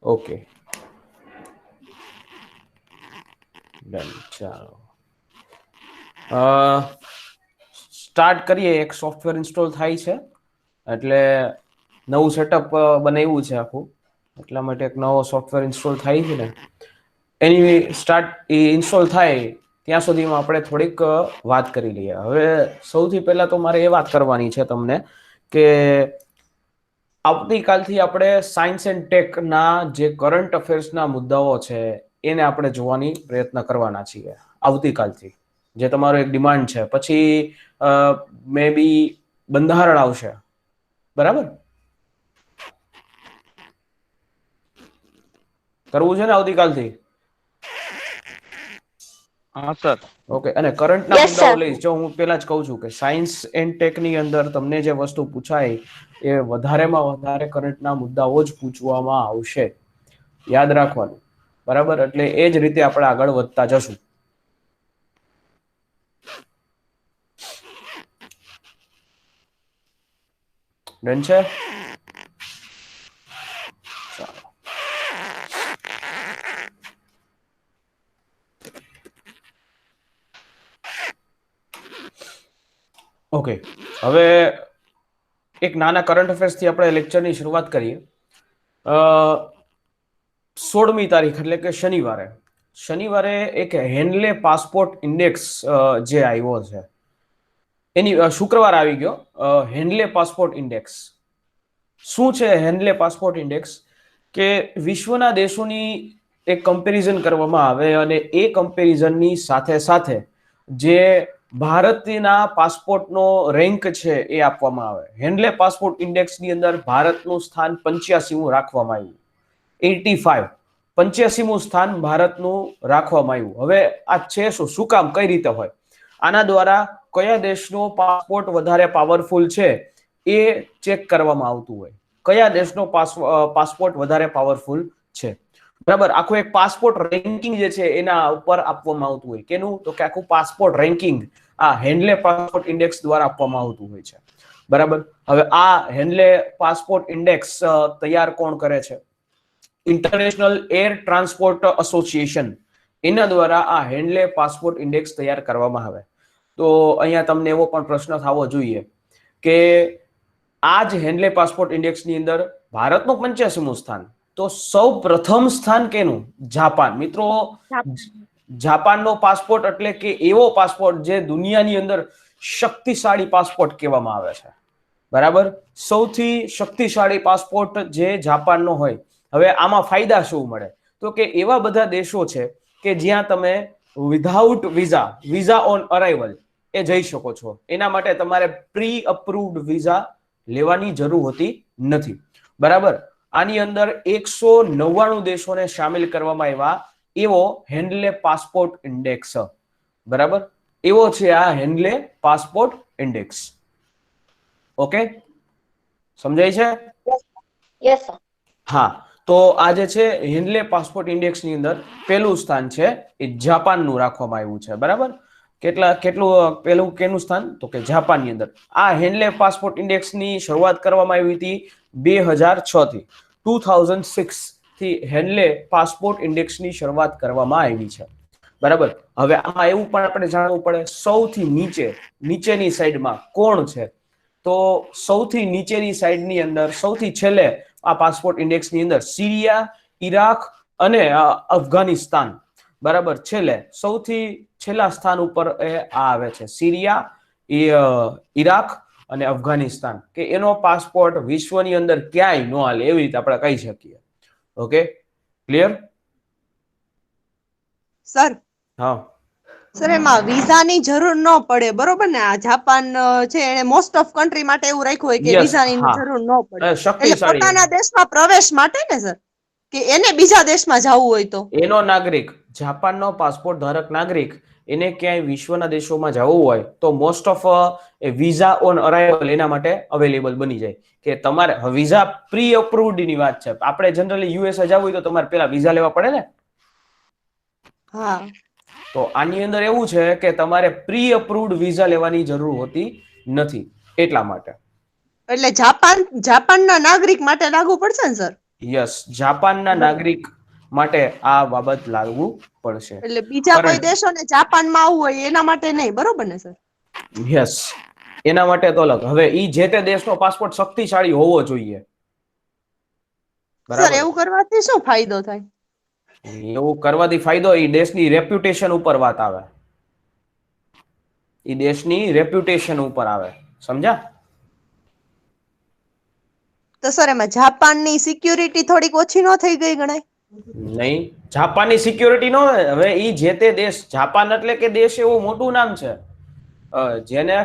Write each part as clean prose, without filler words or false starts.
Okay done. ચાલો start કરીએ. એક સોફ્ટવેર ઇન્સ્ટોલ થાય છે એટલે નવું સેટઅપ બનાવ્યું છે આખું, એટલા માટે એક નવો સોફ્ટવેર ઇન્સ્ટોલ થાય છે ને એની સ્ટાર્ટ એ ઇન્સ્ટોલ થાય ત્યાં સુધીમાં આપણે થોડીક વાત કરી લઈએ. હવે સૌથી પહેલા તો મારે એ વાત કરવાની છે તમને કે આવતીકાલથી આપણે સાયન્સ એન્ડ ટેકના જે કરંટ અફેર્સના મુદ્દાઓ છે એને આપણે જોવાની પ્રયત્ન કરવાના છીએ આવતીકાલથી, જે તમારો એક ડિમાન્ડ છે. પછી મે બી બંધારણ આવશે, બરાબર? કરવું છે ને આવતીકાલથી? હા સર. ઓકે. અને કરંટના મુદ્દાઓ લઈશ. જો હું પેલા જ કહું છું કે સાયન્સ એન્ડ ટેકની અંદર તમને જે વસ્તુ પૂછાય એ વધારેમાં વધારે કરંટના મુદ્દાઓ જ પૂછવામાં આવશે, યાદ રાખવાનું, બરાબર? એટલે એ જ રીતે આપણે આગળ વધતા જશું. ડન છે? ઓકે. હવે એક નાના કરંટ અફેર્સથી આપણે લેક્ચરની શરૂઆત કરીએ. 16મી તારીખ એટલે કે શનિવારે એક હેન્ડલે પાસપોર્ટ ઇન્ડેક્સ જે આવ્યો છે એની શુક્રવાર આવી ગયો. હેન્ડલે પાસપોર્ટ ઇન્ડેક્સ શું છે? હેન્ડલે પાસપોર્ટ ઇન્ડેક્સ કે વિશ્વના દેશોની એક કમ્પેરિઝન કરવામાં આવે અને એ કમ્પેરિઝનની સાથે સાથે જે ભારતના પાસપોર્ટનો રેન્ક છે એ આપવામાં આવે. હેન્ડલે પાસપોર્ટ ઇન્ડેક્સની અંદર ભારતનું સ્થાન 85મું રાખવામાં આવ્યું. 85, 85મું સ્થાન ભારતનું રાખવામાં આવ્યું. હવે આ છે શું કામ, કઈ રીતે હોય? આના દ્વારા કયા દેશનો પાસપોર્ટ વધારે પાવરફુલ છે એ ચેક કરવામાં આવતું હોય. કયા દેશનો પાસપોર્ટ વધારે પાવરફુલ છે, બરાબર? આખું એક પાસપોર્ટ રેન્કિંગ જે છે એના ઉપર આપવામાં આવતું હોય. કેનું? તો કે આખું પાસપોર્ટ રેન્કિંગ આ હેન્ડલે પાસપોર્ટ ઇન્ડેક્સ દ્વારા આપવામાં આવતું હોય છે, બરાબર? હવે આ હેન્ડલે પાસપોર્ટ ઇન્ડેક્સ તૈયાર કોણ કરે છે? ઇન્ટરનેશનલ એર ટ્રાન્સપોર્ટ એસોસિએશન, એના દ્વારા આ હેન્ડલે પાસપોર્ટ ઇન્ડેક્સ તૈયાર કરવામાં આવે. તો અહીંયા તમને એવો પણ પ્રશ્ન થવો જોઈએ કે આ જ હેન્ડલે પાસપોર્ટ ઇન્ડેક્સની અંદર ભારતનું 85મું સ્થાન, તો સૌ પ્રથમ સ્થાન કેનું? જાપાન. મિત્રો, જાપાનનો પાસપોર્ટ એટલે કે એવો પાસપોર્ટ જે દુનિયાની અંદર શક્તિશાળી પાસપોર્ટ કહેવામાં આવે છે, બરાબર? સૌથી શક્તિશાળી પાસપોર્ટ જે જાપાનનો હોય. હવે આમાં ફાયદા શું મળે? તો કે એવા બધા દેશો છે કે જ્યાં તમે વિધાઉટ વિઝા ઓન અરાઇવલ એ જઈ શકો છો. એના માટે તમારે પ્રી અપ્રુવ્ડ વિઝા લેવાની જરૂર હોતી નથી, બરાબર? આની અંદર 199 દેશોને સામેલ કરવામાં આવ્યા એવો હેન્ડલે પાસપોર્ટ ઇન્ડેક્સ, બરાબર? એવો છે આ હેન્ડલે પાસપોર્ટ ઇન્ડેક્સ. ઓકે, સમજાય છે? Yes sir. હા. તો આ જે છે હેન્ડલે પાસપોર્ટ ઇન્ડેક્સની અંદર પહેલું સ્થાન છે એ જાપાનનું રાખવામાં આવ્યું છે, બરાબર? કેટલું પહેલું કેનું સ્થાન? તો કે જાપાનની અંદર. આ હેન્ડલે પાસપોર્ટ ઇન્ડેક્સની શરૂઆત કરવામાં આવી હતી 2006 થી. 2006 થી હેન્ડલે પાસપોર્ટ ઇન્ડેક્સની શરૂઆત કરવામાં આવી છે, બરાબર? હવે આમાં એવું પણ આપણે જાણવું પડે, સૌથી નીચેની સાઈડમાં કોણ છે? તો સૌથી નીચેની સાઈડની અંદર સૌથી છેલ્લે આ પાસપોર્ટ ઇન્ડેક્સની અંદર સિરિયા, ઈરાક અને અફઘાનિસ્તાન, બરાબર? સૌથી છેલ્લા સ્થાન ઉપર એ આવે છે સિરિયા, ઈરાક અને અફઘાનિસ્તાન, કે એનો પાસપોર્ટ વિશ્વની અંદર ક્યાંય ન હાલે એવી રીતે આપણે કહી શકીએ. Okay, clear? સર, હા સર એમાં વિઝાની જરૂર ન પડે, બરોબર ને? આ જાપાન છે એને મોસ્ટ ઓફ કન્ટ્રી માટે એવું રાખ્યું હોય કે યસ, વિઝાની હા, જરૂર ન પડે, એટલે શક્તિશાળી પોતાના દેશમાં પ્રવેશ માટે ને સર, કે એને બીજા દેશમાં જવું હોય તો એનો નાગરિક, જાપાનનો પાસપોર્ટ ધારક નાગરિક, એને ક્યાંય વિશ્વના દેશોમાં જવું હોય તો most of visa on arrival એના માટે અવેલેબલ બની જાય. કે તમારે વિઝા પ્રી અપ્રુવડ ની વાત છે. આપણે જનરલી યુએસએ જવું હોય તો તમારે પેલા વિઝા લેવા પડે ને? હા. તો આની અંદર એવું છે કે તમારે પ્રી અપ્રુવડ વિઝા લેવાની જરૂર હોતી નથી, એટલા માટે. એટલે જાપાનના નાગરિક માટે લાગુ પડશે ને સર? યસ, જાપાનના નાગરિક માટે આ બાબત લાગુ પડશે. એટલે બીજા કોઈ Current. દેશોને જાપાનમાં આવવું હોય એના માટે નહીં, બરોબર ને સર? યસ, એના માટે તો અલગ. હવે ઈ જે તે દેશનો પાસપોર્ટ શક્તિશાળી હોવો જોઈએ. સર બરાબર. એવું કરવાથી શું ફાયદો થાય? એવું કરવાથી ફાયદો ઈ દેશની રેપ્યુટેશન ઉપર વાત આવે. ઈ દેશની રેપ્યુટેશન ઉપર આવે. સમજ્યા? તો સર એમાં જાપાનની સિક્યુરિટી થોડીક ઓછી ન થઈ ગઈ ગણાય? નહીં, જાપાનની સિક્યોરિટી નો. હવે ઈ જે તે દેશ, જાપાન એટલે કે દેશ એવું મોટું નામ છે જેને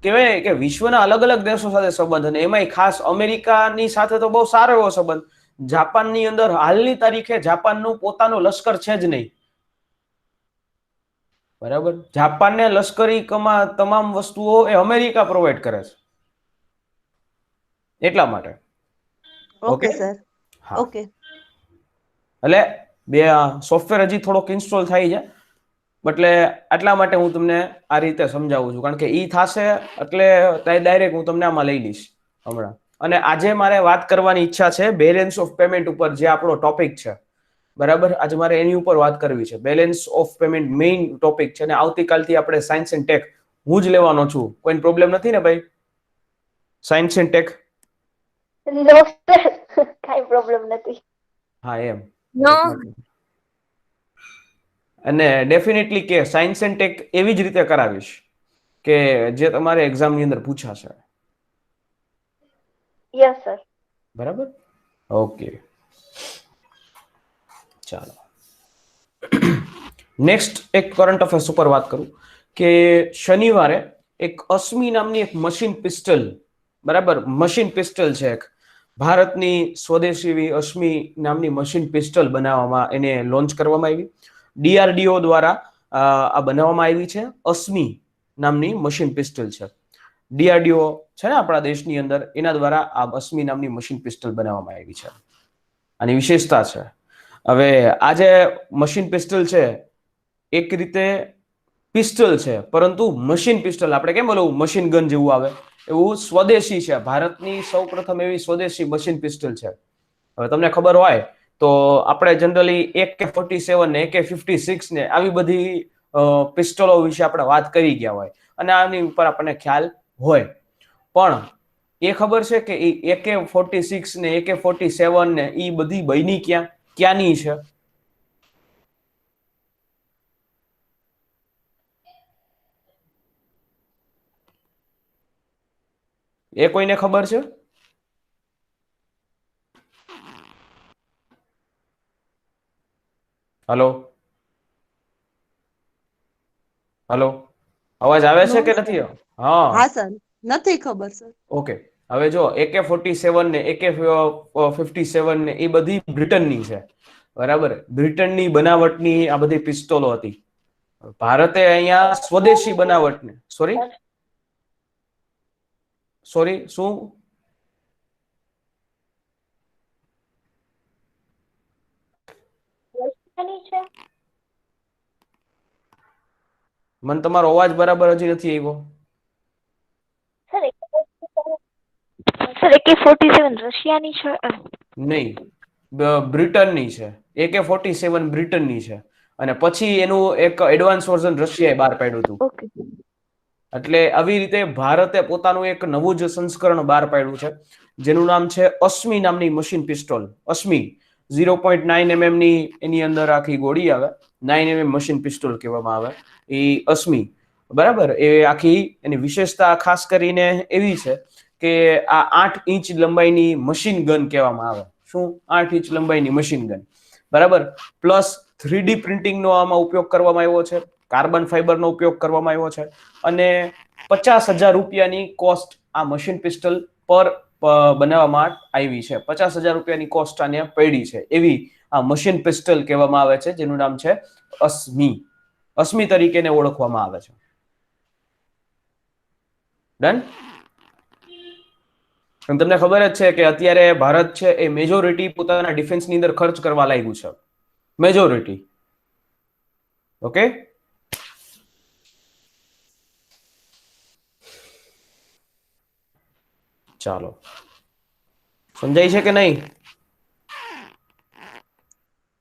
કહેવાય કે વિશ્વના અલગ અલગ દેશો સાથે સંબંધ, અને એમાંય ખાસ અમેરિકાની સાથે તો બહુ સારો એવો સંબંધ. જાપાનની અંદર હાલની તારીખે જાપાનનું પોતાનું લશ્કર છે જ નહીં. બરાબર, જાપાનને લશ્કરી તમામ વસ્તુઓ એ અમેરિકા પ્રોવાઈડ કરે છે, એટલા માટે. ઓકે સર, હા, ઓકે. એટલે બે સોફ્ટવેર હજી થોડોક ઇન્સ્ટોલ થાય છે, એટલે આટલા માટે હું તમને આ રીતે સમજાવું છું, કારણ કે ઈ થશે એટલે ડાયરેક્ટ હું તમને આમાં લઈ લઈશ હમણાં. અને આજે મારે વાત કરવાની ઈચ્છા છે બેલેન્સ ઓફ પેમેન્ટ ઉપર, જે આપણો ટોપિક છે. બરાબર, આજે મારે એની ઉપર વાત કરવી છે. Balance of payment main topic છે, અને આવતીકાલથી આપણે સાયન્સ એન્ડ ટેક હું જ લેવાનો છું. કોઈ પ્રોબ્લેમ નથી ને ભાઈ? Science and tech? No sir, કાંઈ પ્રોબ્લેમ નથી. હા, એમ. નો. અને ડેફિનેટલી કે સાયન્સ એન્ડ ટેક એવી જ રીતે કરાવીશ કે જે તમારે એક્ઝામની અંદર પૂછાશે. Yes sir. બરાબર, ઓકે, ચાલો. નેક્સ્ટ એક કરંટ અફેર્સ ઉપર વાત કરું કે શનિવારે એક અશ્મિ નામની એક મશીન પિસ્ટલ, બરાબર, મશીન પિસ્ટલ છે એક ભારતની સ્વદેશી અશ્મિ નામની મશીન પિસ્ટલ બનાવવામાં, એને લોન્ચ કરવામાં આવી. ડીઆરડીઓ દ્વારા આ બનાવવામાં આવી છે. અશ્મિ નામની મશીન પિસ્ટલ છે. ડીઆરડીઓ છે ને આપણા દેશની અંદર, એના દ્વારા આ અશ્મિ નામની મશીન પિસ્ટલ બનાવવામાં આવી છે. આની વિશેષતા છે. હવે આ જે મશીન પિસ્ટલ છે એક રીતે પિસ્ટલ છે, પરંતુ મશીન પિસ્ટલ, આપણે કેમ બોલવું મશીન ગન જેવું આવે, એવું સ્વદેશી છે. ભારતની સૌ પ્રથમ એવી સ્વદેશી મશીન પિસ્ટલ છે. હવે તમને ખબર હોય તો આપણે જનરલી AK-47 ને AK-56 ને આવી બધી પિસ્ટલો વિશે આપણે વાત કરી ગયા હોય, અને આની ઉપર આપણને ખ્યાલ હોય. પણ એ ખબર છે કે AK-46 ને AK-47 ને એ બધી બની ક્યાંની છે? એ કોઈને ખબર છે? હલો હલો, અવાજ આવે છે કે નથી? હા, હા સર, નથી ખબર સર. ઓકે. હવે જો AK-47 ને AK-57 ને એ બધી બ્રિટનની છે. બરાબર, બ્રિટનની બનાવટની આ બધી પિસ્તોલો હતી. ભારતે અહીંયા સ્વદેશી બનાવટને, સોરી શું? રશિયાની છે? મને તમારો અવાજ બરાબર હજી નથી આવ્યો. સર, સર AK-47 રશિયાની છે? નહીં, બ્રિટનની છે. AK-47 બ્રિટનની છે, અને પછી એનું એક એડવાન્સ વર્ઝન રશિયાએ બહાર પાડ્યું હતું. ઓકે. એટલે આવી રીતે ભારતે પોતાનું એક નવું જ સંસ્કરણ બહાર પાડ્યું છે, જેનું નામ છે અશ્મિ નામની મશીન પિસ્ટોલ. અશ્મિ 0.9 mm ની એની અંદર આખી ગોળી આવે. 9 mm મશીન પિસ્ટોલ કહેવામાં આવે એ અશ્મિ. બરાબર, એ આખી એની વિશેષતા ખાસ કરીને એવી છે કે આ 8 ઇંચ લંબાઈની મશીન ગન કહેવામાં આવે. શું? 8 ઇંચ લંબાઈની મશીન ગન. બરાબર, પ્લસ 3D પ્રિન્ટિંગનો આમાં ઉપયોગ કરવામાં આવ્યો છે, કાર્બન ફાઈબરનો ઉપયોગ કરવામાં આવ્યો છે, અને 50,000 રૂપિયાની કોસ્ટ આ મશીન પિસ્ટલ પર બનાવવામાં આવી છે. 50,000 રૂપિયાની કોસ્ટ આને પડી છે. એવી આ મશીન પિસ્ટલ કહેવામાં આવે છે, જેનું નામ છે અશ્મિ. અશ્મિ તરીકે ઓળખવામાં આવે છે. ડન? તમને ખબર જ છે કે અત્યારે ભારત છે એ મેજોરિટી પોતાના ડિફેન્સની અંદર ખર્ચ કરવા લાગ્યું છે. મેજોરિટી. ઓકે, ચાલો, સમજાય છે કે નહીં?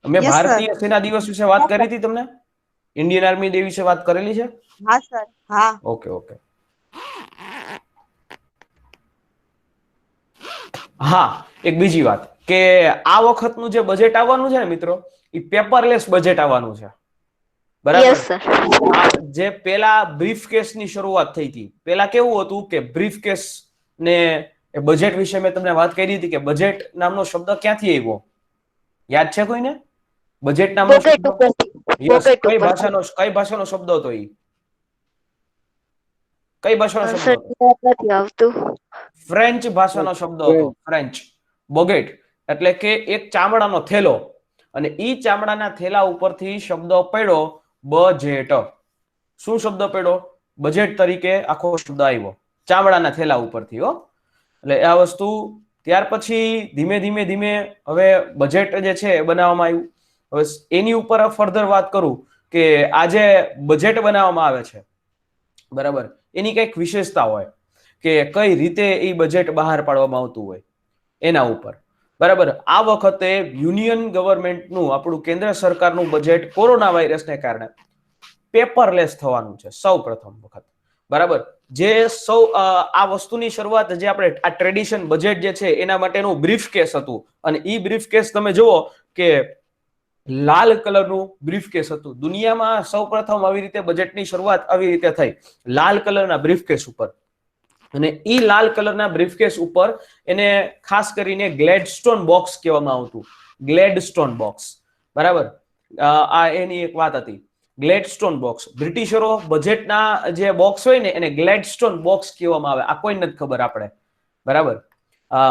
મેં યસ સર. ભારતીય સેના દિવસ વિશે વાત કરી હતી તમને, ઇન્ડિયન આર્મી ડે વિશે વાત કરેલી છે? હા સર. હા. Okay okay. હા, એક બીજી વાત કે આ વખતનું જે બજેટ આવવાનું છે ને મિત્રો, એ પેપરલેસ બજેટ આવવાનું છે. બરાબર. Yes sir. આ જે પેલા બ્રીફ કેસની શરૂઆત થઈ હતી, પેલા કેવું હતું કે બ્રીફ કેસ ને બજેટ વિશે મેં તમને વાત કરી હતી કે બજેટ નામનો શબ્દ ક્યાંથી આવ્યો, યાદ છે કોઈને? બજેટ નામનો બોગેટ શબ્દ, ઉપરથી. યસ, બોગેટ કઈ ઉપરથી. ભાષાનો શબ્દ હતો એ? કઈ ભાષાનો શબ્દ સર હતો? યાદ નથી આવતું. ફ્રેન્ચ ભાષાનો શબ્દ હતો, ફ્રેન્ચ. બોગેટ એટલે કે એક ચામડાનો થેલો, અને ઈ ચામડાના થેલા ઉપરથી શબ્દ પડ્યો બજેટ. શું શબ્દ પડ્યો? બજેટ તરીકે આખો શબ્દ આવ્યો ચામડાના થેલા ઉપરથી, હો. એટલે આ વસ્તુ ત્યાર પછી ધીમે ધીમે ધીમે હવે બજેટ જે છે એ બનાવવામાં આવ્યું. હવે એની ઉપર ફર્ધર વાત કરું કે આજે બજેટ બનાવવામાં આવે છે, બરાબર, એની કંઈક વિશેષતા હોય કે કઈ રીતે એ બજેટ બહાર પાડવામાં આવતું હોય એના ઉપર, બરાબર. આ વખતે યુનિયન ગવર્મેન્ટનું, આપણું કેન્દ્ર સરકારનું બજેટ કોરોના વાયરસને કારણે પેપરલેસ થવાનું છે સૌ પ્રથમ વખત, બરાબર. જે આ વસ્તુની શરૂઆત જે આપણે આ ટ્રેડિશન બજેટ જે છે એના માટેનું બ્રીફ કેસ હતું, અને ઈ બ્રીફ કેસ તમે જુઓ કે લાલ કલરનું બ્રીફ કેસ હતું. દુનિયામાં સૌ પ્રથમ આવી રીતે બજેટની શરૂઆત આવી રીતે થઈ, લાલ કલરના બ્રીફ કેસ ઉપર. અને ઈ લાલ કલરના બ્રીફકેસ ઉપર એને ખાસ કરીને ગ્લેડસ્ટોન બોક્સ કહેવામાં આવતું, ગ્લેડસ્ટોન બોક્સ, બરાબર. આ એની એક વાત હતી, ગ્લેડસ્ટોન બોક્સ. બ્રિટિશરો બજેટના જે બોક્સ હોય ને એને ગ્લેડસ્ટોન બોક્સ કહેવામાં આવે, આ કોઈ નથી ખબર આપણે, બરાબર.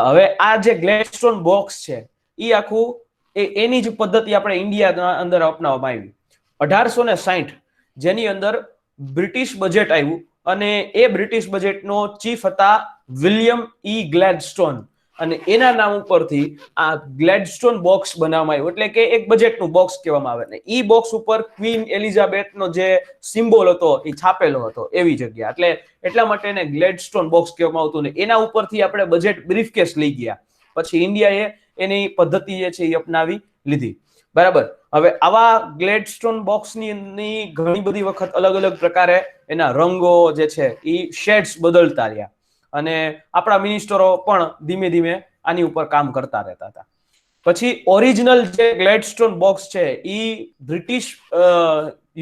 હવે આ જે ગ્લેડસ્ટોન બોક્સ છે એ આખું એની જ પદ્ધતિ આપણે ઇન્ડિયાના અંદર અપનાવવામાં આવી 1860, જેની અંદર બ્રિટિશ બજેટ આવ્યું, અને એ બ્રિટિશ બજેટનો ચીફ હતા વિલિયમ ઈ ગ્લેડસ્ટોન, અને એના નામ ઉપરથી આ ગ્લેડસ્ટોન બોક્સ બનાવવામાં આવ્યું, એટલે કે એક બજેટનું બોક્સ કહેવામાં આવે. ને ઈ બોક્સ ઉપર ક્વીન એલિઝાબેથનો જે સિમ્બોલ હતો એ છાપેલો હતો એવી જગ્યા, એટલે એટલા માટે એને ગ્લેડસ્ટોન બોક્સ કહેવામાં આવતું. ને એના ઉપરથી આપણે બજેટ બ્રીફકેસ લઈ ગયા, પછી ઇન્ડિયાએ એની પદ્ધતિ જે છે એ અપનાવી લીધી, બરાબર. હવે આવા ગ્લેડસ્ટોન બોક્સની ઘણી બધી વખત અલગ અલગ પ્રકારે એના રંગો જે છે એ શેડ્સ બદલતા રહ્યા, અને આપણા મિનિસ્ટરો પણ ધીમે ધીમે આની ઉપર કામ કરતા રહેતા હતા. પછી ઓરિજિનલ જે ગ્લેડસ્ટોન બોક્સ છે એ બ્રિટિશ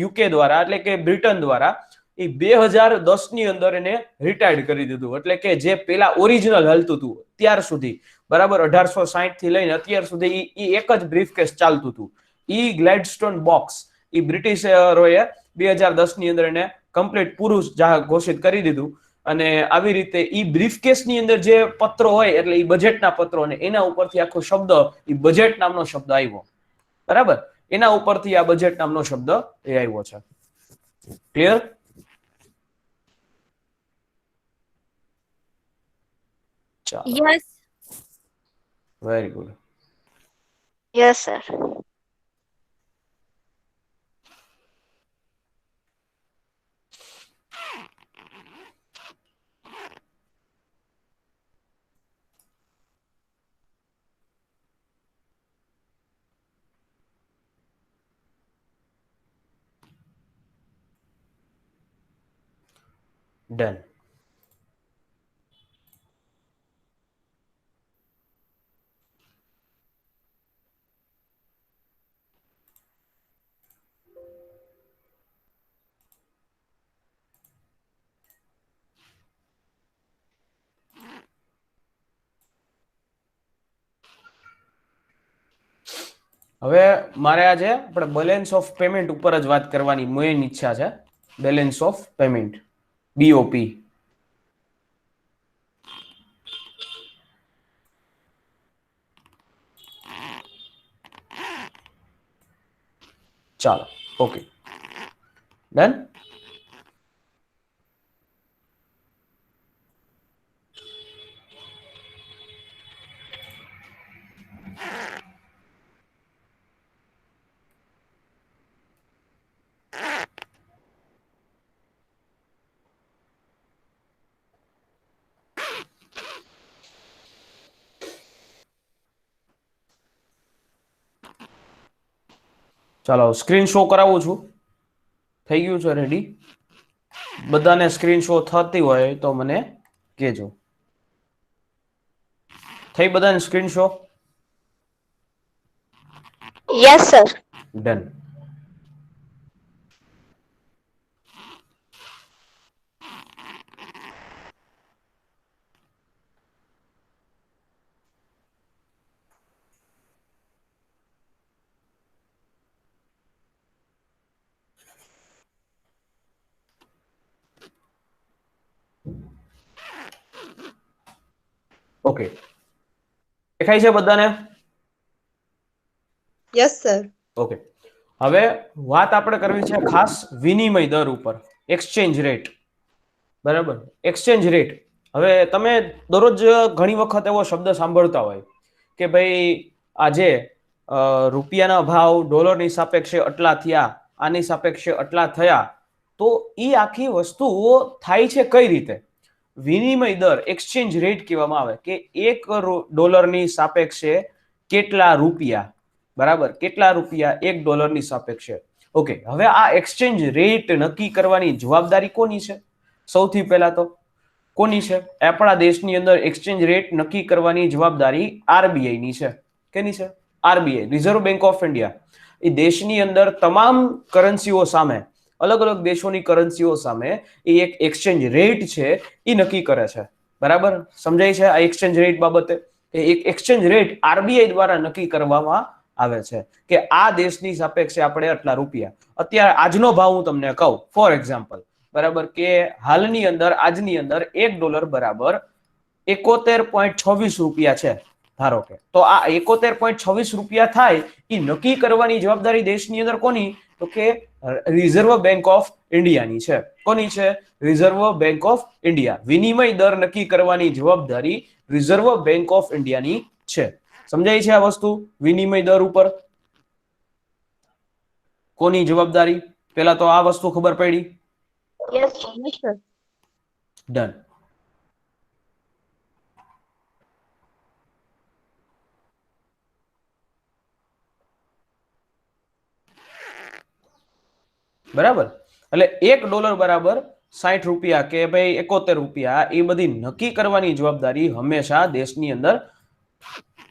યુકે દ્વારા, એટલે કે બ્રિટન દ્વારા એ 2010ની અંદર એને રિટાયર્ડ કરી દીધું, એટલે કે જે પેલા ઓરિજિનલ હાલતું હતું ત્યાર સુધી, બરાબર, 1860 થી લઈને અત્યાર સુધી એ એક જ બ્રીફકેસ ચાલતું હતું. ઈ ગ્લેડસ્ટોન બોક્સ એ બ્રિટિશરોએ 2010ની અંદર એને કમ્પ્લીટ પુરુષ ઘોષિત કરી દીધું. અને આવી રીતે ઈ બ્રીફકેસની અંદર જે પત્રો હોય, એટલે એ બજેટના પત્રો, અને એના ઉપરથી આખો શબ્દ એ બજેટ નામનો શબ્દ આવ્યો, બરાબર. એના ઉપરથી આ બજેટ નામનો શબ્દ એ આવ્યો છે. ક્લિયર? ચાલો, yes. Very good. Yes sir. Done. હવે મારે આજે આપણે બેલેન્સ ઓફ પેમેન્ટ ઉપર જ વાત કરવાની મેઇન ઈચ્છા છે. Balance of payment, BOP. ચાલો, ઓકે, ડન. ચાલો સ્ક્રીન શો કરાવું છું. થઈ ગયું છે રેડી? બધાને સ્ક્રીન શો થતી હોય તો મને કહેજો. થઈ બધાને screen show? Yes, sir. Done. Okay, દેખાય છે બધાને? Yes sir. ઓકે, હવે વાત આપણે કરવી છે ખાસ વિનિમય દર ઉપર, એક્સચેન્જ રેટ. બરાબર, એક્સચેન્જ રેટ. હવે તમે દરરોજ ઘણી વખત એવો શબ્દ સાંભળતા હોય કે ભાઈ આજે રૂપિયાના ભાવ ડોલરની સાપેક્ષે આટલા થયા, આની સાપેક્ષે આટલા થયા. તો એ આખી વસ્તુઓ થાય છે કઈ રીતે? વિનિમય દર, એક્સચેન્જ રેટ કહેવામાં આવે કે $1 સાપેક્ષે કેટલા રૂપિયા, બરાબર, કેટલા રૂપિયા $1 સાપેક્ષે. ઓકે, હવે આ એક્સચેન્જ રેટ નક્કી કરવાની જવાબદારી કોની છે? સૌથી પહેલા તો કોની છે? આપણા દેશની અંદર એક્સચેન્જ રેટ નક્કી કરવાની જવાબદારી આરબીઆઈ ની છે. કેની છે? RBI, reserve bank of India. એ દેશની અંદર તમામ કરન્સીઓ સામે, અલગ અલગ દેશોની કરન્સીઓ સામે એ એક એક્સચેન્જ રેટ છે એ નક્કી કરે છે. બરાબર, સમજાય છે આ એક્સચેન્જ રેટ બાબતે? એક એક્સચેન્જ રેટ આરબીઆઈ દ્વારા નક્કી કરવામાં આવે છે કે આ દેશની સાપેક્ષે આપણે આટલા રૂપિયા. અત્યારે આજનો ભાવ હું તમને કહું, ફોર એક્ઝામ્પલ, બરાબર, કે હાલની અંદર આજની અંદર $1 બરાબર 71.26 રૂપિયા છે ધારો કે. તો આ 71.26 રૂપિયા થાય એ નક્કી કરવાની જવાબદારી દેશની અંદર કોની? તો કે રિઝર્વ બેંક ઓફ ઇન્ડિયાની છે. કોની છે? Reserve bank of India. વિનિમય દર નક્કી કરવાની જવાબદારી રિઝર્વ બેંક ઓફ ઇન્ડિયાની છે. સમજાય છે આ વસ્તુ? વિનિમય દર ઉપર કોની જવાબદારી? પેલા તો આ વસ્તુ ખબર પડી? Yes, sir. ડન. બરાબર, એટલે $1 બરાબર 60 રૂપિયા કે ભાઈ 71 રૂપિયા, એ બધી નક્કી કરવાની જવાબદારી હંમેશા દેશની અંદર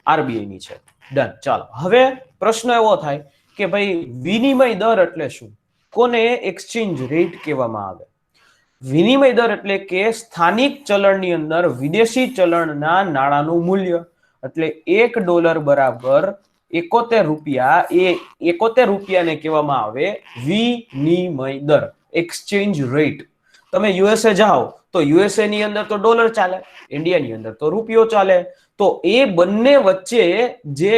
આરબીઆઈ ની છે. ડન. ચાલો, હવે પ્રશ્ન એવો થાય કે ભાઈ વિનિમય દર એટલે શું? કોને એક્સચેન્જ રેટ કહેવામાં આવે? વિનિમય દર એટલે કે સ્થાનિક ચલણની અંદર વિદેશી ચલણના નાણાંનું મૂલ્ય. એટલે $1 બરાબર 71 રૂપિયા, એ 71 રૂપિયાને કહેવામાં આવે વિનિમય દર, એક્સચેન્જ રેટ. તમે યુએસએ જાઓ તો યુએસએ ની અંદર તો ડોલર ચાલે, ઇન્ડિયાની અંદર તો રૂપિયો ચાલે. તો એ બંને વચ્ચે જે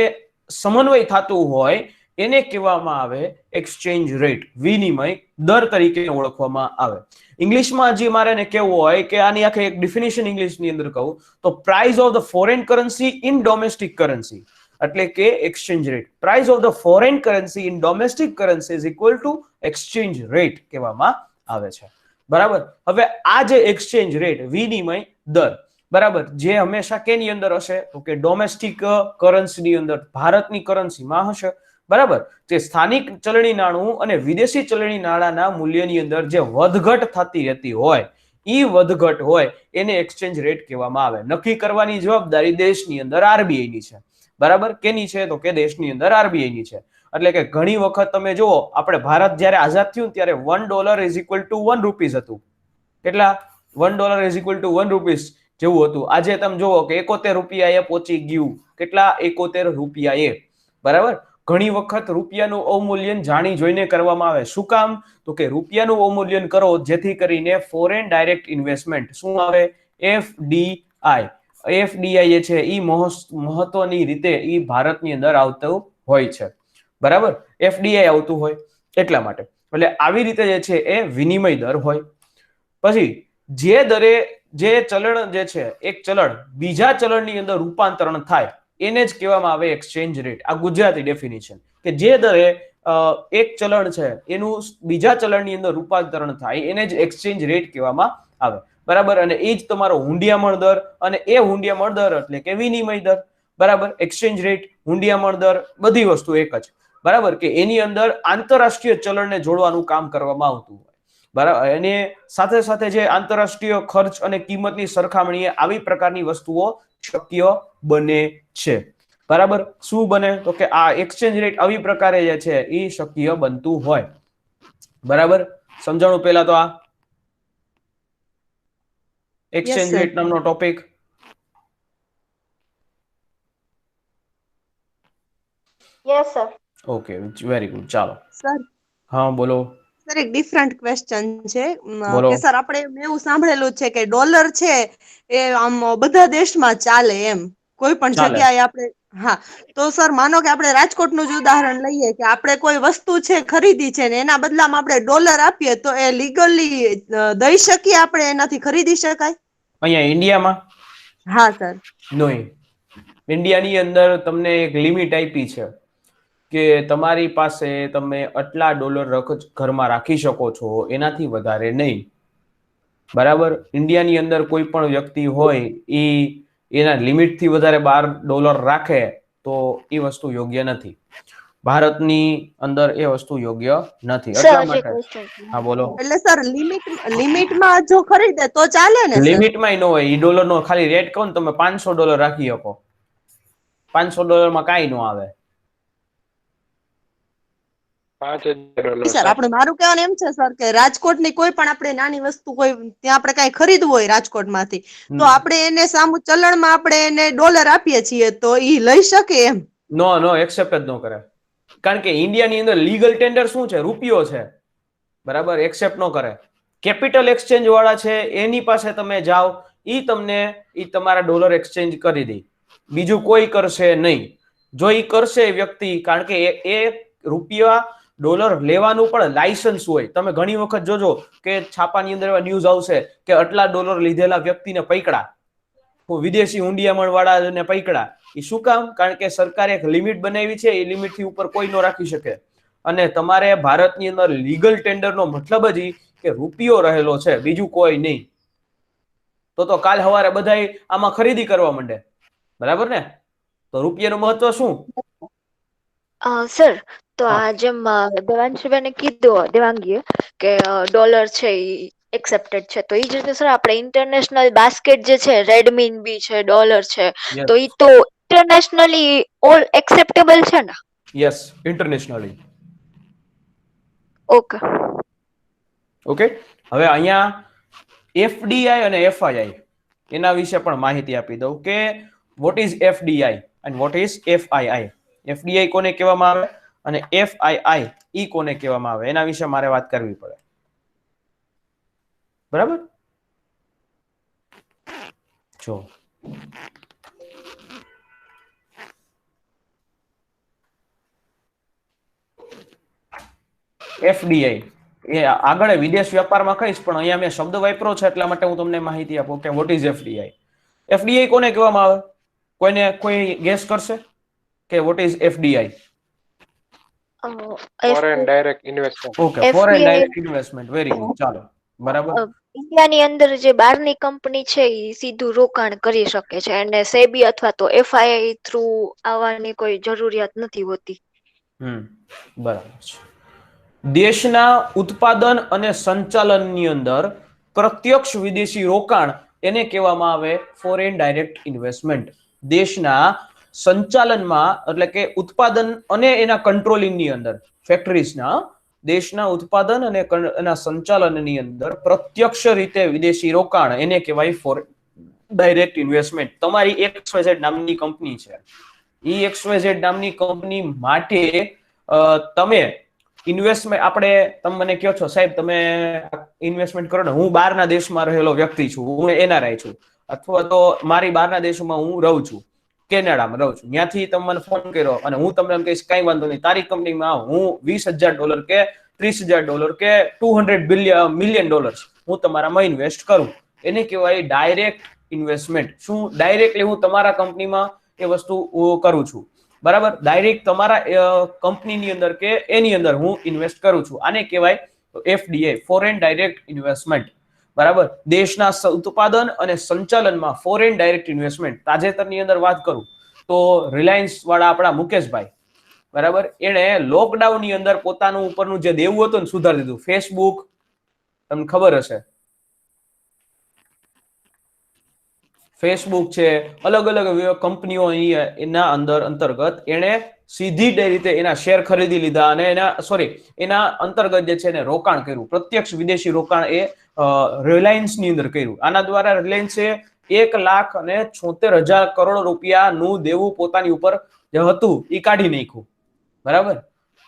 સમન્વય થતું હોય એને કહેવામાં આવે એક્સચેન્જ રેટ, વિનિમય દર તરીકે ઓળખવામાં આવે. ઇંગ્લિશમાં જે મારે ને કેવું હોય કે આની આખી એક ડિફિનેશન ઇંગ્લિશની અંદર કહું તો price of the foreign currency in domestic currency, એટલે કે exchange rate. Price of the foreign currency in domestic currency is equal to exchange rate કહેવામાં આવે છે. બરાબર, હવે આ જે એક્સચેન્જ રેટ, વિનિમય દર, બરાબર, જે હંમેશા કેની અંદર હશે? તો કે ડોમેસ્ટિક કરન્સીની અંદર, ભારતની કરન્સીમાં હશે. બરાબર, જે સ્થાનિક ચલણી નાણું અને વિદેશી ચલણી નાણાંના મૂલ્યની અંદર જે વધઘટ થતી રહેતી હોય, એ વધઘટ હોય એને એક્સચેન્જ રેટ કહેવામાં આવે. નક્કી કરવાની જવાબદારી દેશની અંદર આરબીઆઈ ની છે. બરાબર, કેની છે? તો કે દેશની અંદર આરબીઆઈ ની છે. એટલે કે ઘણી વખત તમે જુઓ, આપણે ભારત જ્યારે આઝાદ થયું ત્યારે $1 ઇઝ ઇક્વલ ટુ 1 રૂપીસ હતું. કેટલા? $1 ઇઝ ઇક્વલ ટુ 1 રૂપીસ જેવું હતું. આજે તમે જુઓ કે 71 રૂપિયા એ પહોંચી ગયું. કેટલા? 71 રૂપિયા એ. બરાબર, ઘણી વખત રૂપિયાનું અવમૂલ્યન જાણી જોઈને કરવામાં આવે. શું કામ? તો કે રૂપિયાનું અવમૂલ્યન કરો જેથી કરીને ફોરેન ડાયરેક્ટ ઇન્વેસ્ટમેન્ટ શું આવે? એફડીઆઈ. એફડીઆઈ એ છે એ મહત્વની રીતે એ ભારતની અંદર આવતું હોય છે. બરાબર, એફડીઆઈ આવતું હોય એટલા માટે. એટલે આવી રીતે જે છે એ વિનિમય દર હોય. પછી જે દરે જે ચલણ જે છે, એક ચલણ બીજા ચલણની અંદર રૂપાંતરણ થાય એને જ કહેવામાં આવે એક્સચેન્જ રેટ. આ ગુજરાતી ડેફિનેશન, કે જે દરે એક ચલણ છે એનું બીજા ચલણની અંદર રૂપાંતરણ થાય એને જ એક્સચેન્જ રેટ કહેવામાં આવે. બરાબર, અને એ જ તમારો હુંડિયામણ દર, અને એ હુંડિયામણ દર એટલે કે વિનિમય દર. બરાબર, એક્સચેન્જ રેટ, હુંડિયામણ દર, બધી વસ્તુ એક જ. બરાબર, કે એની અંદર આંતરરાષ્ટ્રીય ચલણને જોડવાનું કામ કરવામાં આવતું હોય. બરાબર, અને સાથે સાથે જે આંતરરાષ્ટ્રીય ખર્ચ અને કિંમતની સરખામણીએ આવી પ્રકારની વસ્તુઓ શક્ય બને છે. બરાબર, શું બને? તો કે આ એક્સચેન્જ રેટ આવી પ્રકારે જે છે એ શક્ય બનતું હોય. બરાબર, સમજાણું પહેલા તો આ એક્સચેન્જ sir. રેટ નામનો topic. Yes, sir. Okay, very good. ચાલો, સર હા બોલો. સર એક ડિફરન્ટ ક્વેશ્ચન છે બોલો. કે સર આપણે મેં એવું સાંભળેલું છે કે ડોલર છે એ આમ બધા દેશમાં ચાલે એમ, કોઈ પણ ચાલે. જગ્યાએ આપણે, હા, તો સર માનો કે આપણે રાજકોટનું જ ઉદાહરણ લઈએ કે આપણે કોઈ વસ્તુ છે ખરીદી છે ને એના બદલામાં આપણે ડોલર આપીએ તો એ લીગલી દઈ શકીએ, આપણે એનાથી ખરીદી શકાય? અહીંયા ઇન્ડિયામાં હા સર. નહીં. ઇન્ડિયાની અંદર તમને એક લિમિટ આપી છે કે તમારી પાસે તમે આટલા ડોલર ઘરમાં રાખી શકો છો, એનાથી વધારે નહીં. બરાબર, ઇન્ડિયાની અંદર કોઈ પણ વ્યક્તિ હોય એ એના લિમિટથી વધારે $12 રાખે તો એ વસ્તુ યોગ્ય નથી. ભારતની અંદર એ વસ્તુ યોગ્ય નથી. Sir, એટલા હજી માટે, question છે. હા બોલો. એટલે સર લિમિટમાં જો ખરીદે તો ચાલે ને સર? લિમિટમાં ન હોય, એ ડોલરનો ખાલી રેટ કહો ને, તમે $500 રાખી શકો. $500 કાંઈ ન આવે. સર આપણે, મારું કહેવાનું એમ છે સર કે રાજકોટની કોઈ પણ આપણે નાની વસ્તુ કોઈ ત્યાં આપણે કાંઈ ખરીદવું હોય રાજકોટમાંથી, તો આપણે એને સામું ચલણમાં આપણે એને ડોલર આપીએ છીએ તો ઈ લઈ શકે એમ? નો એક્સેપ્ટ જ ન કરે. કારણ કે ઇન્ડિયાની અંદર લીગલ ટેન્ડર શું છે? રૂપિયો છે. બરાબર, એક્સેપ્ટ ન કરે. કેપિટલ એક્સચેન્જ વાળા છે એની પાસે તમે જાઓ, ઈ તમને ઈ તમારા ડોલર એક્સચેન્જ કરી દે. બીજું કોઈ કરશે નહીં. જો ઈ કરશે વ્યક્તિ, કારણ કે એ રૂપિયા ડોલર લેવાનું પણ લાયસન્સ હોય. તમે ઘણી વખત જોજો કે છાપાની અંદર એવા ન્યૂઝ આવશે કે આટલા ડોલર લીધેલા વ્યક્તિને પકડા, વિદેશી હુંડિયામણ વાળાને પકડા. એ શું કામ? કારણ કે સરકારે એક લિમિટ બનાવી છે, એ લિમિટથી ઉપર કોઈ ન રાખી શકે. અને તમારે ભારતની અંદર લીગલ ટેન્ડરનો મતલબ જ કે રૂપિયો રહેલો છે, બીજું કોઈ નહીં. તો કાલ સવારે બધા આમાં ખરીદી કરવા માંડે. બરાબર ને? તો રૂપિયાનું મહત્વ શું? સર, તો હા. આ જેમ દેવાંશીબેને કીધું, દેવાંગીએ કે ડોલર છે એ એક્સેપ્ટેડ છે, તો એ જ રીતે સર આપણે ઇન્ટરનેશનલ બાસ્કેટ જે છે, રેડમીન બી છે, ડોલર છે, તો એ તો ઇન્ટરનેશનલી ઓલ એક્સેપ્ટેબલ છે ને? Yes, internationally. ઓકે. ઓકે, હવે અહીંયા એફડીઆઈ અને એફઆઈઆઈ એના વિશે પણ માહિતી આપી દઉં કે વોટ ઇઝ એફડીઆઈ અને વોટ ઇઝ એફઆઈઆઈ. એફડીઆઈ કોને કહેવામાં આવે અને એફઆઈઆઈ ઈ કોને કહેવામાં આવે, એના વિશે મારે વાત કરવી પડે. બરાબર, જો એફડીઆઈ એ આગળ વિદેશ વ્યાપારમાં કહીશ, પણ અહીંયા મેં શબ્દ વાપરો છે એટલા માટે હું તમને માહિતી આપું કે વોટ ઇઝ એફડીઆઈ. એફડીઆઈ કોને કહેવામાં આવે? કોઈ ગેસ કરશે કે what is FDI? Foreign direct investment. Okay, foreign direct investment. Very good. ચાલો, બરાબર. ઇન્ડિયાની અંદર જે બહારની કંપની છે એ સીધું રોકાણ કરી શકે છે અને સેબી અથવા તો એફઆઈઆઈ થ્રુ આવવાની કોઈ જરૂરિયાત નથી હોતી. બરાબર છે. દેશના ઉત્પાદન અને સંચાલનની અંદર પ્રત્યક્ષ વિદેશી રોકાણ એને કહેવામાં આવે ફોરેન ડાયરેક્ટ ઇન્વેસ્ટમેન્ટ. દેશના સંચાલનમાં, એટલે કે ઉત્પાદન અને એના કંટ્રોલિંગની અંદર, ફેક્ટરીઝના દેશના ઉત્પાદન અને એના સંચાલનની અંદર પ્રત્યક્ષ રીતે વિદેશી રોકાણ એને કહેવાય ફોરેન ડાયરેક્ટ ઇન્વેસ્ટમેન્ટ. તમારી XYZ નામની કંપની છે, એ XYZ નામની કંપની માટે તમે ઇન્વેસ્ટમેન્ટ, તમે મને કહો છો સાહેબ તમે ઇન્વેસ્ટમેન્ટ કરો ને, હું બહારના દેશમાં રહેલો વ્યક્તિ છું, હું NRI છું, અથવા તો મારી બહારના દેશમાં હું રહું છું, કેનેડામાં રહું છું, ત્યાંથી તમે મને ફોન કર્યો અને હું તમને એમ કહીશ કઈ વાંધો નહીં, તારી કંપનીમાં હું $20,000 કે $30,000 કે $200 million હું તમારામાં ઇન્વેસ્ટ કરું, એને કહેવાય ડાયરેક્ટ ઇન્વેસ્ટમેન્ટ. શું? ડાયરેક્ટલી હું તમારા કંપનીમાં એ વસ્તુ કરું છું. બરાબર, ડાયરેક્ટ તમારા કંપનીની અંદર કે એની અંદર હું ઇન્વેસ્ટ કરું છું. આને કહેવાય એફડીઆઈ, ફોરેન ડાયરેક્ટ ઇન્વેસ્ટમેન્ટ. બરાબર, દેશના ઉત્પાદન અને સંચાલનમાં ફોરેન ડાયરેક્ટ ઇન્વેસ્ટમેન્ટ. તાજેતરની અંદર વાત કરું તો રિલાયન્સ વાળા આપણા મુકેશભાઈ, બરાબર, એણે લોકડાઉન ની અંદર પોતાનું ઉપરનું જે દેવું હતું ને સુધારી દીધું. ફેસબુક તમને ખબર હશે, ફેસબુક છે, અલગ અલગ કંપનીઓ એના અંતર્ગત એણે સીધી રીતે એના શેર ખરીદી લીધા અને એના અંતર્ગત જે છે એને રોકાણ કર્યું. પ્રત્યક્ષ વિદેશી રોકાણ એ રિલાયન્સ ની અંદર કર્યું. આના દ્વારા રિલાયન્સે 1,76,000 કરોડ રૂપિયાનું દેવું પોતાની ઉપર જે હતું એ કાઢી નાખ્યું. બરાબર,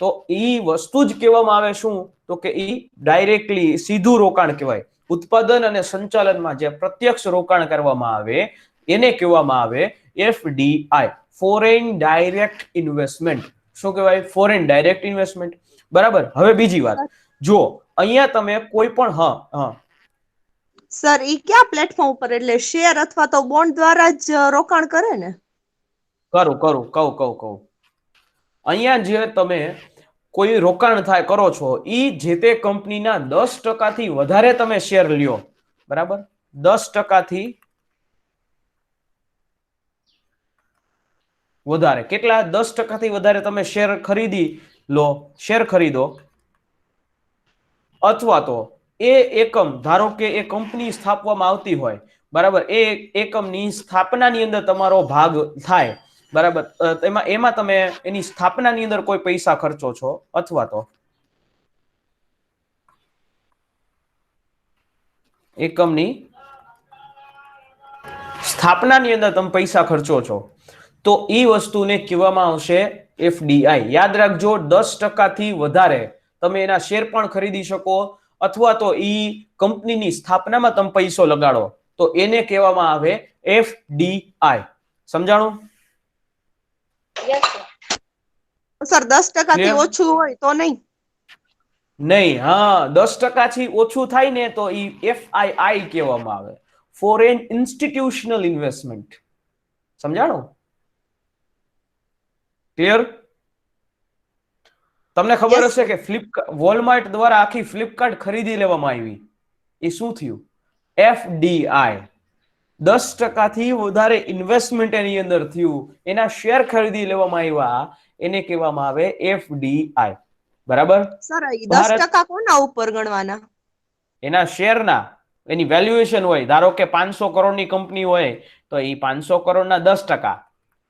તો ઈ વસ્તુ જ કહેવામાં આવે શું, તો કે ઈ ડાયરેક્ટલી સીધું રોકાણ કહેવાય. ઉત્પાદન અને સંચાલનમાં જે પ્રત્યક્ષ રોકાણ કરવામાં આવે એને કહેવામાં આવે એફડીઆઈ, ફોરેન ડાયરેક્ટ ઇન્વેસ્ટમેન્ટ. શું કહેવાય? Foreign direct investment. બરાબર, હવે બીજી વાત, જો અહીંયા તમે કોઈ પણ સર ઈ કયા પ્લેટફોર્મ ઉપર, એટલે શેર અથવા તો બોન્ડ દ્વારા જ રોકાણ કરે ને? કહું. અહીંયા જે તમે કોઈ રોકાણ કરો છો ઈ જે તે કંપનીના 10% થી વધારે તમે શેર લ્યો. બરાબર, 10% થી વધારે. કેટલા? 10% થી વધારે તમે શેર ખરીદો, અથવા તો એ એકમ, ધારો કે એ કંપની સ્થાપવામાં આવતી હોય, બરાબર, એ એકમની સ્થાપનાની અંદર તમારો ભાગ થાય, બરાબર, એમાં તમે એની સ્થાપનાની અંદર કોઈ પૈસા ખર્ચો છો, અથવા તો એકમની સ્થાપનાની અંદર તમે પૈસા ખર્ચો છો, તો એ વસ્તુને કહેવામાં આવશે એફડીઆઈ. યાદ રાખજો, 10% થી વધારે તમે એના શેર પણ ખરીદી શકો, અથવા તો ઈ કંપનીની સ્થાપનામાં તમે પૈસો લગાડો, તો એને કહેવામાં આવે એફડીઆઈ. સમજાણું? સર 10% થી ઓછું હોય તો નહીં? નહીં, હા, 10% થી ઓછું થાય ને તો ઈ એફઆઈઆઈ કહેવામાં આવે, ફોરેન ઇન્સ્ટિટ્યુશનલ ઇન્વેસ્ટમેન્ટ. સમજાણું? ક્લિયર? તમને ખબર હશે કે વોલમાર્ટ દ્વારા આખી ફ્લિપકાર્ટ ખરીદી લેવામાં આવી. એ શું થયું? એફડીઆઈ. 10% થી વધારે ઇન્વેસ્ટમેન્ટ એની અંદર થયું, એના શેર ખરીદી લેવામાં આવ્યા, એને કહેવામાં આવે એફડીઆઈ. બરાબર, સર 10% કોના ઉપર ગણવાના? એના શેરના, એની વેલ્યુએશન હોય. ધારો કે 500 કરોડની કંપની હોય તો એ 500 કરોડના 10%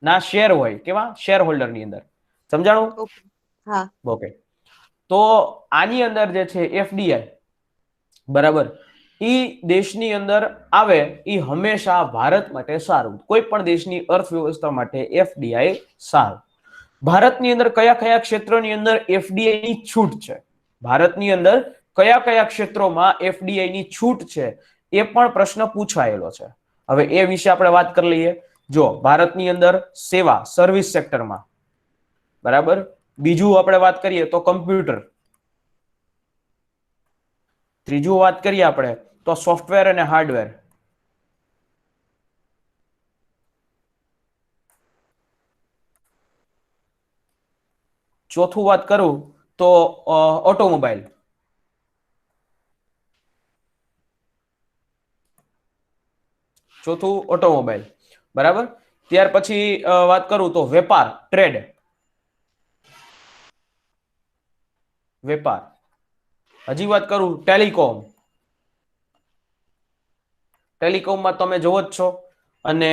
ના શેર હોય. કેવા? શેર હોલ્ડર ની અંદર. સમજાણું? હા, ઓકે. તો આની અંદર જે છે એફડીઆઈ, બરાબર, ઈ દેશની અંદર આવે, ઈ હંમેશા ભારત માટે સારું. કોઈ પણ દેશની અર્થવ્યવસ્થા માટે એફડીઆઈ સારું. ભારતની અંદર કયા કયા ક્ષેત્રોની અંદર એફડીઆઈ ની છૂટ છે? ભારતની અંદર કયા કયા ક્ષેત્રોમાં એફડીઆઈ ની છૂટ છે એ પણ પ્રશ્ન પૂછાયેલો છે. હવે એ વિશે આપણે વાત કરી લઈએ. જો ભારતની અંદર સેવા, સર્વિસ સેક્ટરમાં, બરાબર, બીજું આપણે વાત કરીએ તો કમ્પ્યુટર, ત્રીજું વાત કરીએ આપણે તો સોફ્ટવેર અને હાર્ડવેર, ચોથું વાત કરું તો ઓટોમોબાઈલ, બરાબર. ત્યાર પછી વાત કરું તો વેપાર, ટ્રેડ, હજી વાત કરું ટેલિકોમમાં તમે જોવો જ છો. અને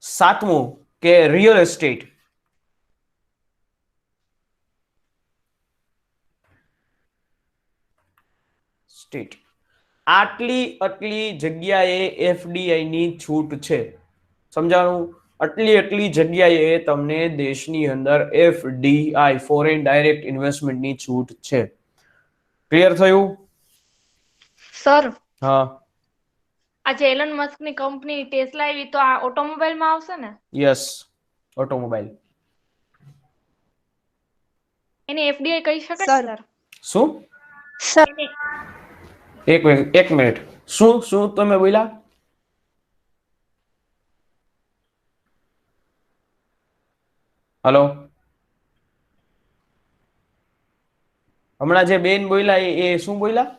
સાતમું કે રિયલ એસ્ટેટ. આટલી જગ્યાએ એફડીઆઈ ની છૂટ છે. સમજાણું? આટલી જગ્યાએ તમને દેશની અંદર એફડીઆઈ, ફોરેન ડાયરેક્ટ ઇન્વેસ્ટમેન્ટ ની છૂટ છે. ક્લિયર થયું? સર, હા, આજે એલન મસ્ક ની કંપની ટેસ્લા આવી તો આ ઓટોમોબાઈલ માં આવશે ને? Yes, automobile. એને એફડીઆઈ કહી શકાય સર. શું? સર, એક મિનિટ. શું તમે બોલ્યા? હલો, હમણાં જે બેન બોલ્યા એ શું બોલ્યા?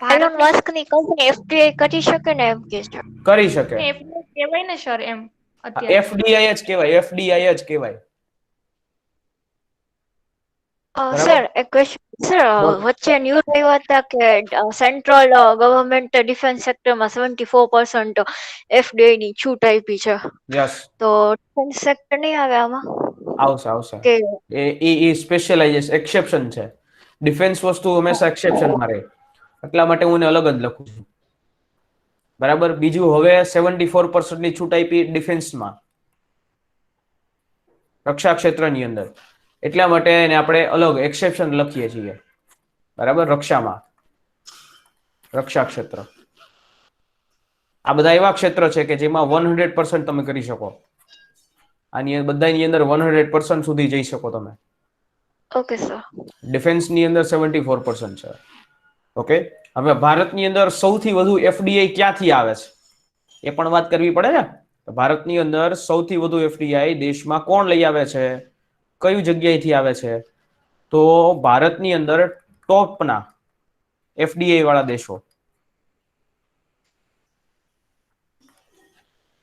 એલન મસ્ક ની કંપની એફડીઆઈ કરી શકે ને એમ કે છે. કરી શકે. એફડીઆઈ કહેવાય ને સર એમ અત્યારે એફડીઆઈ જ કહેવાય, એફડીઆઈ જ કહેવાય. બરાબર. સર એક ક્વેશ્ચન સર, બોલ. વચ્ચે ન્યૂઝ આવ્યા હતા કે સેન્ટ્રલ ગવર્મેન્ટ ડિફેન્સ સેક્ટરમાં 74% એફડીઆઈ ની છૂટ આપી છે, યસ, તો ડિફેન્સ સેક્ટર નહીં આવે આમાં આવશે આવશે. કે એ સ્પેશિયલાઇઝેશન એક્સેપ્શન છે. ડિફેન્સ વસ્તુ હંમેશા એક્સેપ્શનમાં રહે, એટલા માટે હું એને અલગ જ લખું છું. બરાબર. બીજું, હવે 74% ની છૂટ આપી ડિફેન્સમાં, રક્ષા ક્ષેત્રની અંદર, એટલા માટે એને આપણે અલગ એક્સેપ્શન લખીએ છીએ. બરાબર. રક્ષામાં, રક્ષા ક્ષેત્ર, આ બધા એવા ક્ષેત્ર છે કે જેમાં 100% તમે કરી શકો. આની બધાની અંદર 100% સુધી જઈ શકો તમે. Okay sir. ડિફેન્સની અંદર 74% છે. ઓકે. હવે ભારતની અંદર સૌથી વધુ એફડીઆઈ ક્યાંથી આવે છે એ પણ વાત કરવી પડે ને. ભારતની અંદર સૌથી વધુ એફડીઆઈ દેશમાં કોણ લઈ આવે છે, કઈ જગ્યાએથી આવે છે? તો ભારતની અંદર ટોપના એફડીઆઈ વાળા દેશો,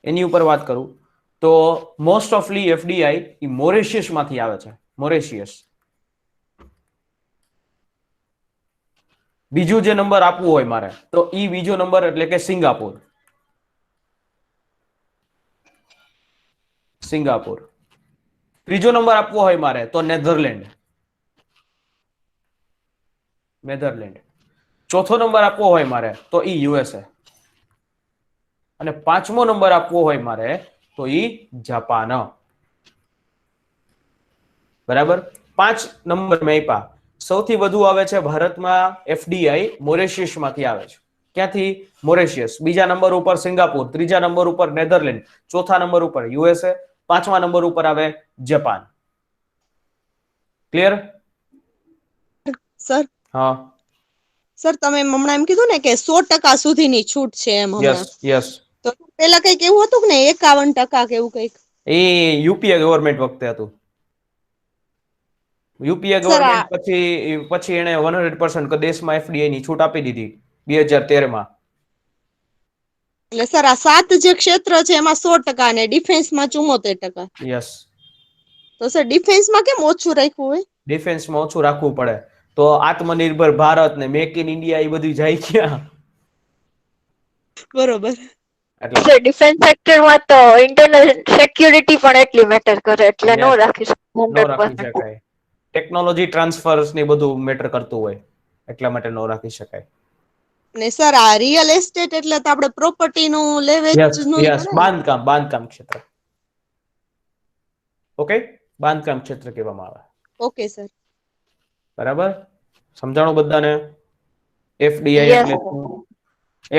એની ઉપર વાત કરું તો મોસ્ટ ઓફલી એફડીઆઈ મોરેશિયસ માંથી આવે છે. મોરેશિયસ. બીજું જે નંબર આપવું હોય મારે તો ઈ બીજો નંબર એટલે કે સિંગાપુર. સિંગાપુર. ત્રીજો નંબર આપવો હોય મારે તો નેધરલેન્ડ. નેધરલેન્ડ. ચોથો નંબર આપવો હોય મારે તો ઈ યુએસએ. અને પાંચમો નંબર આપવો હોય મારે તો ઈ જાપાન. બરાબર. 5 નંબર મેં આપ્યા. સૌથી વધુ આવે છે ભારતમાં એફડીઆઈ મોરેશિયસ માંથી આવે છે. ક્યાંથી? મોરેશિયસ. બીજા નંબર ઉપર સિંગાપુર, ત્રીજા નંબર ઉપર નેધરલેન્ડ, ચોથા નંબર ઉપર યુએસએ, પાંચમા નંબર ઉપર આવે જાપાન. ક્લિયર? સર હા. સર તમે હમણાં એમ કીધું ને કે 100% સુધીની છૂટ છે એમ હમણાં, યસ યસ. તો પેલા કઈક એવું હતું કે ને 51% કે એવું કઈક? એ યુપીએ ગવર્મેન્ટ વખતે હતું. યુપીએ સર ગવર્મેન્ટ પછી એને 100% દેશમાં એફડીઆઈ ની છૂટ આપી દીધી 2013 માં. એટલે સર આ 7 જે ક્ષેત્ર છે એમાં 100% ને ડિફેન્સમાં 74%. યસ. તો સર ડિફેન્સમાં કેમ ઓછું રાખ્યું હોય? ડિફેન્સમાં ઓછું રાખવું પડે તો આત્મનિર્ભર ભારત ને મેક ઇન ઇન્ડિયા એ બધું જાય ક્યાં? બરોબર. એટલે સર ડિફેન્સ સેક્ટરમાં તો ઇન્ટરનલ સિક્યુરિટી પણ એટલી મેટર કરે, એટલે નો Yes. રાખી નો રાખી 100%. શકાય. ટેકનોલોજી ટ્રાન્સફર્સ ને બધું મેટર કરતું હોય એટલા માટે નો રાખી શકાય. ને સર આ રિયલ એસ્ટેટ એટલે તો આપણે પ્રોપર્ટી નું લેવેચ યસ નું યસ. બાંધકામ ક્ષેત્ર. ઓકે. બાંધકામ ક્ષેત્ર કહેવામાં આવે. Okay sir. બરાબર. સમજાણું બધાને? FDI Yes. એટલે શું?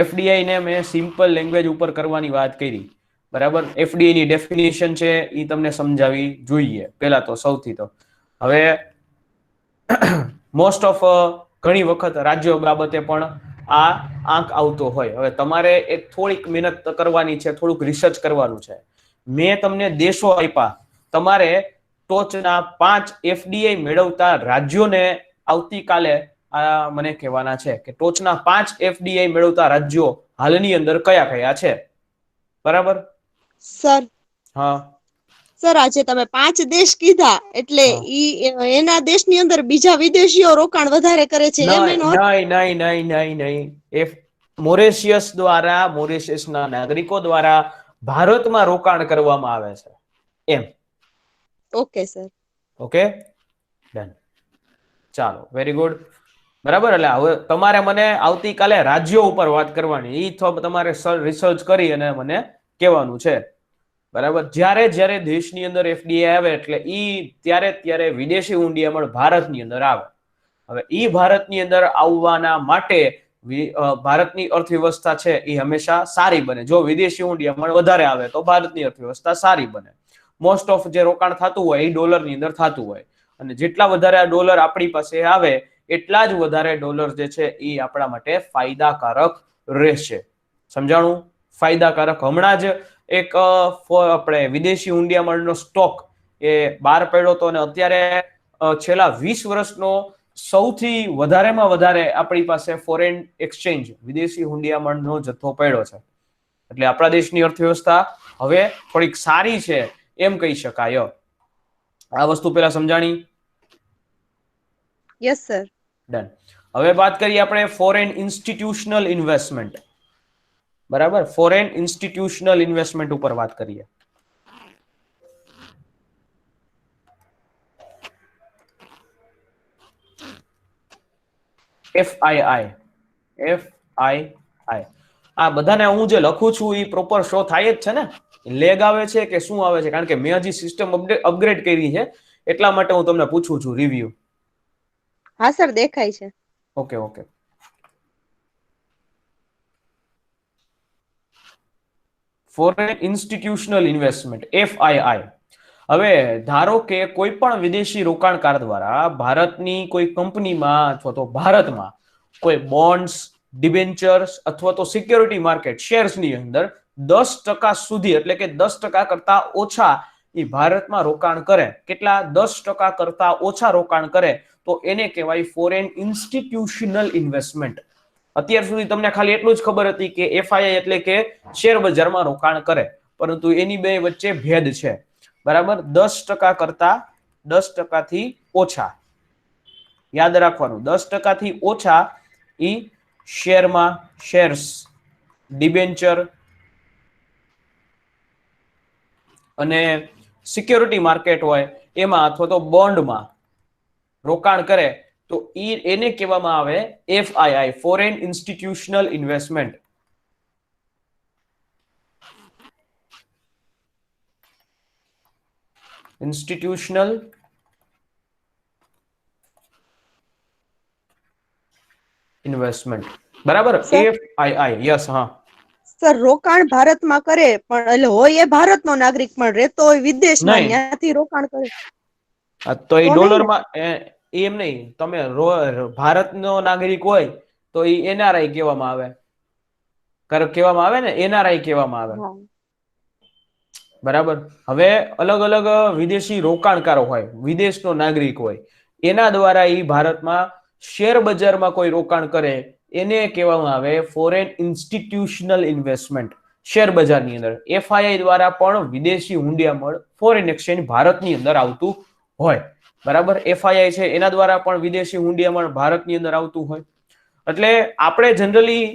એફડીઆઈ ને મેં સિમ્પલ લેંગ્વેજ ઉપર કરવાની વાત કરી. બરાબર. એફડીઆઈ ની ડેફિનેશન છે એ તમને સમજાવી જોઈએ પેલા તો, સૌથી તો. હવે મોસ્ટ ઓફ ઘણી વખત રાજ્યો બાબતે પણ આ આંક આવતો હોય. હવે તમારે એક થોડીક મહેનત કરવાની છે, થોડુંક રિસર્ચ કરવાનું છે. મેં તમને દેશો આપ્યા, તમારે ટોચના 5 એફડીઆઈ મેળવતા રાજ્યોને આવતીકાલે મને કહેવાના છે કે ટોચના 5 એફડીઆઈ મેળવતા રાજ્યો હાલની અંદર કયા કયા છે. બરાબર. સર હા. સર આજે તમે 5 દેશ કીધા એટલે હા. ઈ એના દેશની અંદર બીજા વિદેશીઓ રોકાણ વધારે કરે છે એમ એનો અર્થ? નહીં. મોરેશિયસ દ્વારા, મોરેશિયસના નાગરિકો દ્વારા ભારતમાં રોકાણ કરવામાં આવે છે એમ. Okay sir. ઓકે. ડન. ચાલો, વેરી ગુડ. બરાબર. એટલે હવે તમારે મને આવતીકાલે રાજ્યો ઉપર વાત કરવાની, એ તમારે રિસર્ચ કરી અને મને કહેવાનું છે. બરાબર. જ્યારે દેશની અંદર એફડીઆઈ આવે એટલે ત્યારે વિદેશી હુંડિયામણ ભારતની અંદર આવે. હવે ઈ ભારતની અંદર આવવાના માટે ભારતની અર્થવ્યવસ્થા છે એ હંમેશા સારી બને. જો વિદેશી હુંડિયામણ વધારે આવે તો ભારતની અર્થવ્યવસ્થા સારી બને. મોસ્ટ ઓફ જે રોકાણ થતું હોય એ ડોલરની અંદર થતું હોય, અને જેટલા વધારે આ ડોલર આપણી પાસે આવે એટલા જ વધારે ડોલર જે છે એ આપણા માટે ફાયદાકારક રહેશે. સમજાણું? ફાયદાકારક. હમણાં જ એક આપણે વિદેશી હુંડિયામણનો સ્ટોક એ બહાર પડ્યો હતો, અને અત્યારે છેલ્લા 20 વર્ષનો સૌથી વધારેમાં વધારે આપણી પાસે ફોરેન એક્સચેન્જ વિદેશી હુંડિયામણનો જથ્થો પડ્યો છે. એટલે આપણા દેશની અર્થવ્યવસ્થા હવે થોડીક સારી છે એમ કહી શકાય. આ વસ્તુ પેલા સમજાણી? Yes sir. ડન. હવે વાત કરીએ આપણે ફોરેન ઇન્સ્ટિટ્યુશનલ ઇન્વેસ્ટમેન્ટ. બરાબર, ફોરેન ઇન્સ્ટિટ્યુશનલ ઇન્વેસ્ટમેન્ટ ઉપર વાત કરીએ. FII. આ બધાને હું જે લખું છું એ પ્રોપર શો થાય જ છે ને? લેગ આવે છે કે શું આવે છે? કારણ કે મેં હજી સિસ્ટમ અપગ્રેડ કરી છે એટલા માટે હું તમને પૂછું છું રિવ્યુ. હા સર, દેખાય છે. Okay. Foreign institutional investment FII. હવે ધારો કે કોઈ પણ વિદેશી રોકાણકાર દ્વારા ભારતની કોઈ કંપનીમાં અથવા તો ભારતમાં કોઈ બોન્ડ્સ, ડિબેન્ચર્સ અથવા તો સિક્યોરિટી માર્કેટ શેર્સની અંદર 10% સુધી એટલે કે 10% કરતા ઓછા એ ભારતમાં રોકાણ કરે, કેટલા 10% કરતા ઓછા રોકાણ કરે તો એને કહેવાય ફોરેન ઇન્સ્ટિટ્યુશનલ ઇન્વેસ્ટમેન્ટ. અત્યાર સુધી તમને ખાલી એટલું જ ખબર હતી કે FII એટલે કે શેર બજારમાં રોકાણ કરે, પરંતુ એની બે વચ્ચે ભેદ છે. બરાબર, 10% કરતા 10% થી ઓછા. યાદ રાખવાનું, 10% થી ઓછા ઈ શેરમાં, શેર્સ, ડિબેન્ચર અને સિક્યોરિટી માર્કેટ હોય એમાં અથવા તો બોન્ડમાં રોકાણ કરે તો એને કહેવામાં આવે FII, foreign institutional investment. Institutional investment. બરાબર, FII. યસ. હા સર, રોકાણ ભારતમાં કરે પણ એટલે હોય એ ભારતનો નાગરિક પણ રહેતો હોય વિદેશમાં, ત્યાંથી રોકાણ કરે તો એ ડોલરમાં એમ નહીં. તમે ભારતનો નાગરિક હોય તો એ NRI કહેવામાં આવે. કહેવામાં આવે ને, NRI કહેવામાં આવે. બરાબર. હવે અલગ અલગ વિદેશી રોકાણકારો હોય, વિદેશનો નાગરિક હોય, એના દ્વારા એ ભારતમાં શેર બજારમાં કોઈ રોકાણ કરે એને કહેવામાં આવે ફોરેન ઇન્સ્ટિટ્યુશનલ ઇન્વેસ્ટમેન્ટ. શેર બજારની અંદર FII દ્વારા પણ વિદેશી હુંડિયામણ, ફોરેન એક્સચેન્જ ભારતની અંદર આવતું હોય. બરાબર, FII છે એના દ્વારા પણ વિદેશી હુંડિયામણ ભારતની અંદર આવતું હોય. એટલે આપણે જનરલી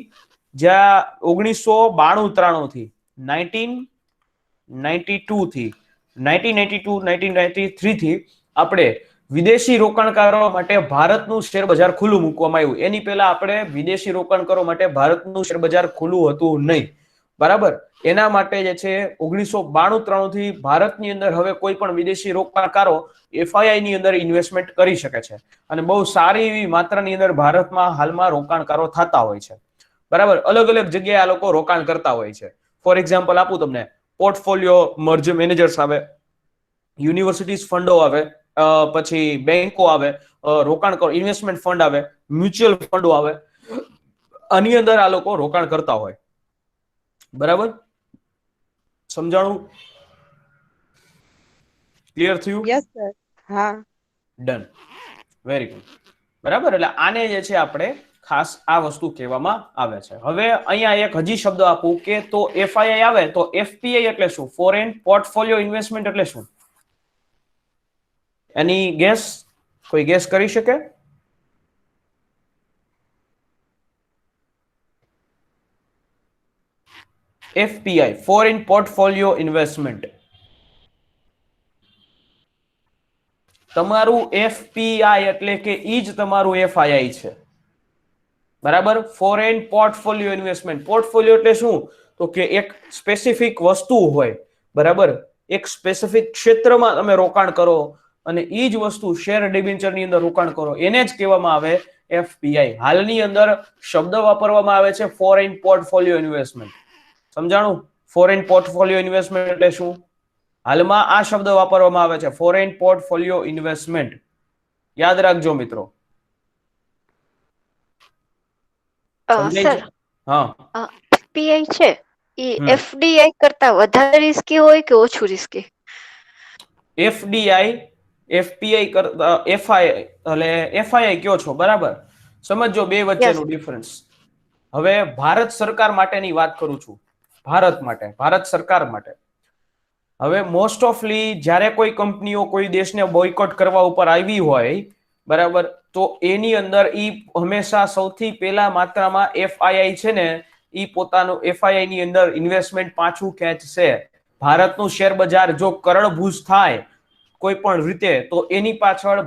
જ્યાં 1992-93 થી 1992 થી 1993 થી આપણે વિદેશી રોકાણકારો માટે ભારતનું શેર બજાર ખુલ્લું મૂકવામાં આવ્યું. એની પહેલા આપણે વિદેશી રોકાણકારો માટે ભારતનું શેર બજાર ખુલ્લું હતું નહીં. બરાબર, એના માટે જે છે 1992-93 થી ભારતની અંદર હવે કોઈ પણ વિદેશી રોકાણકારો FII ની અંદર ઇન્વેસ્ટમેન્ટ કરી શકે છે અને બહુ સારી એવી માત્રાની અંદર ભારતમાં હાલમાં રોકાણકારો થતા હોય છે. બરાબર, અલગ અલગ જગ્યાએ આ લોકો રોકાણ કરતા હોય છે. ફોર એક્ઝામ્પલ આપું તમને, પોર્ટફોલિયો મર્જ મેનેજર્સ આવે, યુનિવર્સિટીઝ ફંડો આવે, પછી બેંકો આવે, રોકાણ કરો ઇન્વેસ્ટમેન્ટ ફંડ આવે, મ્યુચ્યુઅલ ફંડો આવે. આની અંદર આ લોકો રોકાણ કરતા હોય. બરાબર, સમજાણું? ક્લિયર થયું? Yes sir. હા. ડન. Very good. બરાબર, એટલે આને જે છે આપણે ખાસ આ વસ્તુ કહેવામાં આવે છે. હવે અહીંયા એક હજી શબ્દ આપું કે તો FII આવે તો FPI એટલે શું? ફોરેન પોર્ટફોલિયો ઇન્વેસ્ટમેન્ટ એટલે શું? એની ગેસ કોઈ ગેસ કરી શકે? FPI, foreign portfolio investment. તમારું FPI એટલે કે ઈ જ તમારું FII છે. બરાબર, ફોરેન પોર્ટફોલિયો ઇન્વેસ્ટમેન્ટ. પોર્ટફોલિયો એટલે શું? તો કે એક સ્પેસિફિક વસ્તુ હોય. બરાબર, એક સ્પેસિફિક ક્ષેત્રમાં તમે રોકાણ કરો અને ઈ જ વસ્તુ શેર ડિબેન્ચરની અંદર રોકાણ કરો, એને જ કહેવામાં આવે FPI. હાલની અંદર શબ્દ વાપરવામાં આવે છે ફોરેન પોર્ટફોલિયો ઇન્વેસ્ટમેન્ટ. સમજાણું? ફોરેન પોર્ટફોલિયો ઇન્વેસ્ટમેન્ટ એટલે શું? હાલમાં આ શબ્દ વાપરવામાં આવે છે, ફોરેન પોર્ટફોલિયો ઇન્વેસ્ટમેન્ટ. યાદ રાખજો મિત્રો. સર, હા, FPI છે એ FDI કરતા વધારે રિસ્કી હોય કે ઓછું રિસ્કી? FDI FPI કરતા FII એટલે FII કયો છો, બરાબર? સમજો બે વચ્ચેનું ડિફરન્સ. હવે ભારત સરકાર માટેની વાત કરું છું. ભારત માટે, ભારત સરકાર માટે. હવે મોસ્ટ ઓફલી જ્યારે કોઈ કંપનીઓ કોઈ દેશને બોયકોટ કરવા ઉપર આવી હોય, બરાબર, તો એની અંદર ઈ હંમેશા સૌથી પહેલા માત્રામાં FII છે ને, ઈ પોતાનું FII ની અંદર ઇન્વેસ્ટમેન્ટ પાછું ખેંચશે. ભારતનું શેર બજાર જો કરણભૂત થાય કોઈ પણ રીતે, તો એની પાછળ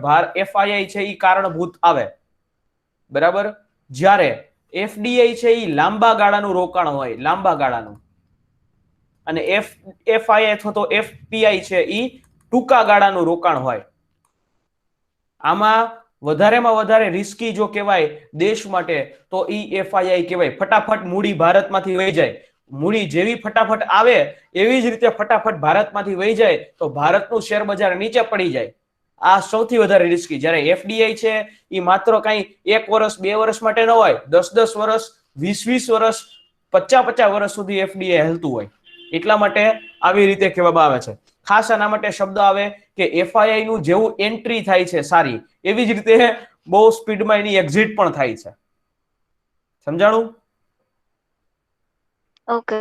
FII છે ઈ કારણભૂત આવે, બરાબર. જ્યારે FDI છે ઈ લાંબા ગાળાનું રોકાણ હોય, લાંબા ગાળાનું, અને FII અથવા તો FPI છે ઈ ટૂંકા ગાળાનું રોકાણ હોય. આમાં વધારેમાં વધારે રિસ્કી જો કહેવાય દેશ માટે તો ઈ FII કહેવાય. ફટાફટ મૂડી ભારતમાંથી વહી જાય, મૂડી જેવી ફટાફટ આવે એવી જ રીતે ફટાફટ ભારતમાંથી વહી જાય તો ભારતનું શેર બજાર નીચે પડી જાય. આ સૌથી વધારે રિસ્કી. જ્યારે FDI છે એ માત્ર કઈ 1 વર્ષ 2 વર્ષ માટે ન હોય, 10 વર્ષ, 20 વર્ષ, 50 વર્ષ સુધી FDI હાલતું હોય. એટલા માટે આવી રીતે કહેવામાં આવે છે. ખાસ આના માટે શબ્દ આવે કે FII નું જેવું એન્ટ્રી થાય છે સારી, એવી જ રીતે બહુ સ્પીડમાં એની એક્ઝિટ પણ થાય છે. સમજાણું? ઓકે,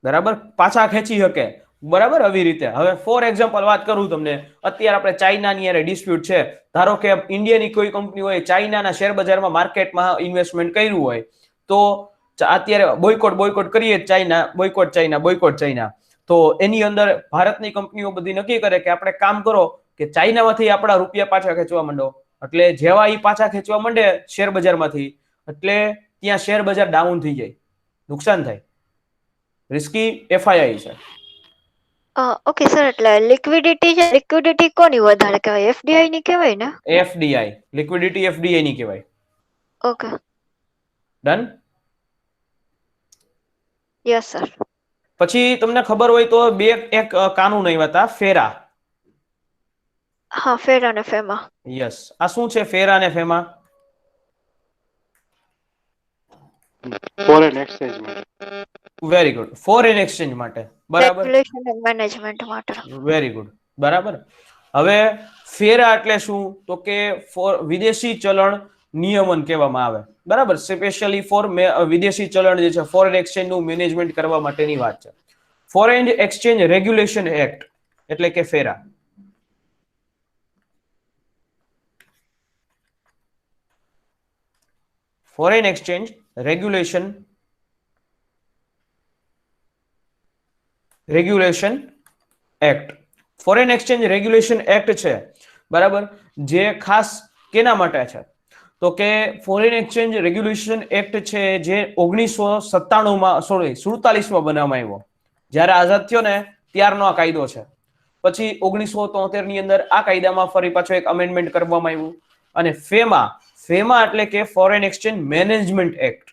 બરાબર, પાછા ખેંચી શકે, બરાબર. આવી રીતે હવે ફોર એક્ઝામ્પલ વાત કરું તમને, અત્યારે આપણે ચાઇનાની યારે ડિસ્પ્યુટ છે. ધારો કે ઇન્ડિયાની કોઈ કંપની હોય, ચાઇનાના શેર બજારમાં માર્કેટમાં ઇન્વેસ્ટમેન્ટ કર્યું હોય, તો અત્યારે બોયકોટ કરીએ, ચાઇના બોયકોટ ચાઇના. તો એની અંદર ભારતની કંપનીઓ બધી નક્કી કરે કે આપણે કામ કરો કે ચાઇનામાંથી આપણા રૂપિયા પાછા ખેંચવા માંડો. એટલે જેવા એ પાછા ખેંચવા માંડે શેર બજારમાંથી, એટલે ત્યાં શેર બજાર ડાઉન થઈ જાય, નુકસાન થાય. રિસ્કી FII છે. ઓકે સર, એટલે લિક્વિડિટી છે, લિક્વિડિટી કોની વધારે કહેવાય? FDI ની કહેવાય ને? FDI લિક્વિડિટી FDI ની કહેવાય. Okay, done. Yes sir. પછી તમને ખબર હોય તો એક કાનૂન આવ્યા હતા, ફેરા. હા, ફેરા અને ફેમા. યસ. આ શું છે ફેરા અને ફેમા? ફોરેન એક્સચેન્જ માટે. Very good. ફોરેન એક્સચેન્જ માટે, બરાબર. રેગ્યુલેશન એન્ડ મેનેજમેન્ટ માટે. વેરી ગુડ, બરાબર. હવે ફેરા એટલે શું? તો કે વિદેશી ચલણ નિયમન કહેવામાં આવે, બરાબર. સ્પેશિયલી ફોર વિદેશી ચલણ જે છે, ફોરેન એક્સચેન્જ નું મેનેજમેન્ટ કરવા માટેની વાત છે. ફોરેન એક્સચેન્જ રેગ્યુલેશન એક્ટ એટલે કે ફેરા. Foreign exchange regulation act. Foreign exchange regulation act છે, બરાબર, જે ખાસ કેના માટે છે? તો કે ફોરેન એક્સચેન્જ રેગ્યુલેશન એક્ટ છે જે 1947 બનાવવામાં આવ્યો. જ્યારે આઝાદ થયો ને ત્યારનો આ કાયદો છે. પછી 1973 ની અંદર આ કાયદામાં ફરી પાછો એક અમેન્ડમેન્ટ કરવામાં આવ્યું. અને ફેમા એટલે કે foreign exchange management act.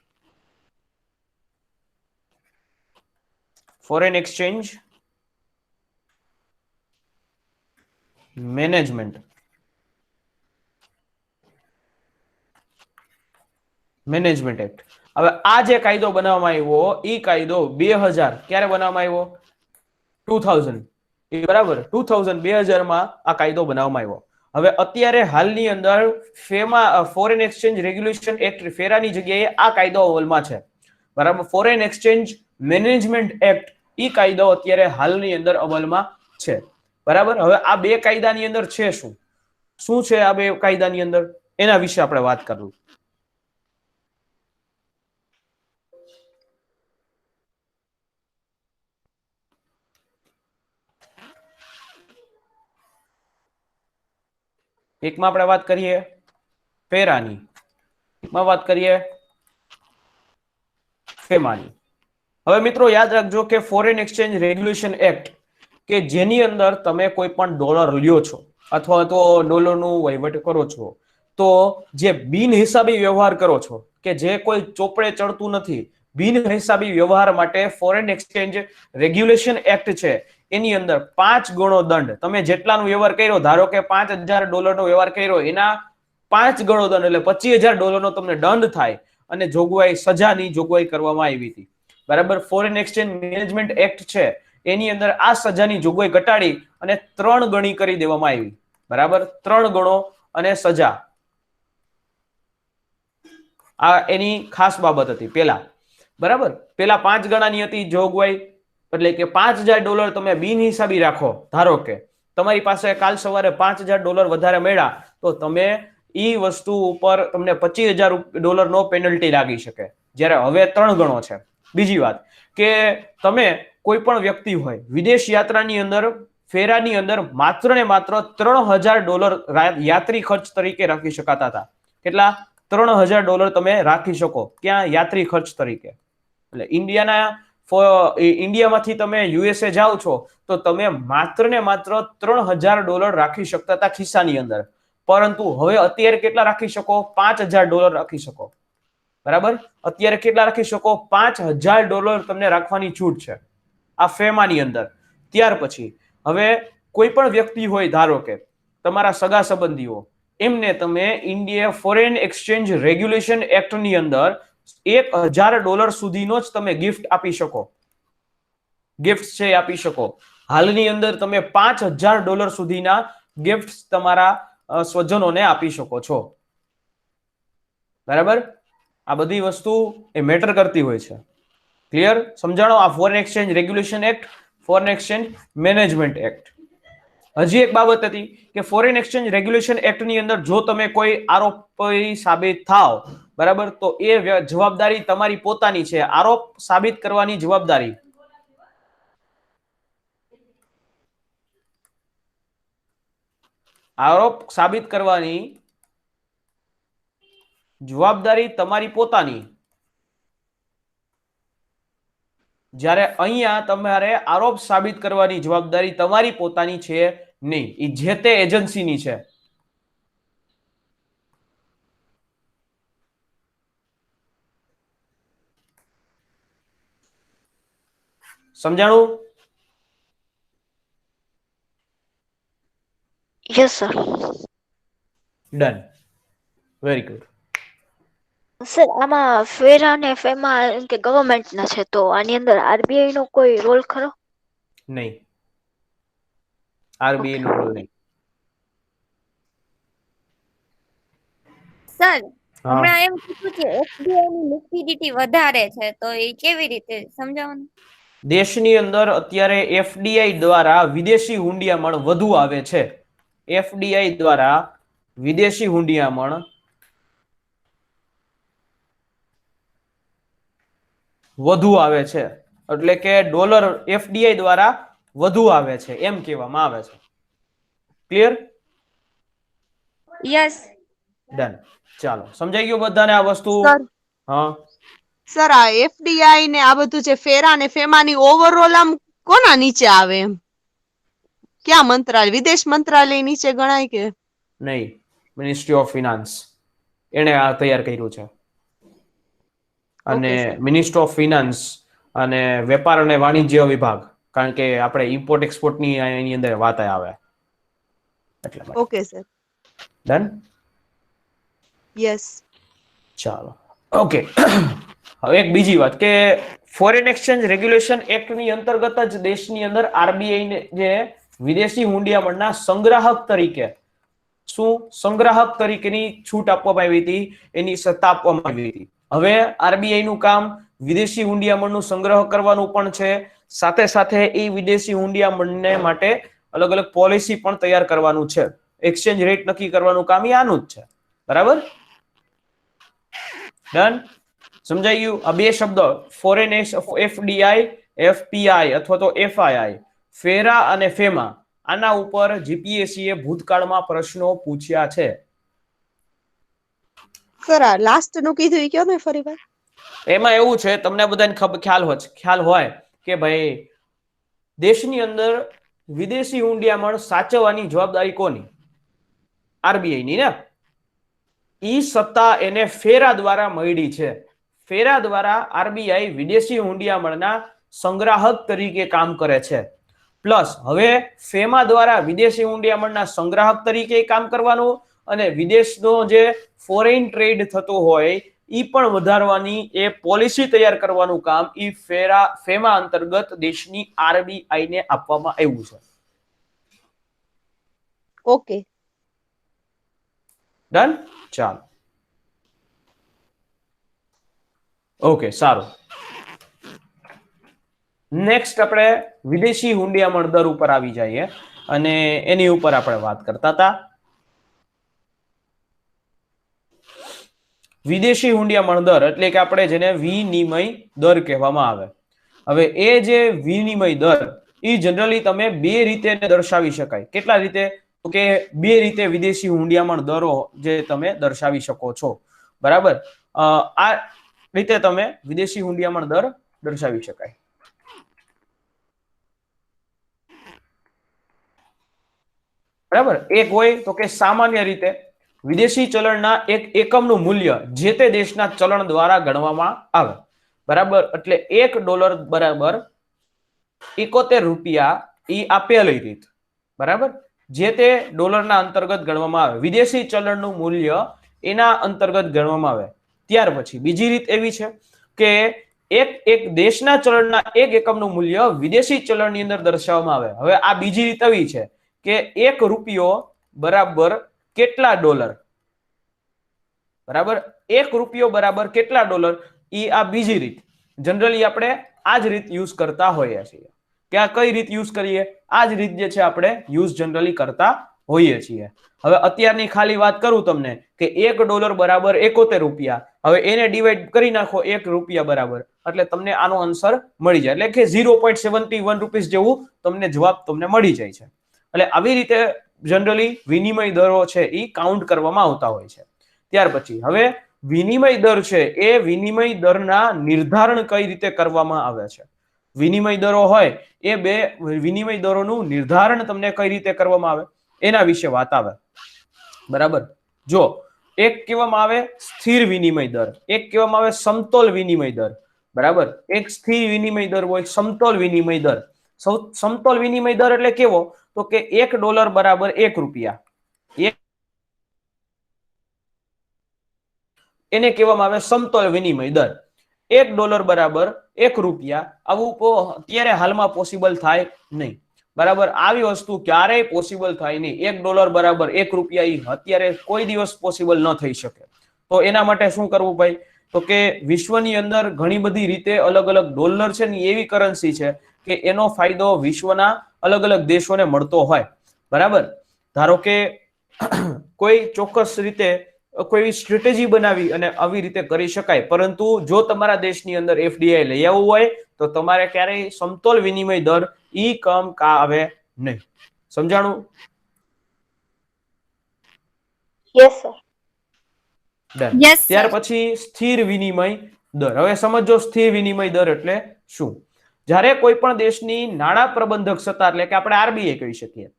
Foreign exchange management act. હવે આ જે કાયદો બનાવવામાં આવ્યો, એ કાયદો 2000 ક્યારે બનાવવામાં આવ્યો? 2000, બરાબર. 2000 માં આ કાયદો બનાવવામાં આવ્યો. હવે અત્યારે હાલની અંદર ફોરેન એક્સચેન્જ રેગ્યુલેશન એક્ટ ફેરાની જગ્યાએ આ કાયદો અમલમાં છે, બરાબર. ફોરેન એક્સચેન્જ મેનેજમેન્ટ એક્ટ ઈ કાયદો અત્યારે હાલની અંદર અમલમાં છે, બરાબર. હવે આ બે કાયદાની અંદર છે શું છે આ બે કાયદાની અંદર, એના વિશે આપણે વાત કરવું. એકમાં આપણે વાત કરીએ ફેરાની, એકમાં વાત કરીએ ફેમાની. હવે મિત્રો યાદ રાખજો કે ફોરેન એક્સચેન્જ રેગ્યુલેશન એક્ટ કે જેની અંદર તમે કોઈ પણ ડોલર લ્યો છો અથવા તો ડોલરનું વહીવટ કરો છો, તો જે બિનહિસાબી વ્યવહાર કરો છો કે જે કોઈ ચોપડે ચડતું નથી, બિનહિસાબી વ્યવહાર માટે ફોરેન એક્સચેન્જ રેગ્યુલેશન એક્ટ છે એની અંદર 5 ગણો દંડ. તમે જેટલાનો વ્યવહાર કર્યો, ધારો કે $5000 વ્યવહાર કર્યો, એના 5 ગણો દંડ એટલે $25000 તમને દંડ થાય અને જોગવાઈ સજાની જોગવાઈ કરવામાં આવી હતી, બરાબર. ફોરેન એક્સચેન્જ મેનેજમેન્ટ એક્ટ છે એની અંદર આ સજાની જોગવાઈ ઘટાડી અને 3 ગણી કરી દેવામાં આવી, બરાબર. 3 ગણો અને સજા, આ એની ખાસ બાબત હતી. પેલા બરાબર. પેલા 5 ગણાની હતી જોગવાઈ, એટલે કે $5000 તમે બિનહિસાબી રાખો. ધારો કે તમારી પાસે કાલ સવારે $5000 વધારે મળ્યા તો તમે ઈ વસ્તુ ઉપર તમને $25000 નો પેનલ્ટી લાગી શકે, જ્યારે હવે 3 ગણો છે. બીજી વાત કે તમે કોઈ પણ વ્યક્તિ હોય વિદેશ યાત્રાની અંદર ફેરાની અંદર માત્ર ને માત્ર $3000 યાત્રી ખર્ચ તરીકે રાખી શકાતા હતા. કેટલા? $3000 તમે રાખી શકો ક્યાં? યાત્રી ખર્ચ તરીકે. એટલે ઇન્ડિયામાંથી તમે યુએસએ જાઓ છો તો તમે માત્ર ને માત્ર $3000 રાખી શકતા હતા ખિસ્સાની અંદર, પરંતુ હવે અત્યારે કેટલા રાખી શકો? $5000 રાખી શકો. બરાબર. અત્યારે કેટલા રાખી શકો? $5000 તમને રાખવાની છૂટ છે આ ફેમાની અંદર. ત્યાર પછી હવે કોઈ પણ વ્યક્તિ હોય, ધારો કે તમારા સગા સંબંધીઓ, એમને તમે ઇન્ડિયા ફોરેન એક્સચેન્જ રેગ્યુલેશન એક્ટની અંદર $1000 સુધીનો જ તમે ગિફ્ટ આપી શકો. ગિફ્ટ છે આપી શકો. હાલની અંદર તમે $5000 સુધીના ગિફ્ટ તમારા સ્વજનોને આપી શકો છો. બરાબર. આ બધી વસ્તુ એ મેટર કરતી હોય છે. ક્લિયર? સમજાણો? આ foreign exchange regulation act, foreign exchange management act. હજી એક બાબત હતી કે ફોરેન એક્સચેન્જ રેગ્યુલેશન એક્ટની અંદર જો તમે કોઈ આરોપી સાબિત થાવ, બરાબર, તો એ જવાબદારી તમારી પોતાની છે. આરોપ સાબિત કરવાની જવાબદારી તમારી પોતાની. જ્યારે અહીંયા તમારે આરોપ સાબિત કરવાની જવાબદારી તમારી પોતાની છે નહીં, એ જે તે એજન્સીની છે. સમજાણું? Yes sir. Done. Very good. Sir આમાં ફેરા અને ફેમા એમ કે ગવર્મેન્ટના છે, તો આની અંદર આરબીઆઈ નો કોઈ રોલ ખરો? નહીં, આરબીઆઈ નો રોલ નહીં. સર, હા. હમણાં એમ કીધું કે એફડીઆઈ ની લિક્વિડિટી વધારે છે, તો એ કેવી રીતે સમજાવો ને? દેશની અંદર અત્યારે એફડીઆઈ દ્વારા વિદેશી હુંડિયામણ વધુ આવે છે. એફડીઆઈ દ્વારા વિદેશી હુંડિયામણ વધુ આવે છે, એટલે કે ડોલર એફડીઆઈ દ્વારા વધુ આવે છે એમ કહેવામાં આવે છે. ક્લિયર? યસ. ડન. ચાલો, સમજાઈ ગયું બધાને આ વસ્તુ? સર હા. સર આ એફડીઆઈ ને આ બધું છે ફેરા ને ફેમાની ઓવરઓલ આમ કોના નીચે આવે એમ? ક્યાં મંત્રાલય? વિદેશ મંત્રાલય નીચે ગણાય કે? નહીં, મિનિસ્ટ્રી ઓફ ફિનાન્સ એને આ તૈયાર કર્યું છે. અને Okay, sir. Ministry of finance અને વેપાર અને વાણિજ્ય વિભાગ, કારણ કે આપણે ઇમ્પોર્ટ એક્સપોર્ટની એની અંદર વાત આવે એટલે. Okay sir. ડન. યસ. ચાલો, ઓકે. હવે એક બીજી વાત કે ફોરેન એક્સચેન્જ રેગ્યુલેશન એક્ટની અંતર્ગત જ દેશની અંદર આરબીઆઈ ને જે વિદેશી હુંડિયામણના સંગ્રાહક તરીકે સંગ્રાહક તરીકેની છૂટ આપવામાં આવી હતી, એની સત્તા આપવામાં આવી હતી. હવે આરબીઆઈ નું કામ વિદેશી હુંડિયામણનું સંગ્રહ કરવાનું પણ છે, સાથે સાથે એ વિદેશી હુંડિયામણને માટે અલગ અલગ પોલિસી પણ તૈયાર કરવાનું છે. એક્સચેન્જ રેટ નક્કી કરવાનું કામ આનું જ છે. બરાબર. ડન. સમજાઈ ગયું? આ બે શબ્દો ફોરેન એફડીઆઈ, એફપીઆઈ અથવા તો એફઆઈઆઈ, ફેરા અને ફેમા, આના ઉપર જીપીએસસી એ ભૂતકાળમાં પ્રશ્નો પૂછ્યા છે. સર આ લાસ્ટ નું કીધું એ કયો ને ફરી વાર? એમાં એવું છે, તમને બધાને ખ્યાલ હોય કે ભાઈ દેશની અંદર વિદેશી હુંડિયામણ સાચવવાની જવાબદારી કોની? આરબીઆઈ ની ને. ઈ સત્તા એને ફેરા દ્વારા મળી છે. ફેરા દ્વારા આરબીઆઈ વિદેશી હુંડિયામણના સંગ્રાહક તરીકે કામ કરે છે. પ્લસ હવે ફેમા દ્વારા વિદેશી હુંડિયામણના સંગ્રાહક તરીકે કામ કરવાનું અને વિદેશનો જે ફોરેન ટ્રેડ થતો હોય ઈ પણ વધારવાની એ પોલિસી તૈયાર કરવાનું કામ ઈ ફેમા અંતર્ગત દેશની આરબીઆઈ ને આપવામાં આવ્યું છે. ઓકે. ડન. ચાલો, ઓકે, સારું. નેક્સ્ટ આપણે વિદેશી હુંડિયામણ દર ઉપર આવી જઈએ અને એની ઉપર આપણે વાત કરતા હતા. વિદેશી હુંડિયામણ દર એટલે કે આપણે જેને વિનિમય દર કહેવામાં આવે. હવે એ જે વિનિમય દર એ જનરલી તમે બે રીતે દર્શાવી શકાય. કેટલા રીતે? તો કે બે રીતે વિદેશી હુંડિયામણ દરો જે તમે દર્શાવી શકો છો. બરાબર, આ રીતે તમે વિદેશી હુંડિયામણ દર દર્શાવી શકાય. બરાબર, એક હોય તો કે સામાન્ય રીતે વિદેશી ચલણના એક એકમનું મૂલ્ય જે તે દેશના ચલણ દ્વારા ગણવામાં આવે. બરાબર, એટલે $1 બરાબર 71 રૂપિયા. એ આ પહેલી રીત. બરાબર, જે તે ડોલરના અંતર્ગત ગણવામાં આવે, વિદેશી ચલણનું મૂલ્ય એના અંતર્ગત ગણવામાં આવે. ત્યાર પછી બીજી રીત એવી છે કે એક દેશના ચલણના એક એકમનું મૂલ્ય વિદેશી ચલણની અંદર દર્શાવવામાં આવે. હવે આ બીજી રીત એવી છે કે $1 બરાબર કેટલા ડોલર. બરાબર, $1 બરાબર કેટલા ડોલર. એ આ બીજી રીત. જનરલી આપણે આ જ રીત યુઝ કરતા હોઈએ છીએ. કે આ કઈ રીત યુઝ કરીએ? આ જ રીત જે છે આપણે યુઝ જનરલી કરતા હોઈએ છીએ. હવે અત્યારની ખાલી વાત કરું તમને કે $1 બરાબર 71 રૂપિયા. હવે એને ડિવાઈડ કરી નાખો $1 બરાબર, એટલે તમને આનો આન્સર મળી જાય. એટલે કે 0.71 રૂપીસ જેવું તમને જવાબ તમને મળી જાય છે. એટલે આવી રીતે જનરલી વિનિમય દરો છે એ કાઉન્ટ કરવામાં આવતા હોય છે. ત્યાર પછી હવે વિનિમય દર છે એ વિનિમય દરના નિર્ધારણ કઈ રીતે કરવામાં આવે છે. વિનિમય દરો હોય એ બે વિનિમય દરોનું નિર્ધારણ તમને કઈ રીતે કરવામાં આવે એના વિશે વાત આવે. બરાબર, જો એક કહેવામાં આવે સ્થિર વિનિમય દર, એક કહેવામાં આવે સમતોલ વિનિમય દર. બરાબર, એક સ્થિર વિનિમય દર હોય, સમતોલ વિનિમય દર. સમતોલ વિનિમય દર એટલે કેવો? તો કે $1 બરાબર 1 રૂપિયા. એને કહેવામાં આવે સમતોલ વિનિમય દર. $1 બરાબર 1 રૂપિયા. આવું અત્યારે હાલમાં પોસિબલ થાય નહીં. બરાબર, આવી વસ્તુ ક્યારેય પોસિબલ થાય નહીં. $1 બરાબર 1 રૂપિયા અત્યારે કોઈ દિવસ પોસિબલ ન થઈ શકે. તો એના માટે શું કરવું ભાઈ? તો કે વિશ્વની અંદર ઘણી બધી રીતે અલગ અલગ ડોલર છે ને એવી કરન્સી છે કે એનો ફાયદો વિશ્વના અલગ અલગ દેશોને મળતો હોય. બરાબર, ધારો કે કોઈ ચોક્કસ રીતે કોઈ સ્ટ્રેટેજી બનાવી અને આવી રીતે કરી શકાય. પરંતુ જો તમારા દેશની અંદર FDI લઈ આવવું હોય તો તમારે ક્યારેય સમતોલ વિનિમય દર ઈ કમ કા આવે નહીં. સમજાણું? Yes sir. Yes, ત્યાર sir. પછી સ્થિર વિનિમય દર. હવે સમજો સ્થિર વિનિમય દર એટલે શું? જ્યારે કોઈ પણ દેશની નાણાં પ્રબંધક સત્તા એટલે કે આપણે RBI કહી શકીએ,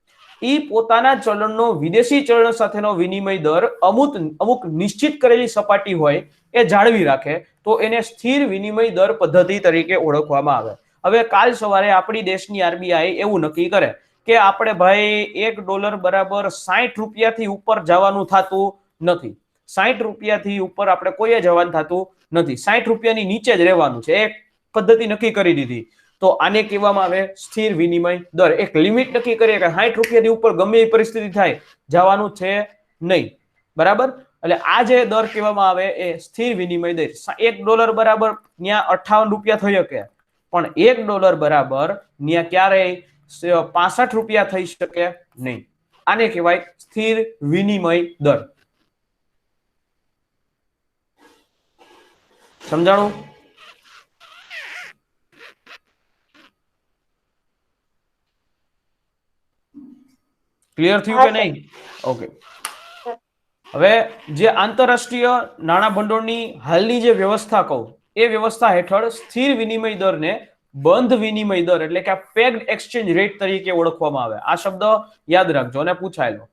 ઈ પોતાના ચલણનો વિદેશી ચલણ સાથેનો વિનિમય દર અમુક નિશ્ચિત કરેલી સપાટી હોય એ જાળવી રાખે તો એને સ્થિર વિનિમય દર પદ્ધતિ તરીકે ઓળખવામાં આવે. હવે કાલ સવારે આપણી દેશની RBI એવું નક્કી કરે કે આપણે ભાઈ $1 બરાબર 60 રૂપિયાથી ઉપર જવાનું થતું નથી. 60 રૂપિયાથી ઉપર આપણે કોઈએ જવાનું થતું નથી. 60 રૂપિયાની નીચે જ રહેવાનું છે. એક પદ્ધતિ નક્કી કરી દીધી. તો આને કહેવામાં આવે સ્થિર વિનિમય દર. એક લિમિટ નક્કી કરીએ કે 60 રૂપિયાથી ઉપર ગમે એ પરિસ્થિતિ થાય જવાનું છે નહીં. બરાબર, એટલે આ જે દર કહેવામાં આવે એ સ્થિર વિનિમય દર. $1 બરાબર ત્યાં 58 રૂપિયા થઈ શકે, પણ $1 બરાબર ત્યાં ક્યારેય 65 રૂપિયા થઈ શકે નહીં. આને કહેવાય સ્થિર વિનિમય દર. સમજાણું? ક્લિયર થયું કે નહીં? ઓકે. હવે જે આંતરરાષ્ટ્રીય નાણાં ભંડોળની હાલની જે વ્યવસ્થા કહું એ વ્યવસ્થા હેઠળ સ્થિર વિનિમય દરને બંધ વિનિમય દર એટલે કે પેગ્ડ એક્સચેન્જ રેટ તરીકે ઓળખવામાં આવે. આ શબ્દ યાદ રાખજો અને પૂછાયેલો.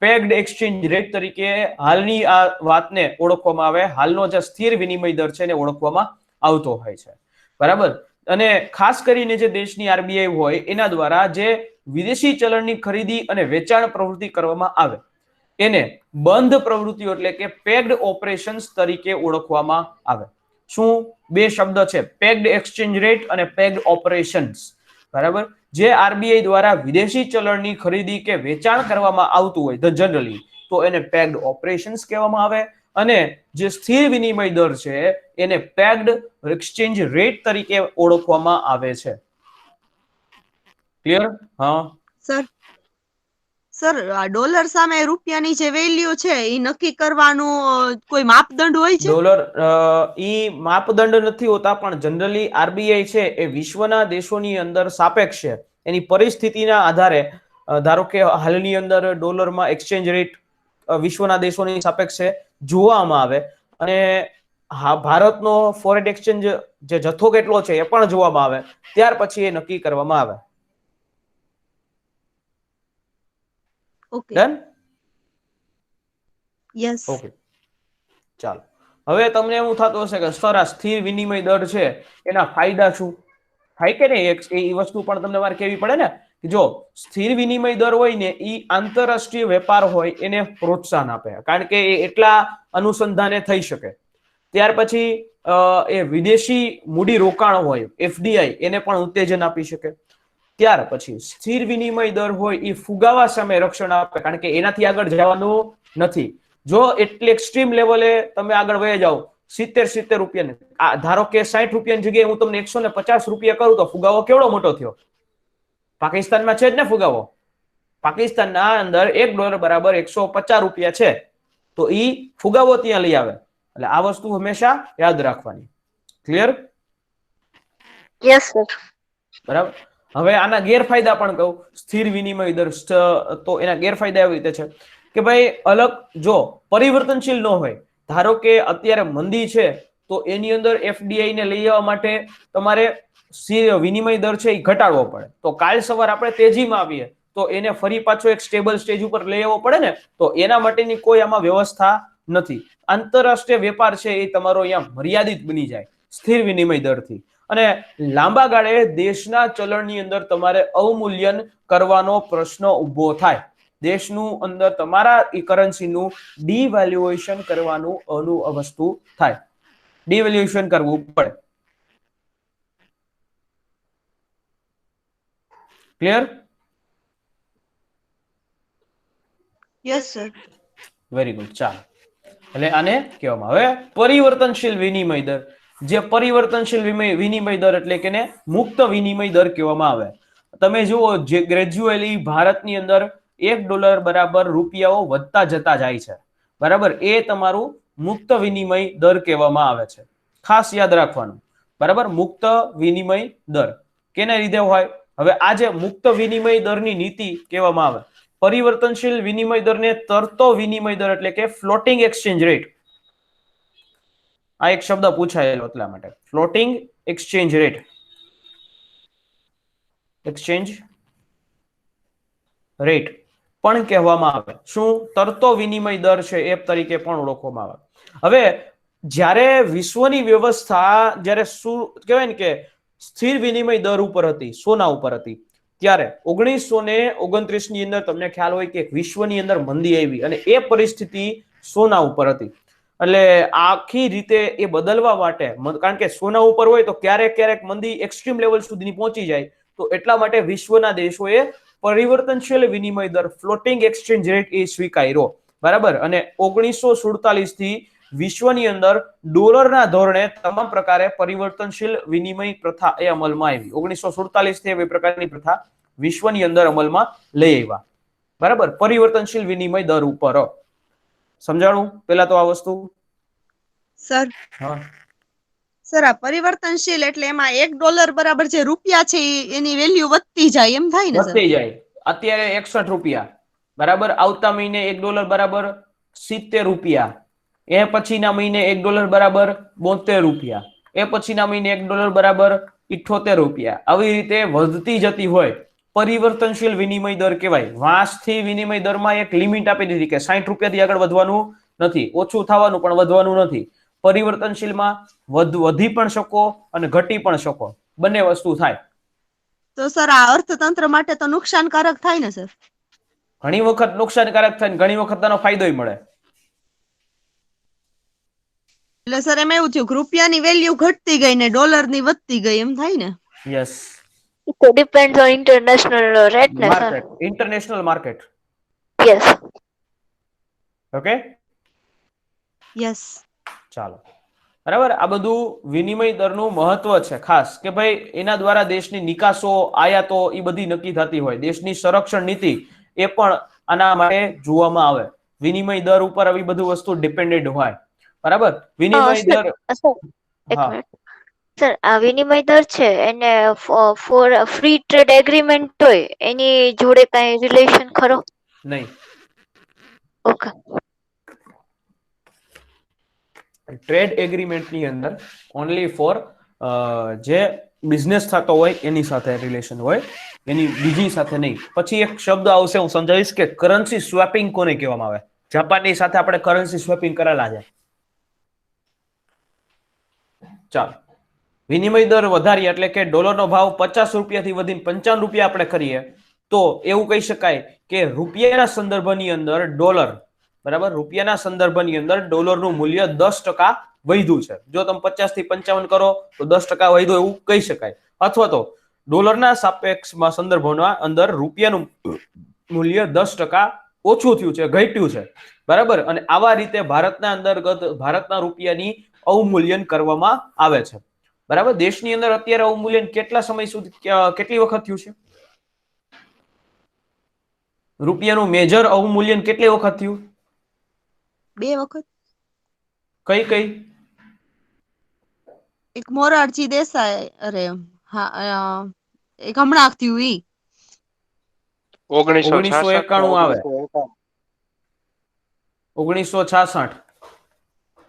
પેગ્ડ એક્સચેન્જ રેટ તરીકે હાલની આ વાતને ઓળખવામાં આવે. હાલનો જે સ્થિર વિનિમય દર છે એને ઓળખવામાં આવતો હોય છે. બરાબર, અને ખાસ કરીને જે દેશની RBI હોય એના દ્વારા જે વિદેશી ચલણની ખરીદી અને વેચાણ પ્રવૃત્તિ કરવામાં આવે એને બંધ પ્રવૃત્તિઓ એટલે કે પેગ્ડ ઓપરેશન્સ તરીકે ઓળખવામાં આવે. શું બે શબ્દ છે? પેગ્ડ એક્સચેન્જ રેટ અને પેગ્ડ ઓપરેશન્સ. બરાબર, જે RBI દ્વારા વિદેશી ચલણની ખરીદી કે વેચાણ કરવામાં આવતું હોય જનરલી તો એને પેગ્ડ ઓપરેશન્સ કહેવામાં આવે. અને જે સ્થિર વિનિમય દર છે એને પેગ્ડ એક્સચેન્જ રેટ તરીકે ઓળખવામાં આવે છે. ક્લિયર? હા સર સર આ ડોલર સામે રૂપિયાની જે વેલ્યુ છે એ નક્કી કરવાનું કોઈ માપદંડ હોય છે? ડોલર ઈ માપદંડ નથી હોતા, પણ જનરલી આરબીઆઈ છે એ વિશ્વના દેશોની અંદર સાપેક્ષ છે એની પરિસ્થિતિના આધારે ધારો કે હાલની અંદર ડોલરમાં એક્સચેન્જ રેટ વિશ્વના દેશોની સાપેક્ષે જોવામાં આવે અને ભારતનો ફોરેન એક્સચેન્જ જે જથ્થો કેટલો છે એ પણ જોવામાં આવે, ત્યાર પછી એ નક્કી કરવામાં આવે. Okay done? યસ. ઓકે, ચાલો. હવે તમને એવું થતું હશે કે સર આ સ્થિર વિનિમય દર છે એના ફાયદા શું થાય કે નહીં, એ વસ્તુ પણ તમને મારે કહેવી પડે ને. જો સ્થિર વિનિમય દર હોય ને એ આંતરરાષ્ટ્રીય વેપાર હોય એને પ્રોત્સાહન આપે, કારણ કે એ એટલા અનુસંધાને થઈ શકે. ત્યાર પછી એ વિદેશી મૂડી રોકાણ હોય એફડીઆઈ એને પણ ઉત્તેજન આપી શકે. ત્યાર પછી સ્થિર વિનિમય દર હોય એ ફુગાવા સામે રક્ષણ આપે, કારણ કે એનાથી આગળ જવાનું નથી. જો એટલે એક્સ્ટ્રીમ લેવલે તમે આગળ વહી જાઓ 70 રૂપિયા, ધારો કે 60 રૂપિયાની જગ્યાએ હું તમને 150 રૂપિયા કરું તો ફુગાવો કેવડો મોટો થયો. પાકિસ્તાનમાં છે જ ને ફુગાવો. પાકિસ્તાનના અંદર $1 બરાબર 150 રૂપિયા છે, તો ઈ ફુગાવો ત્યાં લઈ આવે. એટલે આ વસ્તુ હંમેશા યાદ રાખવાની. ક્લિયર? Yes sir. બરાબર. હવે આના ગેરફાયદા પણ કહું. સ્થિર વિનિમય દર તો એના ગેરફાયદા એવી રીતે છે કે ભાઈ અલગ જો પરિવર્તનશીલ ન હોય, ધારો કે અત્યારે મંદી છે તો એની અંદર એફડીઆઈ ને લઈ આવવા માટે તમારે વિનિમય દર છે એ ઘટાડવો પડે. તો કાલ સવાર આપણે તેજીમાં આવીએ તો એને ફરી પાછો એક સ્ટેબલ સ્ટેજ ઉપર લઈ આવવો પડે ને, તો એના માટેની કોઈ આમાં વ્યવસ્થા નથી. આંતરરાષ્ટ્રીય વેપાર છે એ તમારો અહીંયા મર્યાદિત બની જાય સ્થિર વિનિમય દરથી, અને લાંબા ગાળે દેશના ચલણની અંદર તમારે અવમૂલ્યન કરવાનો પ્રશ્ન ઉભો થાય. દેશનું અંદર તમારા કરન્સીનું ડિવેલ્યુએશન કરવાનું વસ્તુ થાય, ડિવેલ્યુએશન કરવું પડે. Clear? Yes sir. Very good. ચાલો, એટલે આને કહેવામાં હવે પરિવર્તનશીલ વિનિમય દર. જે પરિવર્તનશીલ વિનિમય દર એટલે કે મુક્ત વિનિમય દર કહેવામાં આવે. તમે જુઓ જે ગ્રેજ્યુઅલી ભારતની અંદર $1 બરાબર રૂપિયાઓ વધતા જતા જાય છે, બરાબર, એ તમારું મુક્ત વિનિમય દર કહેવામાં આવે છે. ખાસ યાદ રાખવાનું, બરાબર. મુક્ત વિનિમય દર કેને લીધે હોય? હવે આ જે મુક્ત વિનિમય દરની નીતિ કહેવામાં આવે. પરિવર્તનશીલ વિનિમય દરને તરતો વિનિમય દર એટલે કે ફ્લોટિંગ એક્સચેન્જ રેટ. આ એક શબ્દ પૂછાયેલો એટલા માટે. Floating exchange rate, exchange rate પણ કહેવામાં આવે. શું? તરતો વિનિમય દર છે એ તરીકે પણ ઓળખવામાં આવે. હવે જ્યારે વિશ્વની વ્યવસ્થા જ્યારે શું કહેવાય ને કે સ્થિર વિનિમય દર ઉપર હતી, સોના ઉપર હતી, ત્યારે 1929 ની અંદર તમને ખ્યાલ હોય કે વિશ્વની અંદર મંદી આવી અને એ પરિસ્થિતિ સોના ઉપર હતી. એટલે આખી રીતે એ બદલવા માટે, કારણ કે સોના ઉપર હોય તો ક્યારેક ક્યારેક મંદી એક્સ્ટ્રીમ લેવલ સુધી પહોંચી જાય, તો એટલા માટે વિશ્વના દેશોએ પરિવર્તનશીલ વિનિમય દર ફ્લોટિંગ એક્સચેન્જ રેટ એ સ્વીકાર્યો, બરાબર. અને 1947 થી વિશ્વની અંદર ડોલરના ધોરણે તમામ પ્રકારે પરિવર્તનશીલ વિનિમય પ્રથા એ અમલમાં આવી. 1947 થી એ પ્રકારની પ્રથા વિશ્વની અંદર અમલમાં લઈ આવ્યા, બરાબર, પરિવર્તનશીલ વિનિમય દર ઉપર. સમજાણું પેલા તો આ વસ્તુ? સર હા સર આ પરિવર્તનશીલ એટલે એમાં $1 બરાબર જે રૂપિયા છે એની વેલ્યુ વધતી જાય એમ થાય ને સર? વધતી જાય. અત્યારે 61 રૂપિયા, બરાબર. આવતા મહિને $1 બરાબર 70 રૂપિયા, એ પછીના મહિને $1 બરાબર 72 રૂપિયા, એ પછીના મહિને $1 બરાબર 78 રૂપિયા. આવી રીતે વધતી જતી હોય પરિવર્તનશીલ વિનિમય દર કહેવાય. વાંસથી વિનિમય દરમાં એક લિમિટ આપી દીધી કે 60 રૂપિયાથી આગળ વધવાનું નથી, ઓછું થવાનું પણ વધવાનું નથી. પરિવર્તનશીલમાં વધી પણ શકો અને ઘટી પણ શકો, બંને વસ્તુ થાય. તો સર આ અર્થતંત્ર માટે તો નુકસાનકારક થાય ને સર? ઘણી વખત નુકસાનકારક થાય, ઘણી વખત તેનો ફાયદો મળે. એટલે સર એમ એવું થયું કે રૂપિયાની વેલ્યુ ઘટતી ગઈ ને ડોલરની વધતી ગઈ એમ થાય ને? Yes. It depends on international rate ને sir? Market, international market. Yes. Okay. Yes. ચાલો, બરાબર. આ બધું વિનિમય દરનું મહત્વ છે ખાસ, કે ભાઈ એના દ્વારા દેશની નિકાસો, આયાતો એ બધી નક્કી થતી હોય. દેશની સંરક્ષણ નીતિ એ પણ આના માટે જોવામાં આવે. વિનિમય દર ઉપર આવી બધી વસ્તુ ડિપેન્ડેડ હોય, બરાબર. વિનિમય સર દર, સર એક હા, મિનિટ સર, આ વિનિમય દર છે એને ફોર ફ્રી ટ્રેડ એગ્રીમેન્ટ હોય એની જોડે કઈ રિલેશન ખરો? નહીં. ઓકે. ટ્રેડ એગ્રીમેન્ટની અંદર ઓનલી ફોર જે બિઝનેસ થતો હોય એની સાથે રિલેશન હોય, એની બીજી સાથે નહીં. પછી એક શબ્દ આવશે, હું સમજાવીશ કે કરન્સી સ્વેપિંગ કોને કહેવામાં આવે. જાપાનની સાથે આપણે કરન્સી સ્વેપિંગ કરેલા છે. ચાલો, વિનિમય દર વધારીએ એટલે કે ડોલરનો ભાવ 50 રૂપિયાથી વધીને 55 રૂપિયા આપણે કરીએ તો એવું કહી શકાય કે રૂપિયાના સંદર્ભની અંદર ડોલર, બરાબર, રૂપિયાના સંદર્ભની અંદર ડોલરનું મૂલ્ય 10% વધ્યું છે. જો તમે 50 થી 55 કરો તો 10% વધ્યું એવું કહી શકાય. અથવા તો ડોલરના સાપેક્ષમાં સંદર્ભના અંદર રૂપિયાનું મૂલ્ય 10% ઓછું થયું છે, ઘટ્યું છે, બરાબર. અને આવા રીતે ભારતના અંતર્ગત ભારતના રૂપિયાની અવમૂલ્યન કરવામાં આવે છે, બરાબર. દેશની અંદર અત્યારે અવમૂલ્યન કેટલા સમય સુધી, કેટલી વખત થયું છે? રૂપિયાનું મેજર અવમૂલ્યન કેટલી વખત થયું? 2 વખત. કઈ કઈ? એક મોરારજી દેસાઈ, અરે હા, એક હમણાં થયું ઈ 1991 આવે, 1966.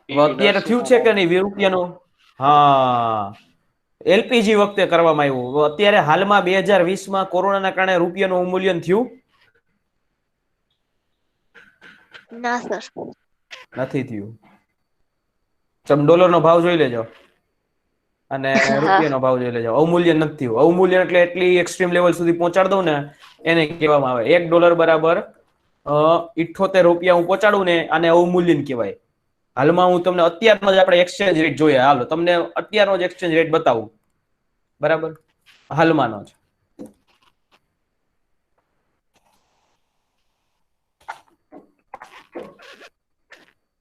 અત્યારે થયું છે કે નહીં રૂપિયાનું? હા, એલપીજી વખતે કરવામાં આવ્યું. અત્યારે હાલમાં 2020માં કોરોનાના કારણે રૂપિયાનું અવમૂલ્યન થયું ના સર. નથી થયું. તમે ડોલરનો ભાવ જોઈ લેજો અને રૂપિયાનો ભાવ જોઈ લેજો. અવમૂલ્યન નથી થયું. અવમૂલ્યન એટલે એટલી એક્સ્ટ્રીમ લેવલ સુધી પહોંચાડ દઉં ને એને કહેવામાં આવે. $1 = 78 રૂપિયા હું પહોંચાડું ને આને અવમૂલ્યન કહેવાય. હાલમાં હું તમને અત્યારનો જ આપણે એક્સચેન્જ રેટ જોઈએ. હાલો તમને અત્યારનો જ એક્સચેન્જ રેટ બતાવું, બરાબર, હાલમાંનો જ.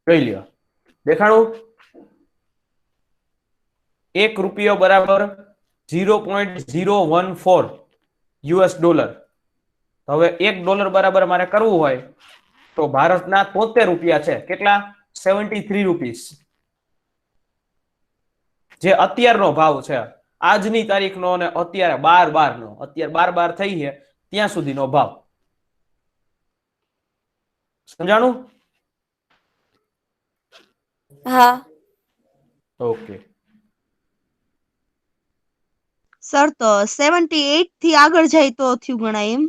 જોઈ લ્યો, દેખાડું. $1 બરાબર 0.014 US ડોલર. હવે $1 બરાબર મારે કરવું હોય તો ભારતના 73 રૂપિયા છે. કેટલા? 73 રૂપીસ, જે અત્યારનો ભાવ છે, આજની તારીખનો અને અત્યારે 12/12 નો, અત્યારે 12/12 થઈ છે ત્યાં સુધીનો ભાવ. સમજાણું? હા. ઓકે. સર, તો 78 થી આગળ જાય તો થયું ગણાય એમ?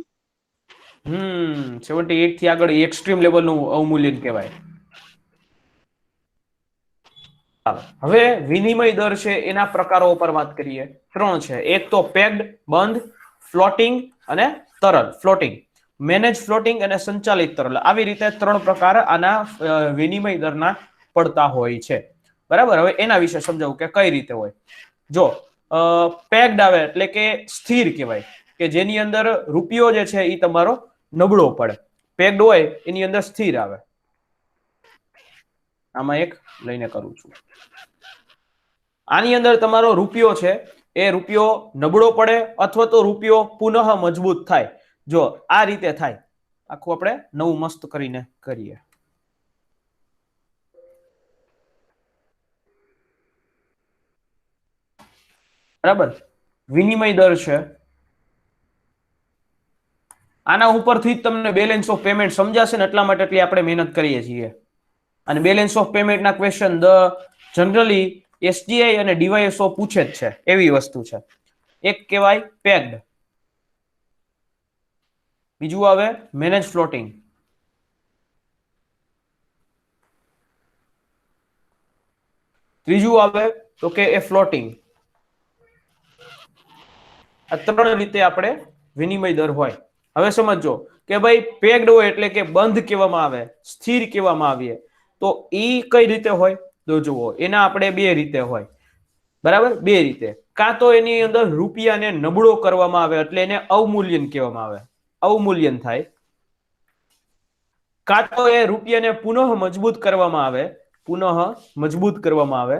78 થી આગળ એક્સ્ટ્રીમ લેવલનું અવમૂલ્યન કહેવાય. હવે વિનિમય દર છે એના પ્રકારો ઉપર વાત કરીએ. 3 છે. એક તો પેક્ડ, બંધ, ફ્લોટિંગ અને તરલ, ફ્લોટિંગ. મેનેજ ફ્લોટિંગ અને સંચાલિત તરલ. આવી રીતે 3 પ્રકાર આના વિનિમય દરના પડતા હોય છે, બરાબર. હવે એના વિશે સમજાવું કે કઈ રીતે હોય. જો પેક્ડ આવે એટલે કે સ્થિર કહેવાય, કે જેની અંદર રૂપિયો જે છે એ તમારો નબળો પડે. પેક્ડ હોય એની અંદર સ્થિર આવે. આમાં એક લઈને કરું છું. આની અંદર તમારો રૂપિયો છે એ રૂપિયો નબળો પડે અથવા તો રૂપિયો પુનઃ મજબૂત થાય. જો આ રીતે થાય. આખું આપણે નવું મસ્ત કરીને કરીએ. બરાબર. વિનિમય દર છે. આના ઉપરથી જ તમને બેલેન્સ ઓફ પેમેન્ટ સમજાશે ને, એટલા માટે એટલી આપણે મહેનત કરીએ છીએ. અને બેલેન્સ ઓફ પેમેન્ટના ક્વેશ્ચન જનરલી એસડીઆઈ અને ડીવાયએસઓ પૂછે જ છે, એવી વસ્તુ છે. એક કહેવાય પેક્ડ, બીજું આવે મેનેજ ફ્લોટિંગ, ત્રીજું આવે તો કે એ ફ્લોટિંગ. આ 3 રીતે આપણે વિનિમય દર હોય. હવે સમજો કે ભાઈ પેક્ડ હોય એટલે કે બંધ કહેવામાં આવે, સ્થિર કહેવામાં આવે, તો એ કઈ રીતે હોય? તો જુઓ, એના આપણે 2 રીતે હોય, બરાબર. 2 રીતે. કાં તો એની અંદર રૂપિયાને નબળો કરવામાં આવે એટલે એને અવમૂલ્યન કહેવામાં આવે, અવમૂલ્યન થાય. કાં તો એ રૂપિયાને પુનઃ મજબૂત કરવામાં આવે પુનઃ મજબૂત કરવામાં આવે.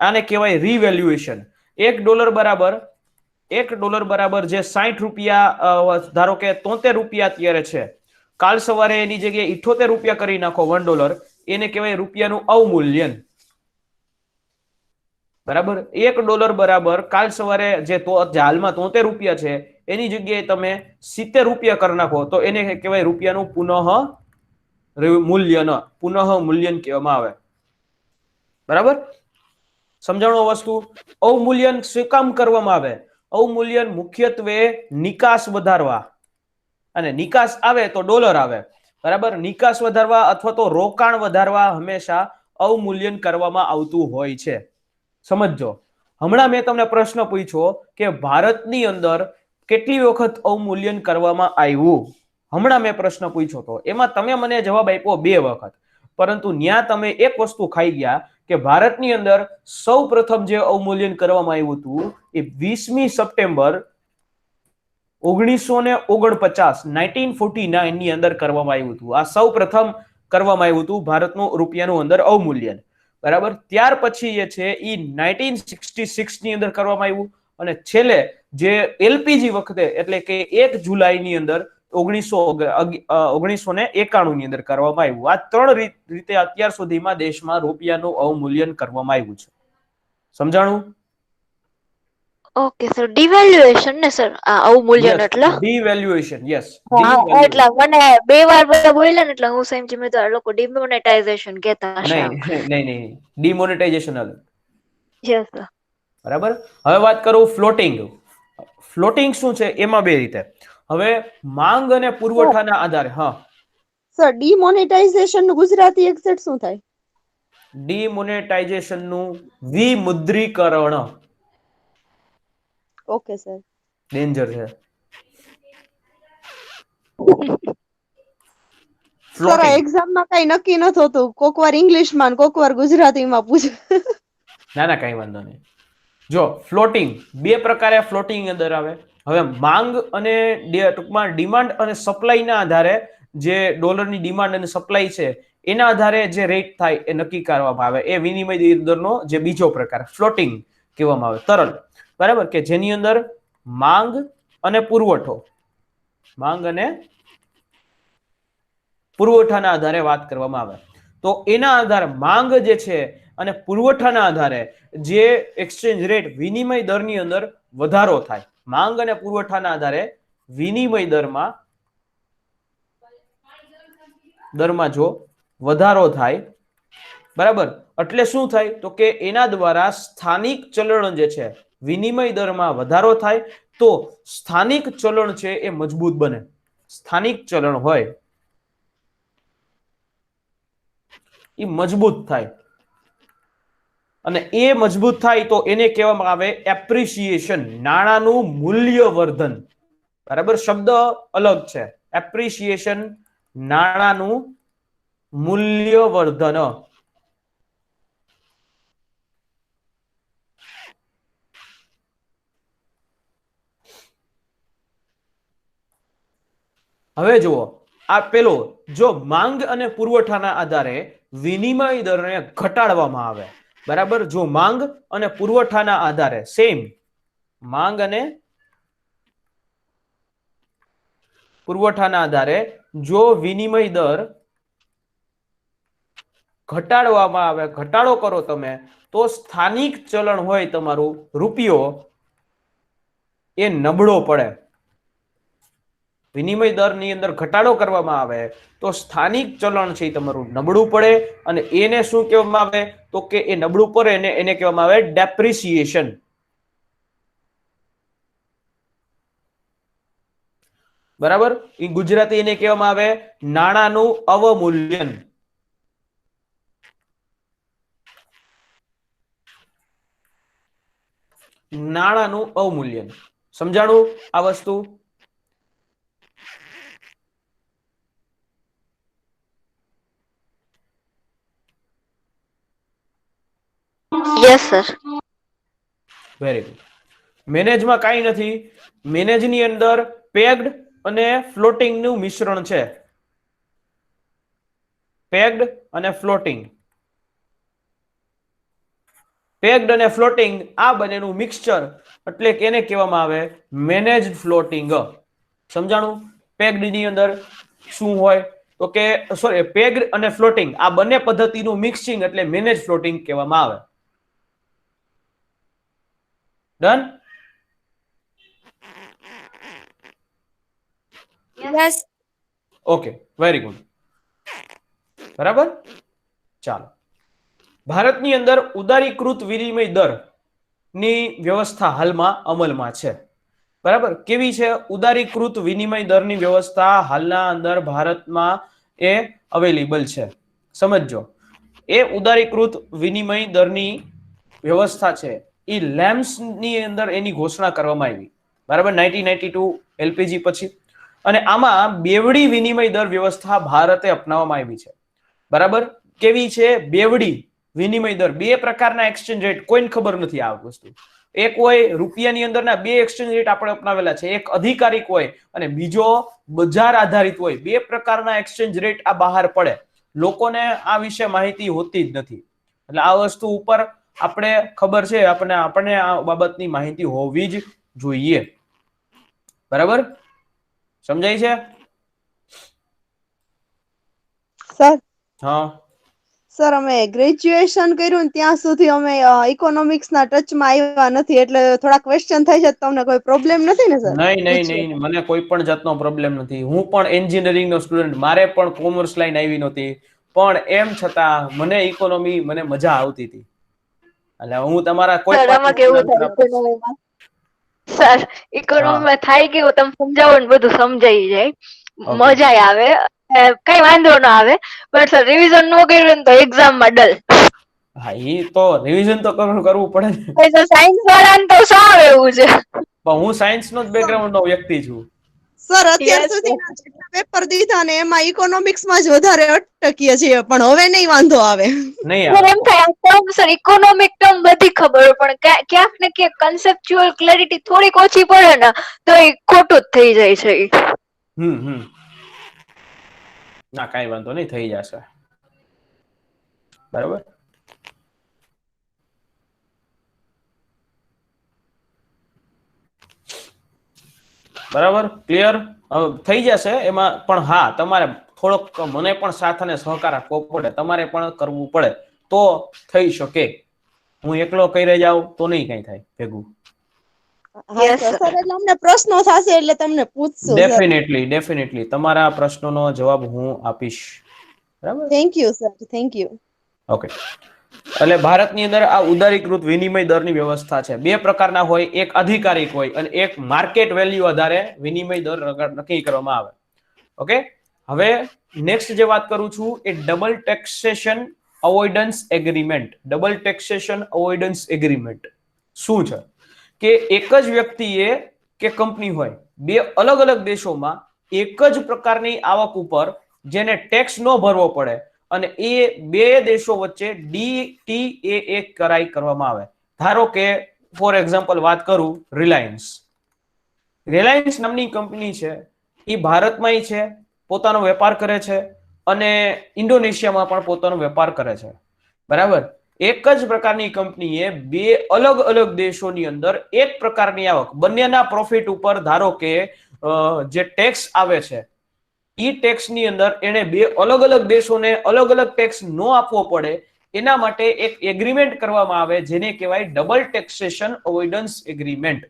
આને કહેવાય રિવેલ્યુએશન. $1 બરાબર જે 60 રૂપિયા, ધારો કે 73 રૂપિયા અત્યારે છે, કાલ સવારે એની જગ્યાએ 78 રૂપિયા કરી નાખો $1, એને કહેવાય રૂપિયાનું અવમૂલ્યન. બરાબર. $1 બરાબર કાલ સવારે જે હાલમાં 73 રૂપિયા છે એની જગ્યાએ તમે 70 રૂપિયા કરી નાખો તો એને કહેવાય રૂપિયાનું પુનઃ મૂલ્યન કહેવામાં આવે. બરાબર. સમજાણો વસ્તુ. અવમૂલ્યન શું કામ કરવામાં આવે? અવમૂલ્યન મુખ્યત્વે નિકાસ વધારવા, અને નિકાસ આવે તો ડોલર આવે. બરાબર. નિકાસ વધારવા અથવા તો રોકાણ વધારવા હંમેશા અવમૂલ્યન કરવામાં આવતું હોય છે. સમજો. હમણાં મેં તમને પ્રશ્ન પૂછ્યો કે ભારતની અંદર કેટલી વખત અવમૂલ્યન કરવામાં આવ્યું. હમણાં મેં પ્રશ્ન પૂછ્યો તો એમાં તમે મને જવાબ આપ્યો 2 વખત, પરંતુ ન્યા તમે એક વસ્તુ ખાઈ ગયા કે ભારતની અંદર સૌ પ્રથમ જે અવમૂલ્યન કરવામાં આવ્યું હતું એ 20મી સપ્ટેમ્બર 1949 1949 ની અંદર કરવામાં આવ્યું હતું. આ સૌ પ્રથમ કરવામાં આવ્યું હતું ભારતનું રૂપિયાનું અંદર અવમૂલ્યન. બરાબર. ત્યાર પછી જે છે એ 1966 ની અંદર કરવામાં આવ્યું, અને છેલ્લે જે એલપીજી વખતે એટલે કે 1 જુલાઈની અંદર 1991 ની અંદર કરવામાં આવ્યું. આ 3 રીતે અત્યાર સુધીમાં દેશમાં રૂપિયાનું અવમૂલ્યન કરવામાં આવ્યું છે. સમજાણું? ઓકે સર, ડિવેલ્યુએશન ને સર, આ અવમૂલ્યન એટલે ડિવેલ્યુએશન. યસ. એટલે મને 2 વાર બધા બોલ્યા ને એટલે હું સમજી મેં તો આ લોકો ડિમોનેટાઇઝેશન કહેતા હશે. નહીં. ડિમોનેટાઇઝેશન અલગ. Yes sir. બરાબર. હવે વાત કરું ફ્લોટિંગ. ફ્લોટિંગ શું છે? એમાં 2 રીતે. હવે માંગ અને પુરવઠાના આધારે. હા સર, ડિમોનેટાઇઝેશન નું ગુજરાતી એક્ઝેક્ટ શું થાય? ડિમોનેટાઇઝેશન નું વિમુદ્રીકરણ. Okay sir. ડેન્જર છે. સર, એક્ઝામ માં કઈ નક્કી ન થતું, કોક વાર ઇંગ્લિશ માં કોક વાર ગુજરાતીમાં પૂછે. ના કઈ વાંધો નહીં. જો ફ્લોટિંગ 2 પ્રકારે ફ્લોટિંગ અંદર આવે. હવે માંગ અને ટૂંકમાં ડિમાન્ડ અને સપ્લાયના આધારે જે ડોલરની ડિમાન્ડ અને સપ્લાય છે એના આધારે જે રેટ થાય એ નક્કી કરવામાં આવે. એ વિનિમય દરનો જે બીજો પ્રકાર ફ્લોટિંગ કહેવામાં આવે. તરલ. બરાબર. કે જેની અંદર માંગ અને પુરવઠાના આધારે વાત કરવામાં આવે. તો એના આધારે માંગ જે છે અને પુરવઠાના આધારે જે એક્સચેન્જ રેટ વિનિમય દરની અંદર વધારો થાય. માંગ અને પુરવઠાના આધારે વિનિમય દરમાં જો વધારો થાય, બરાબર, એટલે શું થાય તો કે એના દ્વારા સ્થાનિક ચલણ જે છે, વિનિમય દરમાં વધારો થાય તો સ્થાનિક ચલણ છે એ મજબૂત બને. સ્થાનિક ચલણ હોય એ મજબૂત થાય, અને એ મજબૂત થાય તો એને કહેવામાં આવે એપ્રિસિએશન, નાણાંનું મૂલ્યવર્ધન. બરાબર. શબ્દ અલગ છે. એપ્રિસિએશન, નાણાંનું મૂલ્યવર્ધન. હવે જુઓ, આ પેલો, જો માંગ અને પુરવઠાના આધારે વિનિમય દરને ઘટાડવામાં આવે. બરાબર. જો માંગ અને પુરવઠાના આધારે સેમ માંગ અને પુરવઠાના આધારે જો વિનિમય દર ઘટાડવામાં આવે, ઘટાડો કરો તમે, તો સ્થાનિક ચલણ હોય તમારું રૂપિયો એ નબળો પડે. વિનિમય દરની અંદર ઘટાડો કરવામાં આવે તો સ્થાનિક ચલણ છે એ તમારું નબળું પડે, અને એને શું કહેવામાં આવે તો કે એ નબળું પડે ને એને કહેવામાં આવે ડેપ્રિસિએશન. બરાબર. એ ગુજરાતી એને કહેવામાં આવે નાણાંનું અવમૂલ્યન. નાણાંનું અવમૂલ્યન. સમજાણું આ વસ્તુ? Yes sir. Very good. મેનેજમાં કાંઈ નથી. મેનેજની અંદર પેગ્ડ અને ફ્લોટિંગ નું મિશ્રણ છે. પેગ્ડ અને ફ્લોટિંગ પેગ્ડ અને ફ્લોટિંગ આ બંનેનું મિક્સચર એટલે કે એને કહેવામાં આવે મેનેજ્ડ ફ્લોટિંગ. સમજાણું? પેગ્ડ ની અંદર શું હોય તો કે સોરી પેગ્ડ અને ફ્લોટિંગ આ બંને પદ્ધતિનું મિક્સિંગ એટલે મેનેજ ફ્લોટિંગ કહેવામાં આવે. Done? Yes. Okay, very good. બરાબર, ચાલો. ભારતની અંદર ઉદારીકૃત વિનિમય દર ની વ્યવસ્થા હાલમાં અમલમાં છે. બરાબર, કેવી છે ઉદારીકૃત વિનિમય દરની વ્યવસ્થા હાલના અંદર ભારતમાં એ અવેલેબલ છે? સમજો, એ ઉદારીકૃત વિનિમય દરની વ્યવસ્થા છે એ લેમ્સ ની અંદર એની ઘોષણા કરવામાં આવી. બરાબર, 1992 એલપીજી પછી. અને આમાં બેવડી વિનિમય દર વ્યવસ્થા ભારતે અપનાવવામાં આવી છે. બરાબર, કેવી છે બેવડી વિનિમય દર? બે પ્રકારના એક્સચેન્જ રેટ કોઈને ખબર નથી આ વસ્તુ. એક હોય રૂપિયાની અંદરના બે એક્સચેન્જ રેટ આપણે અપનાવેલા છે, એક અધિકારિક હોય અને બીજો બજાર આધારિત હોય. બે પ્રકારના એક્સચેન્જ રેટ આ બહાર પડે, લોકોને આ વિશે માહિતી હોતી જ નથી. એટલે આ વસ્તુ ઉપર આપણે ખબર છે, આપણને આ બાબતની માહિતી હોવી જ જોઈએ. બરાબર, સમજાય છે? સર હા સર અમે ગ્રેજ્યુએશન કર્યું ને ત્યાં સુધી અમે ઇકોનોમિક્સ ના ટચમાં આવ્યા નથી, એટલે થોડા ક્વેશ્ચન થાય છે. તમને કોઈ પ્રોબ્લેમ નથી ને સર? નહીં, મને કોઈ પણ જાતનો પ્રોબ્લેમ નથી. હું પણ એન્જિનિયરિંગ નો સ્ટુડન્ટ, મારે પણ કોમર્સ લાઈન આવી નહોતી, પણ એમ છતાં મને ઇકોનોમી મને મજા આવતી હતી. એટલે હું તમારા કોઈ સર આમાં કેવું થાય ઇકોનોમીમાં? સર ઇકોનોમીમાં થાય કેવું, તમે સમજાવો ને બધું સમજાઈ જાય, મજા આવે, કઈ વાંધો ના આવે. પણ સર રિવિઝન ન કર્યું ને તો એક્ઝામમાં ડલ. હા, એ તો રિવિઝન તો કરવું પડે ને. સાયન્સ વાળાને તો સાવ એવું છે. પણ હું સાયન્સ નો જ બેકગ્રાઉન્ડ નો વ્યક્તિ છું. સર અત્યાર સુધીના જેટલા પેપર દીધા ને એમાં ઇકોનોમિક્સ માં જ વધારે અટકીએ છીએ, પણ હવે નહીં વાંધો આવે. નહીં સર એમ થાય ટર્મ, સર ઇકોનોમિક ટર્મ બધી ખબર હોય, પણ ક્યાંક ને ક્યાંક કન્સેપ્ચ્યુઅલ ક્લેરિટી થોડીક ઓછી પડે ને તો એ ખોટું જ થઈ જાય છે. ના, કાંઈ વાંધો નહીં, થઈ જશે. બરાબર, બરાબર, ક્લિયર થઈ જશે એમાં. પણ હા, તમારે થોડોક મને પણ સાથ અને સહકાર આપવો પડે, તમારે પણ કરવું પડે તો થઈ શકે. હું એકલો કરી જાઉં તો નહીં કઈ થાય ભેગું. સર એટલે અમને પ્રશ્નો થશે એટલે તમને પૂછશું. ડેફિનેટલી તમારા પ્રશ્નોનો જવાબ હું આપીશ. બરાબર, thank you sir, thank you. Okay. એટલે ભારતની અંદર આ ઉદારીકૃત વિનિમય દરની વ્યવસ્થા છે. બે પ્રકારના હોય, એક અધિકારિક હોય અને એક માર્કેટ વેલ્યુ આધારે વિનિમય દર નક્કી કરવામાં આવે. ઓકે, હવે નેક્સ્ટ જે વાત કરું છું એ double taxation avoidance agreement. Double taxation avoidance agreement શું છે? કે એક જ વ્યક્તિએ કે કંપની હોય, બે અલગ અલગ દેશોમાં એક જ પ્રકારની આવક ઉપર જેને ટેક્સ ન ભરવો પડે અને એ બે દેશો વચ્ચે DTAA કરાઈ કરવામાં આવે. ધારો કે ફોર એક્ઝામ્પલ વાત કરું, રિલાયન્સ નામની કંપની છે, એ ભારતમાં છે, પોતાનો વેપાર કરે છે અને ઇન્ડોનેશિયામાં પણ પોતાનો વેપાર કરે છે. બરાબર, એક જ પ્રકારની કંપનીએ બે અલગ અલગ દેશોની અંદર એક પ્રકારની આવક, બંનેના પ્રોફિટ ઉપર ધારો કે જે ટેક્સ આવે છે ઈ ટેક્સ ની અંદર એને બે અલગ અલગ દેશોને અલગ અલગ ટેક્સ ન આપવો પડે એના માટે એક એગ્રીમેન્ટ કરવામાં આવે જેને કહેવાય ડબલ ટેક્સેશન અવોઇડન્સ એગ્રીમેન્ટ.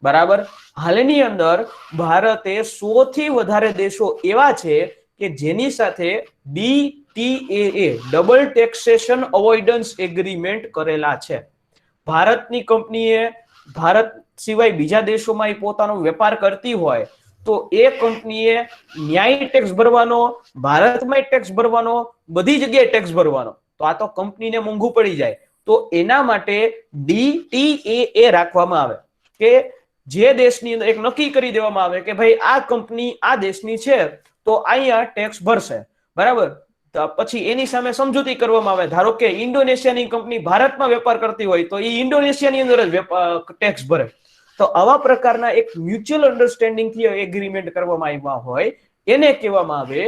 બરાબર, હાલની અંદર ભારતે 100 થી વધારે દેશો એવા છે કે જેની સાથે DTAA double taxation avoidance agreement કરેલા છે. ભારતની કંપનીએ ભારત સિવાય બીજા દેશોમાં પોતાનો વેપાર કરતી હોય તો એ કંપનીએ ન્યાયી ટેક્સ ભરવાનો, ભારતમાં ટેક્સ ભરવાનો, બધી જગ્યાએ ટેક્સ ભરવાનો. તો આ તો કંપનીને મોંઘું પડી જાય. તો એના માટે DTAA રાખવામાં આવે કે જે દેશની અંદર એક નક્કી કરી દેવામાં આવે કે ભાઈ આ કંપની આ દેશની છે તો અહીંયા ટેક્સ ભરશે. બરાબર, પછી એની સામે સમજૂતી કરવામાં આવે. ધારો કે ઇન્ડોનેશિયાની કંપની ભારતમાં વેપાર કરતી હોય તો એ ઇન્ડોનેશિયાની અંદર જ ટેક્સ ભરે. તો આવા પ્રકારના એક મ્યુચ્યુઅલ અન્ડરસ્ટેન્ડિંગ થી એગ્રીમેન્ટ કરવામાં આવ્યા હોય એને કહેવામાં આવે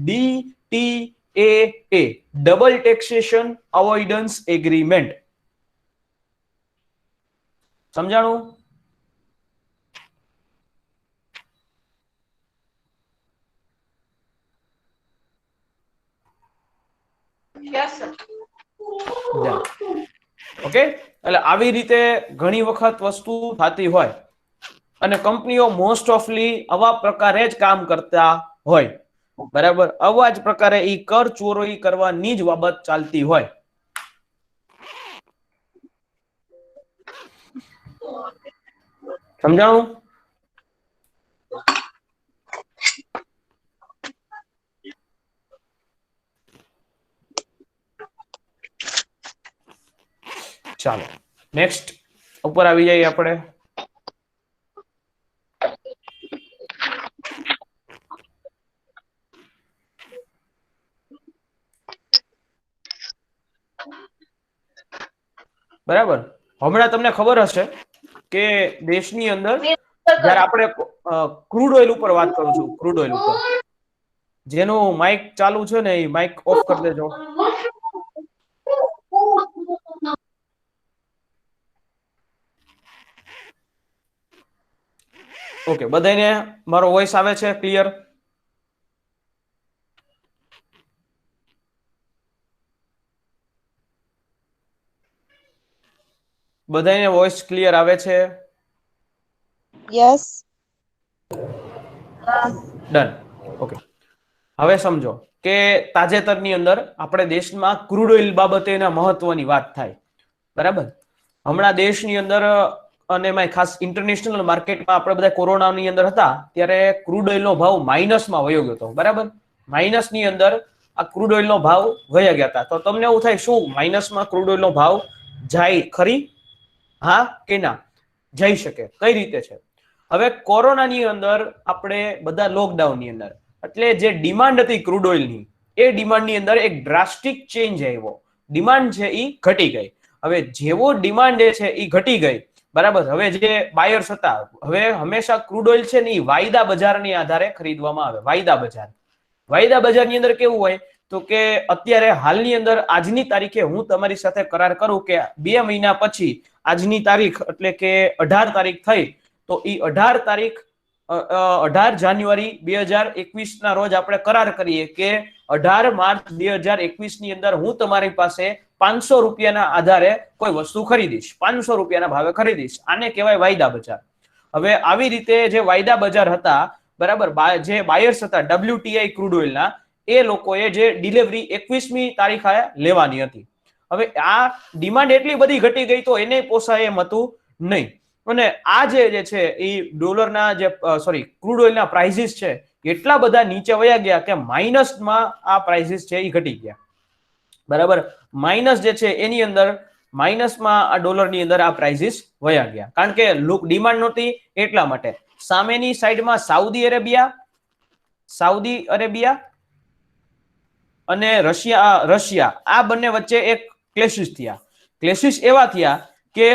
DTAA double taxation avoidance agreement. સમજાણું? ઓકે, એટલે આવી રીતે ઘણી વખત વસ્તુ થતી હોય અને કંપનીઓ મોસ્ટ ઓફલી આવા પ્રકારે જ કામ કરતા હોય, બરાબર. આવા જ પ્રકારે ઈ કર ચોરી કરવાની જ બાબત ચાલતી હોય. સમજાણું? ચાલો નેક્સ્ટ ઉપર આવી જઈએ આપણે. બરાબર, હમણાં તમને ખબર હશે કે દેશની અંદર જ્યારે આપણે ક્રૂડ ઓઇલ ઉપર વાત કરું છું, ક્રૂડ ઓઇલ ઉપર જેનું માઇક ચાલુ છે ને એ માઇક ઓફ કરી દેજો. ઓકે, બધાને મારો વોઇસ આવે છે ક્લિયર? બધાને વોઇસ ક્લિયર આવે છે? યસ. ડન. ઓકે, હવે સમજો કે તાજેતરની અંદર આપણે દેશમાં ક્રૂડ ઓઇલ બાબતે એના મહત્વની વાત થાય, બરાબર. હમણાં દેશની અંદર અને એમાં ખાસ ઇન્ટરનેશનલ માર્કેટમાં આપણે બધા કોરોનાની અંદર હતા ત્યારે ક્રૂડ ઓઇલનો ભાવ માઇનસમાં વયો ગયો હતો, બરાબર. માઇનસની અંદર આ ક્રૂડ ઓઇલનો ભાવ વયા ગયા હતા. તો તમને એવું થાય શું માઇનસમાં ક્રૂડ ઓઇલનો ભાવ જાય ખરી? હા કે ના? જઈ શકે. કઈ રીતે છે? હવે કોરોનાની અંદર આપણે બધા લોકડાઉનની અંદર એટલે જે ડિમાન્ડ હતી ક્રૂડ ઓઇલની એ ડિમાન્ડની અંદર એક ડ્રાસ્ટિક ચેન્જ આવ્યો. ડિમાન્ડ છે એ ઘટી ગઈ. હવે જેવો ડિમાન્ડ છે એ ઘટી ગઈ, બરાબર. હવે જે બાયર્સ હતા, હવે હંમેશા ક્રૂડ ઓઇલ છે ને એ વાયદા બજારની આધારે ખરીદવામાં આવે. વાયદા બજાર, વાયદા બજારની અંદર કેવું હોય તો કે અત્યારે હાલની અંદર આજની તારીખે હું તમારી સાથે કરાર કરું કે 2 મહિના પછી આજની તારીખ એટલે કે 18 તારીખ થઈ તો એ 18 તારીખ 18 જાન્યુઆરી 2021 ના રોજ આપણે કરાર કરીએ કે 18 માર્ચ 2021 ની અંદર હું તમારી પાસે 500 રૂપિયાના આધારે કોઈ વસ્તુ ખરીદીશ, 500 રૂપિયાના ભાવે ખરીદીશ. આને કહેવાય વાયદા બજાર. હવે આવી રીતે જે વાયદા બજાર હતા, બરાબર, જે બાયર્સ હતા WTI ક્રૂડ ઓઇલના, એ લોકોએ જે ડિલિવરી 21મી તારીખે લેવાની હતી. હવે આ ડિમાન્ડ એટલી બધી ઘટી ગઈ તો એને પોસાય એમ હતું નહીં. અને આ જે છે એ ડોલરના જે ક્રૂડ ઓઇલના પ્રાઇસીસ છે એટલા બધા નીચે વયા ગયા કે માઇનસમાં આ પ્રાઇસીસ છે એ ઘટી ગયા, બરાબર. માઇનસ જે છે એની અંદર માઇનસમાં આ ડોલરની અંદર આ પ્રાઇસીસ વયા ગયા કારણ કે ડિમાન્ડ નહોતી એટલા માટે. સામેની સાઈડમાં સાઉદી અરેબિયા અને રશિયા આ બંને વચ્ચે એક ક્લેશિસ થયા. ક્લેશિસ એવા થયા કે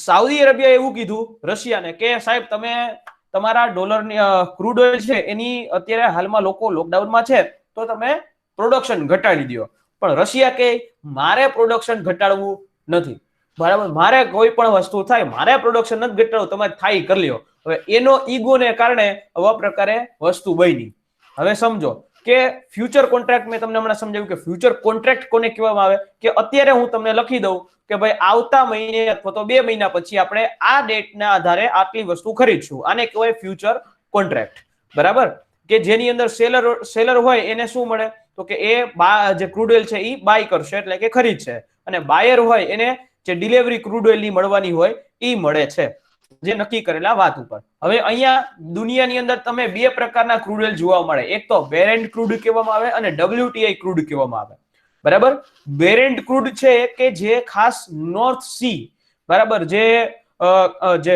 સાઉદી અરેબિયાએ એવું કીધું રશિયાને કે સાહેબ તમે તમારા ડોલરની ક્રૂડ ઓઇલ છે એની અત્યારે હાલમાં લોકો લોકડાઉનમાં છે તો તમે પ્રોડક્શન ઘટાડી દો. પણ રશિયા કે મારે પ્રોડક્શન ઘટાડવું નથી, બરાબર. મારે કોઈ પણ વસ્તુ થાય મારે પ્રોડક્શન નથી ઘટાડવું, તમે થાય કરી લ્યો. હવે એનો ઈગોને કારણે આવા પ્રકારે વસ્તુ બની. હવે સમજો કે ફ્યુચર કોન્ટ્રાક્ટ મેં તમને હમણાં સમજાવ્યું કે ફ્યુચર કોન્ટ્રાક્ટ કોને કહેવામાં આવે કે અત્યારે હું તમને લખી દઉં કે ભાઈ આવતા મહિને અથવા તો 2 મહિના પછી આપણે આ ડેટના આધારે આટલી વસ્તુ ખરીદશું. આને કહેવાય ફ્યુચર કોન્ટ્રાક્ટ, બરાબર. કે જેની અંદર સેલર હોય એને શું મળે તો કે એ જે ક્રૂડ ઓઇલ છે એ બાય કરશે એટલે કે ખરીદશે, અને બાયર હોય એને જે ડિલિવરી ક્રૂડ ઓઇલની મળવાની હોય એ મળે છે જે નક્કી કરેલા વાત ઉપર. હવે અહીંયા દુનિયાની અંદર તમે 2 પ્રકારના ક્રૂડ ઓઇલ જોવા મળે. એક તો બેરેન્ટ ક્રૂડ કહેવામાં આવે અને WTI ક્રૂડ કહેવામાં આવે, બરાબર. બેરેન્ટ ક્રૂડ છે કે જે ખાસ નોર્થ સી, બરાબર, જે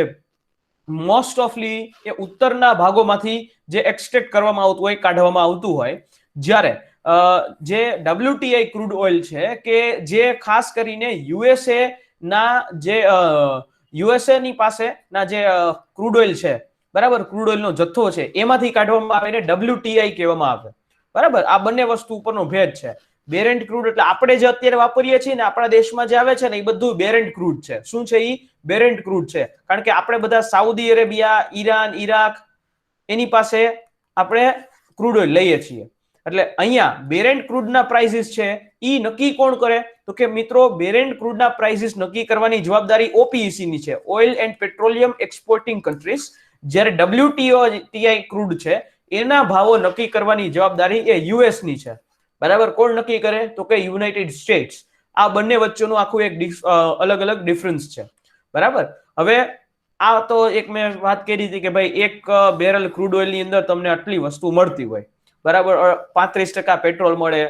મોસ્ટ ઓફલી એ ઉત્તરના ભાગોમાંથી જે એક્સટ્રેક્ટ કરવામાં આવતું હોય, કાઢવામાં આવતું હોય. જ્યારે જે WTI ક્રૂડ ઓઇલ છે કે જે ખાસ કરીને યુએસએ ની પાસે ના જે ક્રૂડ ઓઇલ છે, બરાબર, ક્રૂડ ઓઇલનો જથ્થો છે એમાંથી કાઢવામાં આવે એને WTI કહેવામાં આવે, બરાબર. આ બંને વસ્તુ ઉપરનો ભેદ છે. બેરેન્ટ ક્રૂડ એટલે આપણે જે અત્યારે વાપરીએ છીએ ને આપણા દેશમાં જે આવે છે ને એ બધું બેરેન્ટ ક્રૂડ છે. શું છે એ? બેરેન્ટ ક્રૂડ છે. કારણ કે આપણે બધા સાઉદી અરેબિયા, ઈરાન, ઈરાક એની પાસે આપણે ક્રૂડ ઓઇલ લઈએ છીએ. એટલે અહીંયા બેરેન્ટ ક્રૂડના પ્રાઇસીસ છે ઈ નક્કી કોણ કરે? તો કે મિત્રો બેરેન્ટ ક્રૂડના પ્રાઇસીસ નક્કી કરવાની જવાબદારી OPEC ની છે, oil and petroleum exporting countries. જ્યારે WTI ક્રૂડ છે એના ભાવો નક્કી કરવાની જવાબદારી એ US ની છે. બરાબર. કોણ નક્કી કરે? તો કે યુનાઇટેડ સ્ટેટ્સ. આ બંને વચ્ચેનું આખું એક અલગ અલગ ડિફરન્સ છે. બરાબર. હવે આ તો એક મેં વાત કરી હતી કે ભાઈ એક બેરલ ક્રૂડ ઓઇલ ની અંદર તમને આટલી વસ્તુ મળતી હોય. બરાબર. 35% પેટ્રોલ મળે,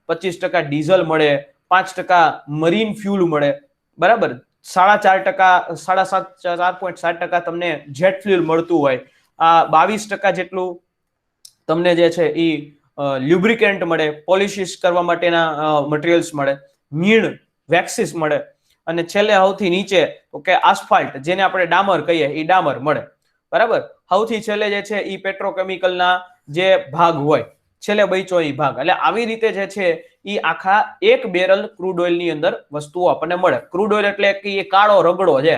25% ડીઝલ મળે, 5% મરીન ફ્યુલ મળે. બરાબર. 4.5%, 4.7% તમને જેટ ફ્યુલ મળતું હોય. 22% જેટલું તમને જે છે એ લ્યુબ્રિકેન્ટ મળે, પોલિશિસ કરવા માટેના મટીરિયલ્સ મળે, મીણ, વેક્સિસ મળે, અને છેલ્લે સૌથી નીચે કે આસ્ફાલ્ટ, જેને આપણે ડામર કહીએ, એ ડામર મળે. બરાબર. સૌથી છેલ્લે જે છે એ પેટ્રોકેમિકલના જે ભાગ હોય, છેલ્લે બચો એ ભાગ. એટલે આવી રીતે જે છે એ આખા એક બેરલ ક્રૂડ ઓઇલ ની અંદર વસ્તુઓ આપણને મળે. ક્રૂડ ઓઇલ એટલે કે એ કાળો રગડો છે,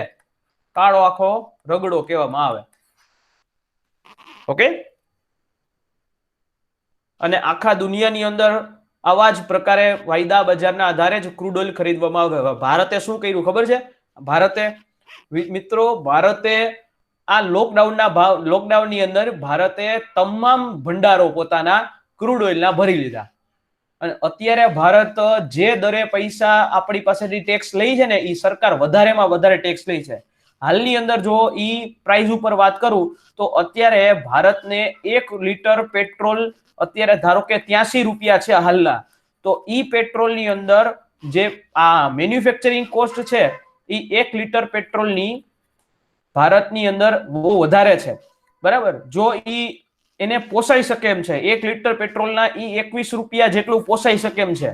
કાળો આખો રગડો કહેવામાં આવે. ઓકે. અને આખા દુનિયાની અંદર આવા જ પ્રકારે વાયદા બજારના આધારે જ ક્રૂડ ઓઇલ ખરીદવામાં આવે. ભારતે શું કર્યું ખબર છે? ભારતે આ લોકડાઉનની અંદર ભારતે તમામ ભંડારો પોતાના ક્રૂડ ઓઇલના ભરી લીધા. અને અત્યારે ભારત જે દરે પૈસા આપણી પાસેથી ટેક્સ લઈ છે ને એ સરકાર વધારેમાં વધારે ટેક્સ લઈ છે. હાલની અંદર જો ઈ પ્રાઇસ ઉપર વાત કરું તો અત્યારે ભારતને 1 લીટર પેટ્રોલ અત્યારે ધારો કે 83 રૂપિયા છે હાલના. તો ઈ પેટ્રોલની અંદર જે આ મેન્યુફેક્ચરિંગ કોસ્ટ છે એ 1 લીટર પેટ્રોલની ભારતની અંદર બહુ વધારે છે. બરાબર. જો ઈ એને પોસાઈ શકે એમ છે, 1 લીટર પેટ્રોલના ઈ 21 રૂપિયા જેટલું પોસાઈ શકે એમ છે.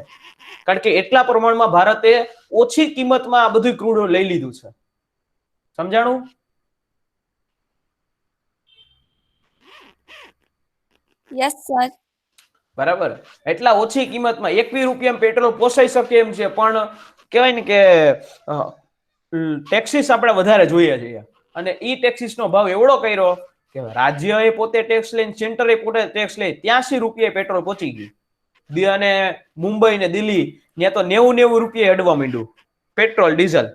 કારણ કે એટલા પ્રમાણમાં ભારતે ઓછી કિંમતમાં આ બધું ક્રૂડ લઈ લીધું છે. સમજાણું? Yes sir. બરાબર. એટલા ઓછી કિંમતમાં 21 રૂપિયામાં પેટ્રોલ પોસાઈ શકે એમ છે, પણ કહેવાય ને કે ટેક્સીસ આપણે વધારે જોઈએ છીએ. અને ઈ ટેક્સીસનો ભાવ એવડો કર્યો કે રાજ્યએ પોતે ટેક્સ લઈને, સેન્ટરે પોતે ટેક્સ લઈ 83 રૂપિયા પેટ્રોલ પહોંચી ગયું. અને મુંબઈ ને દિલ્હી ત્યાં તો 90 રૂપિયા હેડવા માંડ્યું પેટ્રોલ, ડીઝલ.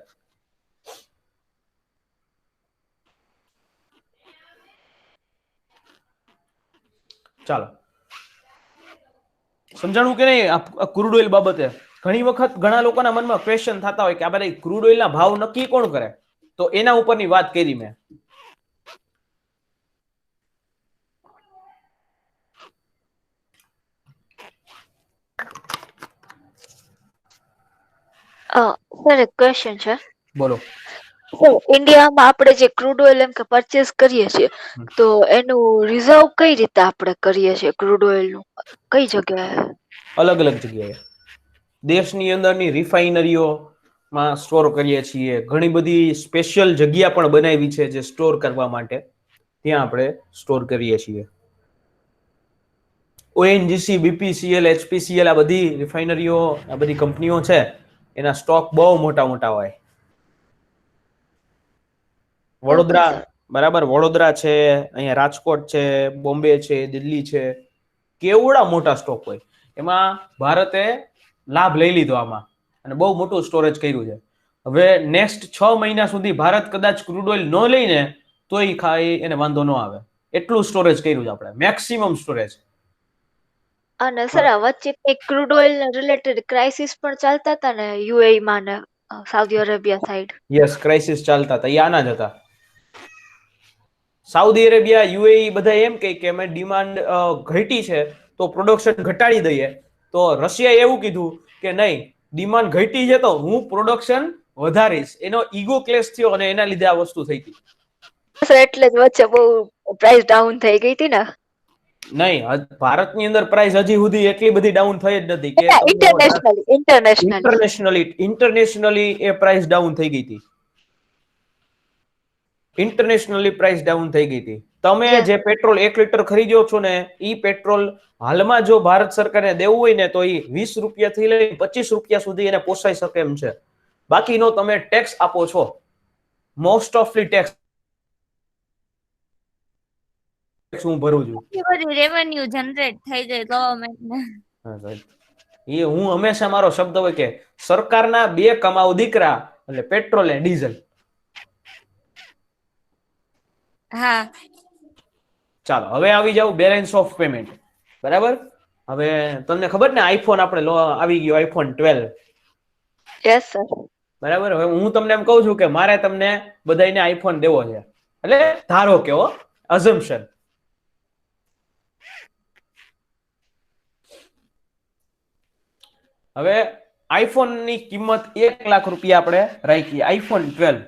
ચાલો, સમજાણું કે નહીં આ ક્રૂડ ઓઇલ બાબતે? ઘણી વખત ઘણા લોકોના મનમાં ક્વેશ્ચન થતા હોય કે આ બધા ક્રૂડ ઓઇલના ભાવ નક્કી કોણ કરે? તો એના ઉપરની વાત કરી મેં. સર એક ક્વેશ્ચન છે. બોલો. ઇન્ડિયામાં આપણે જે ક્રૂડ ઓઇલ એમ કે પરચેસ કરીએ છીએ તો એનું રિઝર્વ કઈ રીતે આપણે કરીએ છીએ? ક્રૂડ ઓઇલ નું કઈ જગ્યાએ? અલગ અલગ જગ્યાએ દેશની અંદરની રિફાઇનરીઓમાં સ્ટોર કરીએ છીએ. ઘણી બધી સ્પેશિયલ જગ્યા પણ બનાવી છે જે સ્ટોર કરવા માટે, ત્યાં આપણે સ્ટોર કરીએ છીએ. ONGC, BPCL, HPCL આ બધી રિફાઇનરીઓ, આ બધી કંપનીઓ છે, એના સ્ટોક બહુ મોટા મોટા હોય. વડોદરા, બરાબર, વડોદરા છે, અહીંયા રાજકોટ છે, બોમ્બે છે, દિલ્હી છે, કેવડા મોટા સ્ટોક હોય. એમાં ભારતે લાભ લઈ લીધો આમાં અને બહુ મોટું સ્ટોરેજ કર્યું છે. હવે નેક્સ્ટ 6 મહિના સુધી ભારત કદાચ ક્રૂડ ઓઇલ ન લઈને તોય ખાય એને વાંધો ન આવે, એટલું સ્ટોરેજ કર્યું છે આપણે, મેક્સિમમ સ્ટોરેજ. અને સર વચ્ચે એક ક્રૂડ ઓઇલ રિલેટેડ ક્રાઇસિસ પણ ચાલતા હતા ને UAE માં ને Saudi Arabia side? Yes, crisis ચાલતા હતા, એ આના જ હતા. સાઉદી અરેબિયા, UAE બધા એમ કહે કે અમે ડિમાન્ડ ઘટી છે તો પ્રોડક્શન ઘટાડી દઈએ. તો રશિયાએ એવું કીધું કે નહીં, ડિમાન્ડ ઘટી છે તો હું પ્રોડક્શન વધારીશ. એનો ઈગો ક્લેશ થયો અને એના લીધે આ વસ્તુ થઈ હતી. સર એટલે જ વચ્ચે બહુ પ્રાઇસ ડાઉન થઈ ગઈ હતી ને? નહીં, ભારતની અંદર પ્રાઇસ હજી સુધી એટલી બધી ડાઉન થઈ જ નથી કે ઇન્ટરનેશનલી એ પ્રાઇસ ડાઉન થઈ ગઈ હતી. ઇન્ટરનેશનલી પ્રાઇસ ડાઉન થઈ ગઈ હતી. તમે Yeah. જે પેટ્રોલ 1 લીટર ખરીદ્યો છો ને ઈ પેટ્રોલ હાલમાં જો ભારત સરકારને દેવું હોય ને તો ઈ 20 રૂપિયાથી લઈ 25 રૂપિયા સુધી એને પોસાઈ શકે એમ છે. બાકીનો તમે ટેક્સ આપો છો. મોસ્ટ ઓફલી ટેક્સ હું ભરું છું. બધી રેવન્યુ જનરેટ થઈ જાય ગવર્મેન્ટ ને. હા સાહેબ. એ હું હંમેશા મારો શબ્દ હોય કે સરકારના 2 કમાઉ દીકરા એટલે પેટ્રોલ અને ડીઝલ. હા. ચાલો હવે આવી જાવ બેલેન્સ ઓફ પેમેન્ટ. બરાબર? હવે તમને ખબર ને આઈફોન આપણે આવી ગયો આઈફોન 12. Yes sir. બરાબર? હવે હું તમને એમ કહું છું કે મારે તમને બધાયને આઈફોન દેવો છે. એટલે ધારો કે અઝમ્પશન. હવે આઈફોન ની કિંમત 1 લાખ રૂપિયા આપણે રાખી. આઈફોન 12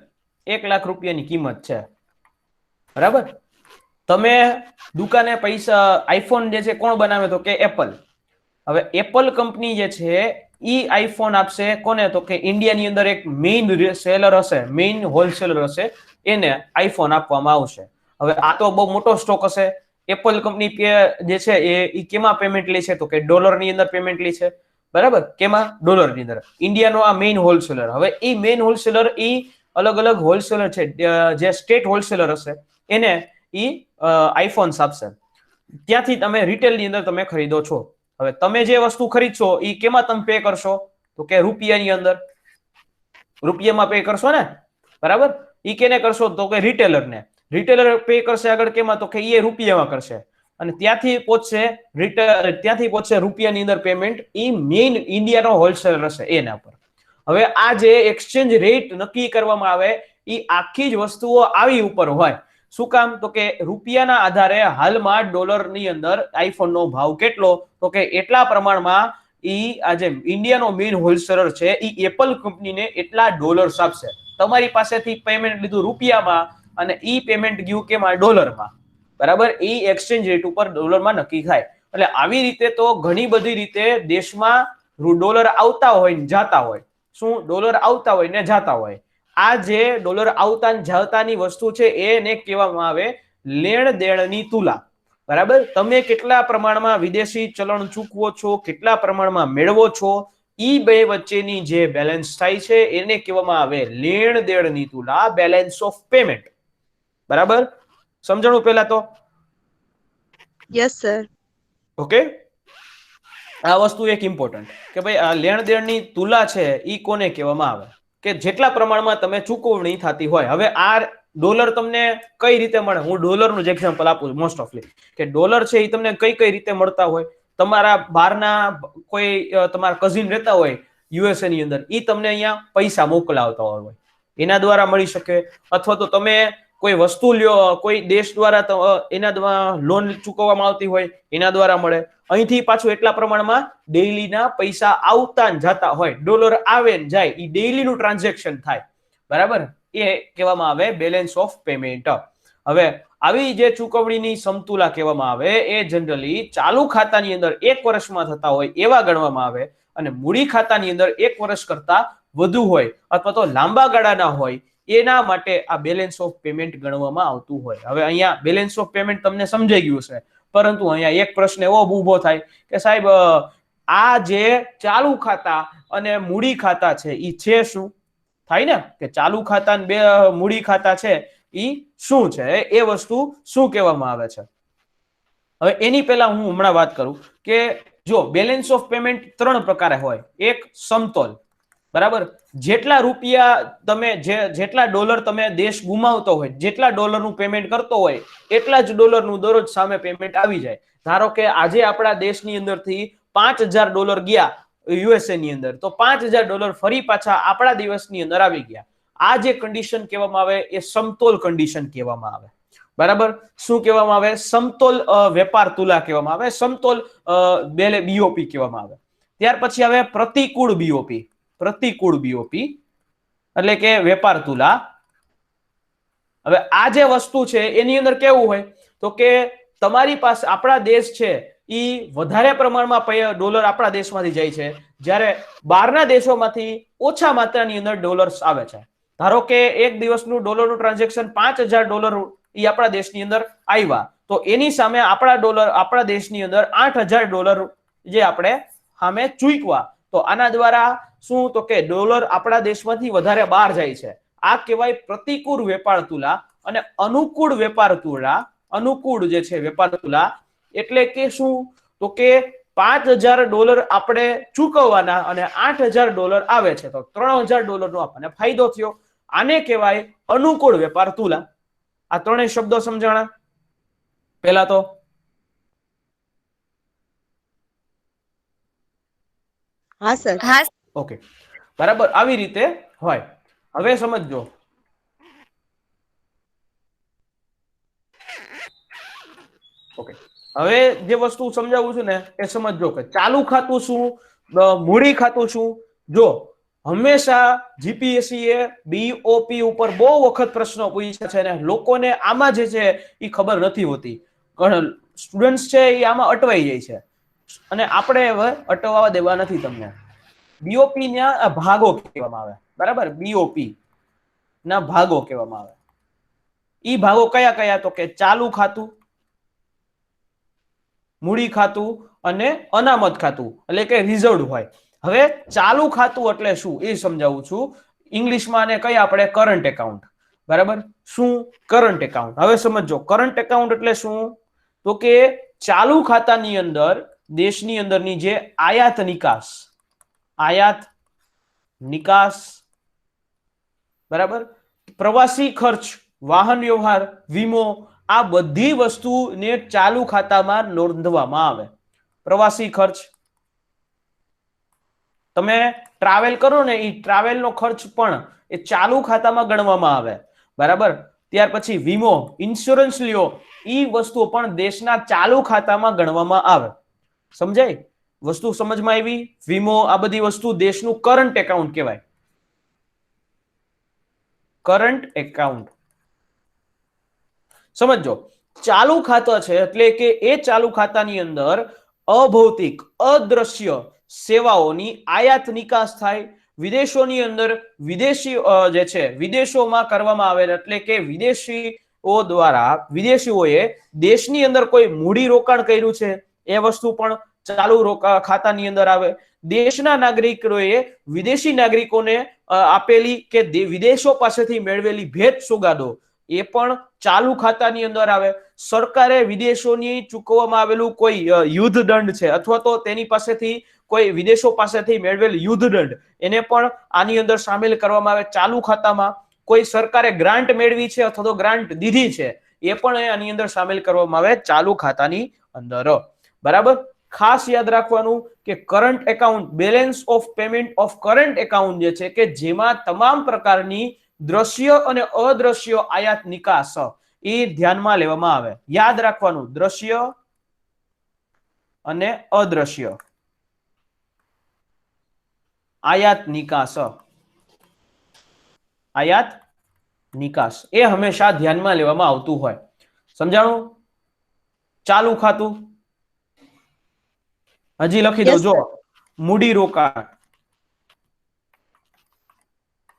1 લાખ રૂપિયાની કિંમત છે. બરાબર? તમે દુકાને પૈસા આઈફોન જે છે કોણ બનાવે તો કે એપલ. હવે એપલ કંપની જે છે ઈ આઈફોન આપશે કોને તો કે ઇન્ડિયાની અંદર એક મેઇન સેલર હશે, મેઇન હોલસેલર હશે, એને આઈફોન આપવામાં આવશે. હવે આ તો બહુ મોટો સ્ટોક હશે. એપલ કંપની જે છે એ કેમાં પેમેન્ટ લે છે તો કે ડોલરની અંદર પેમેન્ટ લે છે. બરાબર? કેમાં? ડોલરની અંદર. ઇન્ડિયાનો આ મેઇન હોલસેલર. હવે ઈ મેઇન હોલસેલર ઈ અલગ અલગ હોલસેલર છે જે સ્ટેટ હોલસેલર હશે એને ઈ આઈફોન્સ આપશે. ત્યાંથી તમે રિટેલની અંદર તમે ખરીદો છો. હવે તમે જે વસ્તુ ખરીદશો ઈ કેમાં તમે પે કરશો તો કે રૂપિયાની અંદર. રૂપિયામાં પે કરશો ને? બરાબર? ઈ કેને કરશો તો કે રિટેલરને. રિટેલર પે કરશે આગળ કેમાં તો કે એ રૂપિયામાં કરશે. અને ત્યાંથી પહોંચશે રૂપિયાની અંદર પેમેન્ટ ઈ મેઇન ઇન્ડિયાનો હોલસેલર હશે એના પર. હવે આ જે એક્સચેન્જ રેટ નક્કી કરવામાં આવે ઈ આખી જ વસ્તુઓ આવી ઉપર હોય. શું કામ તો કે રૂપિયાના આધારે હાલમાં ડોલરની અંદર આઈફોનનો ભાવ કેટલો તો કે એટલા પ્રમાણમાં ઈ આજે ઇન્ડિયાનો મેઇન હોલસેલર છે ઈ એપલ કંપનીને એટલા ડોલર્સ આપશે. તમારી પાસેથી પેમેન્ટ લીધું રૂપિયામાં અને ઈ પેમેન્ટ ગયું કેમાં? ડોલરમાં. બરાબર? ઈ એક્સચેન્જ રેટ ઉપર ડોલરમાં નક્કી થાય. એટલે આવી રીતે તો ઘણી બધી રીતે દેશમાં ડોલર આવતા હોય ને જાતા હોય. શું? ડોલર આવતા હોય ને જાતા હોય. આ જે ડોલર આવતા ને જાતાની વસ્તુ છે એને કહેવામાં આવે લેણ દેણની તુલા. બરાબર? તમે કેટલા પ્રમાણમાં વિદેશી ચલણ ચૂકવો છો, કેટલા પ્રમાણમાં મેળવો છો, ઈ બે વચ્ચેની જે બેલેન્સ થાય છે એને કહેવામાં આવે લેણ દેણની તુલા, બેલેન્સ ઓફ પેમેન્ટ. બરાબર? સમજણું પહેલા તો? Yes sir. ઓકે? આ વસ્તુ એક ઇમ્પોર્ટન્ટ કે ભાઈ આ લેણ દેણની તુલા છે ઈ કોને કહેવામાં આવે કે જેટલા પ્રમાણમાં તમે ચૂકવણી થતી હોય. હવે આ ડોલર તમને કઈ રીતે મળે? હું ડોલરનું જ એક્ઝામ્પલ આપું છું મોસ્ટ ઓફલી કે ડોલર છે એ તમને કઈ કઈ રીતે મળતા હોય. તમારા બહારના કોઈ તમારા કઝિન રહેતા હોય યુએસએ ની અંદર ઈ તમને અહીંયા પૈસા મોકલાવતા હોય એના દ્વારા મળી શકે. અથવા તો તમે કોઈ વસ્તુ લ્યો કોઈ દેશ દ્વારા એના દ્વારા લોન ચૂકવવામાં આવતી હોય એના દ્વારા મળે. અહીંથી પાછું એટલા પ્રમાણમાં ડેઈલીના પૈસા આવતા ને જતા હોય. ડોલર આવે ને જાય એ ડેઈલીનું ટ્રાન્ઝેક્શન થાય. બરાબર? એ કહેવામાં આવે બેલેન્સ ઓફ પેમેન્ટ. હવે આવી જે ચૂકવણીની સમતુલા કહેવામાં આવે એ જનરલી ચાલુ ખાતાની અંદર 1 વર્ષમાં થતા હોય એવા ગણવામાં આવે અને મૂડી ખાતાની અંદર 1 વર્ષ કરતા વધુ હોય અથવા તો લાંબા ગાળાના હોય એના માટે આ બેલેન્સ ઓફ પેમેન્ટ ગણવામાં આવતું હોય. હવે અહીંયા બેલેન્સ ઓફ પેમેન્ટ તમને સમજાઈ ગયું છે. પરંતુ અહીંયા એક પ્રશ્ન એવો ઊભો થાય કે સાહેબ આ જે ચાલુ ખાતા અને મૂડી ખાતા છે ઈ છે શું? થાય ને કે ચાલુ ખાતા અને મૂડી ખાતા છે ઈ શું છે? એ વસ્તુ શું કહેવામાં આવે છે? હવે એની પહેલા હું હમણાં વાત કરું કે જો બેલેન્સ ઓફ પેમેન્ટ 3 પ્રકારે હોય. એક સમતોલ. બરાબર? જેટલા રૂપિયા તમે જેટલા ડોલર તમે દેશ ગુમાવતો હોય, જેટલા ડોલરનું પેમેન્ટ કરતો હોય એટલા જ ડોલરનું દરરોજ સામે પેમેન્ટ આવી જાય. ધારો કે આજે આપણા દેશની અંદરથી $5000 ગયા યુએસએ ની અંદર તો $5000 ફરી પાછા આપણા દિવસની અંદર આવી ગયા. આ જે કન્ડિશન કહેવામાં આવે એ સમતોલ કન્ડિશન કહેવામાં આવે. બરાબર? શું કહેવામાં આવે? સમતોલ વેપાર તુલા કહેવામાં આવે. સમતોલ બીઓપી કહેવામાં આવે. ત્યાર પછી આવે પ્રતિકૂળ બીઓપી. પ્રતિકૂળ બીઓપી એટલે કે વેપાર તુલા. હવે આ જે વસ્તુ છે એની અંદર કેવું હોય તો કે તમારી પાસે આપણા દેશ છે ઈ વધારે પ્રમાણમાં ડોલર આપણા દેશમાંથી જાય છે જ્યારે બહારના દેશોમાંથી ઓછા માત્રાની અંદર ડોલર્સ આવે છે. ધારો કે એક દિવસનું ડોલરનું ટ્રાન્ઝેક્શન $5000 એ આપણા દેશની અંદર આવ્યા, તો એની સામે આપણા દેશની અંદર $8,000 જે આપણે સામે ચૂકવા, તો આના દ્વારા શું તો કે ડોલર આપણા દેશમાંથી વધારે બહાર જાય છે. આ કહેવાય પ્રતિકૂળ વેપાર તુલા. અને અનુકૂળ વેપાર તુલા, અનુકૂળ જે છે વેપાર તુલા એટલે કે શું તો કે $5,000 આપણે ચૂકવવાના અને $8,000 આવે છે, તો $3,000 નો આપણને ફાયદો થયો. આને કહેવાય અનુકૂળ વેપાર તુલા. આ ત્રણેય શબ્દો સમજાણા પહેલા તો? હા સર. હા ઓકે, બરાબર. આવી રીતે હોય. હવે સમજો, ઓકે, હવે જે વસ્તુ સમજાવું છું ને એ સમજો કે ચાલુ ખાતું શું, મૂડી ખાતું શું. જો હંમેશા જીપીએસસી એ બીઓપી ઉપર બહુ વખત પ્રશ્નો પૂછ્યા છે અને લોકોને આમાં જે છે એ ખબર નથી હોતી. સ્ટુડન્ટ્સ છે એ આમાં અટવાઈ જાય છે અને આપણે હવે અટવાવા દેવા નથી તમને. બીઓપી ના ભાગો કહેવામાં આવે, બરાબર? બીઓપી ના ભાગો કહેવામાં આવે. ઈ ભાગો કયા કયા તો કે ચાલુ ખાતું, મૂડી ખાતું અને અનામત ખાતું, એટલે કે રિઝર્વડ હોય. હવે ચાલુ ખાતું એટલે શું એ સમજાવું છું. ઇંગ્લિશમાં આને કહીએ આપણે કરંટ એકાઉન્ટ, બરાબર? શું કરંટ એકાઉન્ટ? હવે સમજો કરંટ એકાઉન્ટ એટલે શું તો કે ચાલુ ખાતાની અંદર દેશની અંદરની જે આયાત નિકાસ, બરાબર, પ્રવાસી ખર્ચ, વાહન વ્યવહાર, વીમો, આ બધી વસ્તુને ચાલુ ખાતામાં નોંધવામાં આવે. પ્રવાસી ખર્ચ, તમે ટ્રાવેલ કરો ને એ ટ્રાવેલનો ખર્ચ પણ એ ચાલુ ખાતામાં ગણવામાં આવે, બરાબર? ત્યાર પછી વીમો, ઇન્સ્યોરન્સ લ્યો, એ વસ્તુ પણ દેશના ચાલુ ખાતામાં ગણવામાં આવે. સમજાય? વસ્તુ સમજમાં આવી? વીમો, આ બધી વસ્તુ દેશનું કરંટ એકાઉન્ટ કહેવાય. કરંટ એકાઉન્ટ સમજો. ચાલુ ખાતા છે એટલે કે એ ચાલુ ખાતાની અંદર અભૌતિક, અદ્રશ્ય સેવાઓની આયાત નિકાસ થાય. વિદેશોની અંદર વિદેશી જે છે વિદેશોમાં કરવામાં આવે, એટલે કે વિદેશીઓ દ્વારા વિદેશીઓએ દેશની અંદર કોઈ મૂડી રોકાણ કર્યું છે એ વસ્તુ પણ ચાલુ ખાતાની અંદર આવે. દેશના નાગરિકોએ વિદેશી નાગરિકોને આપેલી કે વિદેશો પાસેથી મેળવેલી ભેટ સોગાદો એ પણ ચાલુ ખાતાની અંદર આવે. સરકારે વિદેશોની ચૂકવવામાં આવેલું કોઈ યુદ્ધ દંડ છે અથવા તો તેની પાસેથી કોઈ વિદેશો પાસેથી મેળવેલ યુદ્ધ દંડ એને પણ આની અંદર સામેલ કરવામાં આવે ચાલુ ખાતામાં. કોઈ સરકારે ગ્રાન્ટ મેળવી છે અથવા તો ગ્રાન્ટ દીધી છે એ પણ આની અંદર સામેલ કરવામાં આવે ચાલુ ખાતાની અંદર, બરાબર? ખાસ યાદ રાખવાનું કે current account, balance of payment of current account જે છે કે જેમાં તમામ પ્રકારની દ્રશ્ય અને અદ્રશ્ય આયાત નિકાસ એ ધ્યાનમાં લેવામાં આવે. યાદ રાખવાનું, દ્રશ્ય અને અદ્રશ્ય આયાત નિકાસ એ હંમેશા ધ્યાનમાં લેવામાં આવતું હોય. સમજાણું? ચાલુ ખાતું હજી લખી દઉં. જો મૂડી રોકાણ,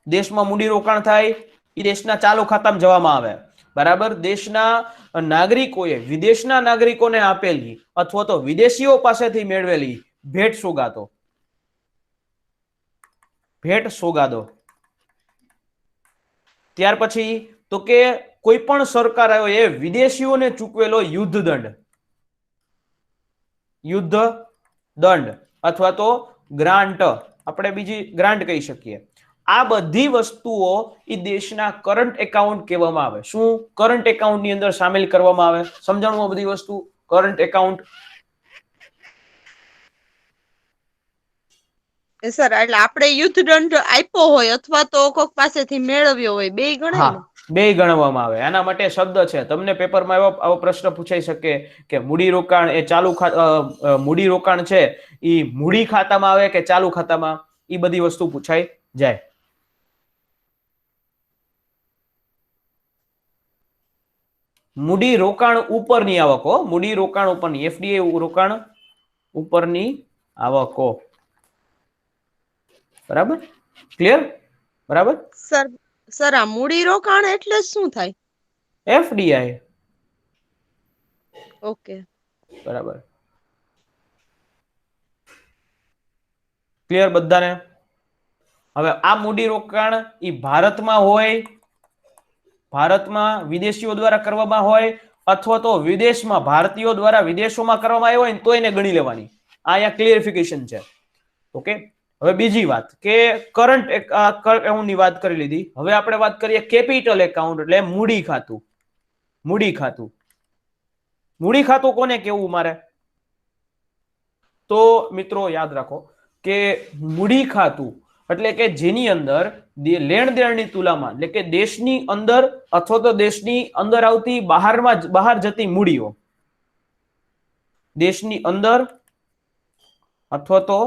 દેશમાં મૂડી રોકાણ થાય એ દેશના ચાલુ ખાતામાં જવામાં આવે, બરાબર? દેશના નાગરિકોએ વિદેશના નાગરિકોને આપેલી અથવા તો વિદેશીઓ પાસેથી મેળવેલી ભેટ સોગાદો. ત્યાર પછી તો કે કોઈ પણ સરકારોએ વિદેશીઓને ચૂકવેલો યુદ્ધ દંડ અથવા તો ગ્રાન્ટ, આપણે બીજી ગ્રાન્ટ કહી શકીએ. આ બધી વસ્તુઓ એ દેશના કરંટ એકાઉન્ટ કહેવામાં આવે. શું કરંટ એકાઉન્ટની અંદર સામેલ કરવામાં આવે? સમજાણું આ બધી વસ્તુ? કરંટ એકાઉન્ટ સર એટલે આપણે યુદ્ધ દંડ આપ્યો હોય અથવા તો કોક પાસેથી મેળવ્યો હોય, બે ગણાય ને? બે ગણવામાં આવે. આના માટે શબ્દ છે, તમને પેપરમાં આવો પ્રશ્ન પૂછાઈ શકે કે મૂડી રોકાણ એ મૂડી રોકાણ છે એ મૂડી ખાતામાં આવે કે ચાલુ ખાતામાં, એ બધી વસ્તુ પૂછાઈ જાય. મૂડી રોકાણ ઉપરની આવકો, મૂડી રોકાણ ઉપરની, એફડીઆઈ રોકાણ ઉપરની આવકો, બરાબર? ક્લિયર? બરાબર? સર આ મૂડી રોકાણ એટલે શું થાય? એફડીઆઈ. ઓકે. બરાબર. ક્લિયર બધાને? હવે આ મૂડીરોકાણ ઈ ભારતમાં હોય, ભારતમાં વિદેશીઓ દ્વારા કરવામાં હોય, અથવા તો વિદેશમાં ભારતીયો દ્વારા વિદેશોમાં કરવામાં આવ્યો હોય ને તો એને ગણી લેવાની. આ અહીંયા ક્લિયરિફિકેશન છે. ઓકે. હવે બીજી વાત કે કરંટ એકાઉન્ટની વાત કરી લીધી. હવે આપણે વાત કરીએ કેપિટલ એકાઉન્ટ એટલે મૂડી ખાતું. મૂડી ખાતું. મૂડી ખાતું કોને કેવું મારે? તો મિત્રો યાદ રાખો કે મૂડી ખાતું એટલે કે જેની અંદર લેણ દેણની તુલનામાં એટલે કે દેશની અંદર અથવા તો દેશની અંદર આવતી બહાર જતી મૂડીઓ, દેશની અંદર અથવા તો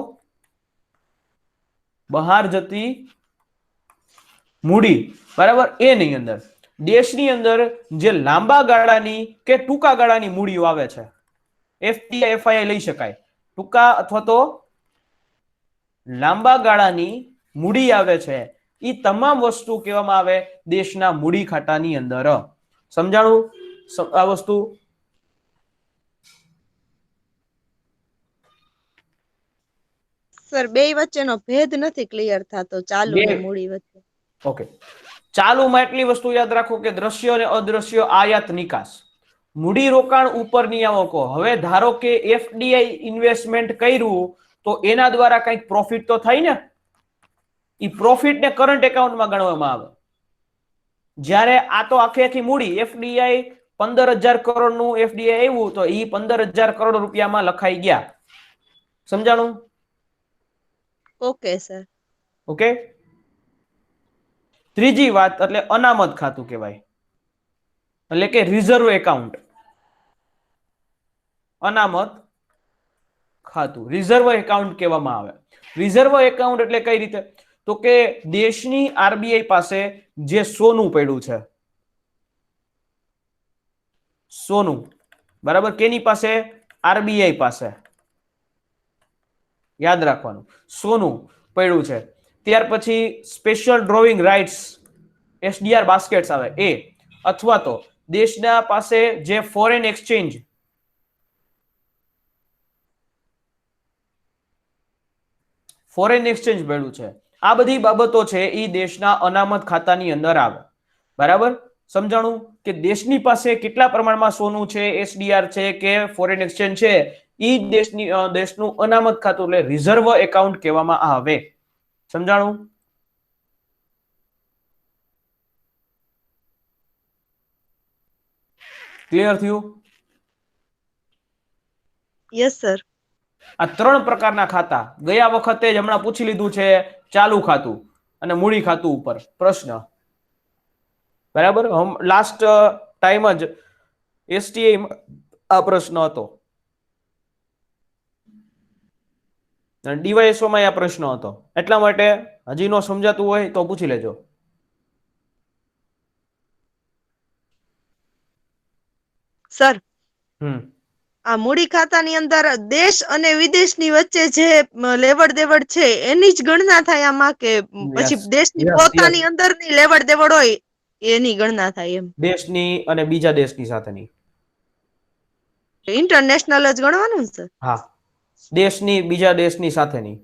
બહાર જતી મૂડી, બરાબર, એની અંદર દેશની અંદર જે લાંબા ગાળાની કે ટૂંકા ગાળાની મૂડીઓ આવે છે, એફડીઆઈ એફઆઈઆઈ લઈ શકાય. ટૂંકા અથવા તો લાંબા ગાળાની મૂડી આવે છે, એ તમામ વસ્તુ કહેવામાં આવે દેશના મૂડી ખાતાની અંદર. સમજાણું આ વસ્તુ? સર બે વચ્ચેનો ભેદ નથી ક્લિયર થતો, ચાલુ ને મૂડી વચ્ચે. ઓકે. ચાલુમાં એટલી વસ્તુ યાદ રાખો કે દ્રશ્ય અને અદ્રશ્ય આયાત નિકાસ, મૂડી રોકાણ ઉપર નિયામકો. હવે ધારો કે એફડીઆઈ ઇન્વેસ્ટમેન્ટ કર્યું તો એના દ્વારા કંઈક પ્રોફિટ તો થાય ને, એ પ્રોફિટ ને કરંટ એકાઉન્ટમાં ગણવામાં આવે. જ્યારે આ તો આખી મૂડી એફડીઆઈ 15,000 કરોડનું એફડીઆઈ આવ્યું તો એ 15,000 કરોડ રૂપિયામાં લખાઈ ગયા. સમજાણું? Okay sir. ઓકે. ત્રીજી વાત એટલે અનામત ખાતું કહેવાય, એટલે કે રિઝર્વ એકાઉન્ટ. અનામત ખાતું રિઝર્વ એકાઉન્ટ કહેવામાં આવે. રિઝર્વ એકાઉન્ટ એટલે કઈ રીતે? તો કે દેશની આરબીઆઈ પાસે જે સોનું પડ્યું છે, સોનું, બરાબર, કેની પાસે? આરબીઆઈ પાસે. યાદ રાખવાનું, સોનું પડ્યું છે. ત્યાર પછી સ્પેશિયલ ડ્રોવિંગ રાઇટ્સ એસડીઆર બાસ્કેટ્સ આવે એ, અથવા તો દેશના પાસે જે ફોરેન એક્સચેન્જ પડ્યું છે, આ બધી બાબતો છે એ દેશના અનામત ખાતાની અંદર આવે. બરાબર? સમજાણું કે દેશની પાસે કેટલા પ્રમાણમાં સોનું છે, એસડીઆર છે કે ફોરેન એક્સચેન્જ છે, એ દેશનું અનામત ખાતું એટલે રિઝર્વ એકાઉન્ટ કહેવામાં આવે. સમજાણું? ક્લિયર થયું? Yes sir. આ ત્રણ પ્રકારના ખાતા ગયા વખતે જ હમણાં પૂછી લીધું છે, ચાલુ ખાતું અને મૂડી ખાતું ઉપર પ્રશ્ન. બરાબર? લાસ્ટ ટાઈમ જ એસટીઆઈ આ પ્રશ્ન હતો, ડીવાયએસઓ માં આ પ્રશ્ન હતો. એટલા માટે હજી નો સમજાતું હોય તો પૂછી લેજો. સર આ મૂડી ખાતાની અંદર દેશ અને વિદેશની વચ્ચે જે લેવડ દેવડ છે એની જ ગણના થાય આમાં, કે પછી દેશની પોતાની અંદરની લેવડ દેવડ હોય એની ગણના થાય? એમ દેશની અને બીજા દેશની સાથેની ઇન્ટરનેશનલ જ ગણવાનું સર? હા, દેશની બીજા દેશની સાથેની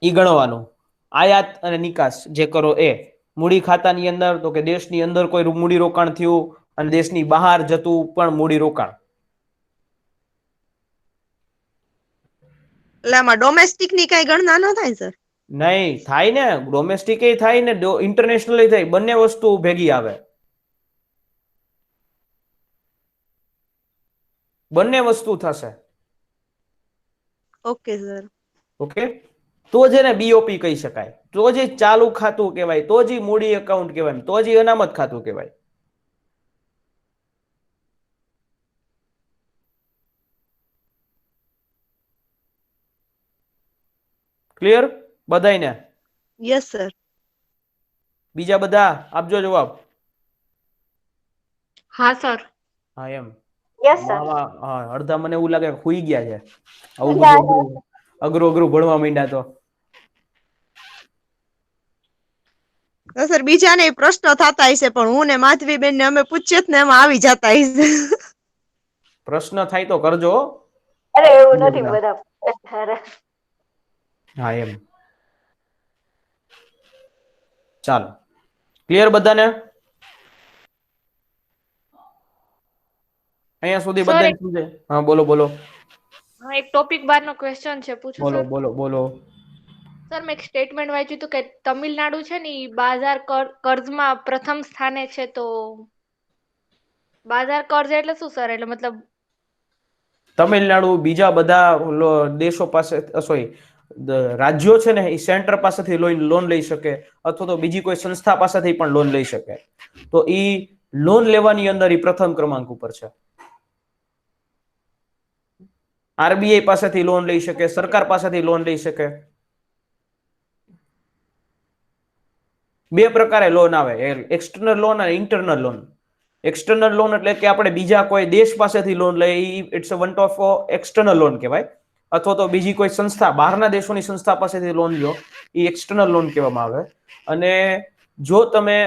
ઈ ગણવાનું. આયાત અને નિકાસ જે કરો એ મૂડી ખાતાની અંદર, તો કે દેશની અંદર કોઈ મૂડી રોકાણ થયું અને દેશની બહાર જતું પણ મૂડી રોકાણ. એટલે આમાં ડોમેસ્ટિક ની કઈ ગણના ન થાય સર? નહીં થાય ને, ડોમેસ્ટિક એ થાય ને ઇન્ટરનેશનલ થાય, બંને વસ્તુ ભેગી આવે. બંને વસ્તુ થશે. Okay sir. ઓકે. તો જ એને બીઓપી કહી શકાય, તો જ ચાલુ ખાતું કહેવાય, તો જ મૂડી એકાઉન્ટ કહેવાય, તો જ અનામત ખાતું કહેવાય. ક્લિયર બધાયને? Yes sir. બીજા બધા આપજો જવાબ. હા સર. હા એમ. Yes sir. હા, અડધા મને એવું લાગે ખુઈ ગયા છે, આવું બધું અઘરું ભણવા માંડ્યા તો. તો સર બીજાને પ્રશ્નો થતા હશે પણ હું ને માધવીબેન ને અમે પૂછીએ જ ને એમાં આવી જતા હશે. પ્રશ્ન થાય તો કરજો. અરે એવું નથી બધા. હા એમ. ચાલો ક્લિયર બધાને? અહીંયા સુધી સર બધાને સમજે? હા બોલો બોલો હા, એક ટોપિક બારનો ક્વેશ્ચન છે, પૂછું બોલો સર? બોલો બોલો. સર મેં એક સ્ટેટમેન્ટ વાંચ્યું હતું કે તમિલનાડુ છે ને ઈ બાજાર કર્જમાં પ્રથમ સ્થાને છે, તો બાજાર કર્જ એટલે શું સર? એટલે મતલબ તમિલનાડુ બીજા બધા દેશો પાસે સોરી રાજ્યો છે ને એ સેન્ટર પાસેથી લોન લઈ શકે અથવા તો બીજી કોઈ સંસ્થા પાસેથી પણ લોન લઈ શકે. તો ઈ લોન લેવાની અંદર ઈ પ્રથમ ક્રમાંક ઉપર છે. આરબીઆઈ પાસેથી લોન લઈ શકે, સરકાર પાસેથી લોન લઈ શકે. બે પ્રકારે લોન આવે, એક્સટર્નલ લોન અને ઇન્ટરનલ લોન. એક્સટર્નલ લોન એટલે કે આપણે બીજા કોઈ દેશ પાસેથી લોન લઈએ, it's a one of external loan કહેવાય. અથવા તો બીજી કોઈ સંસ્થા, બહારના દેશોની સંસ્થા પાસેથી લોન લ્યો, એ એક્સટર્નલ લોન કહેવામાં આવે. અને જો તમે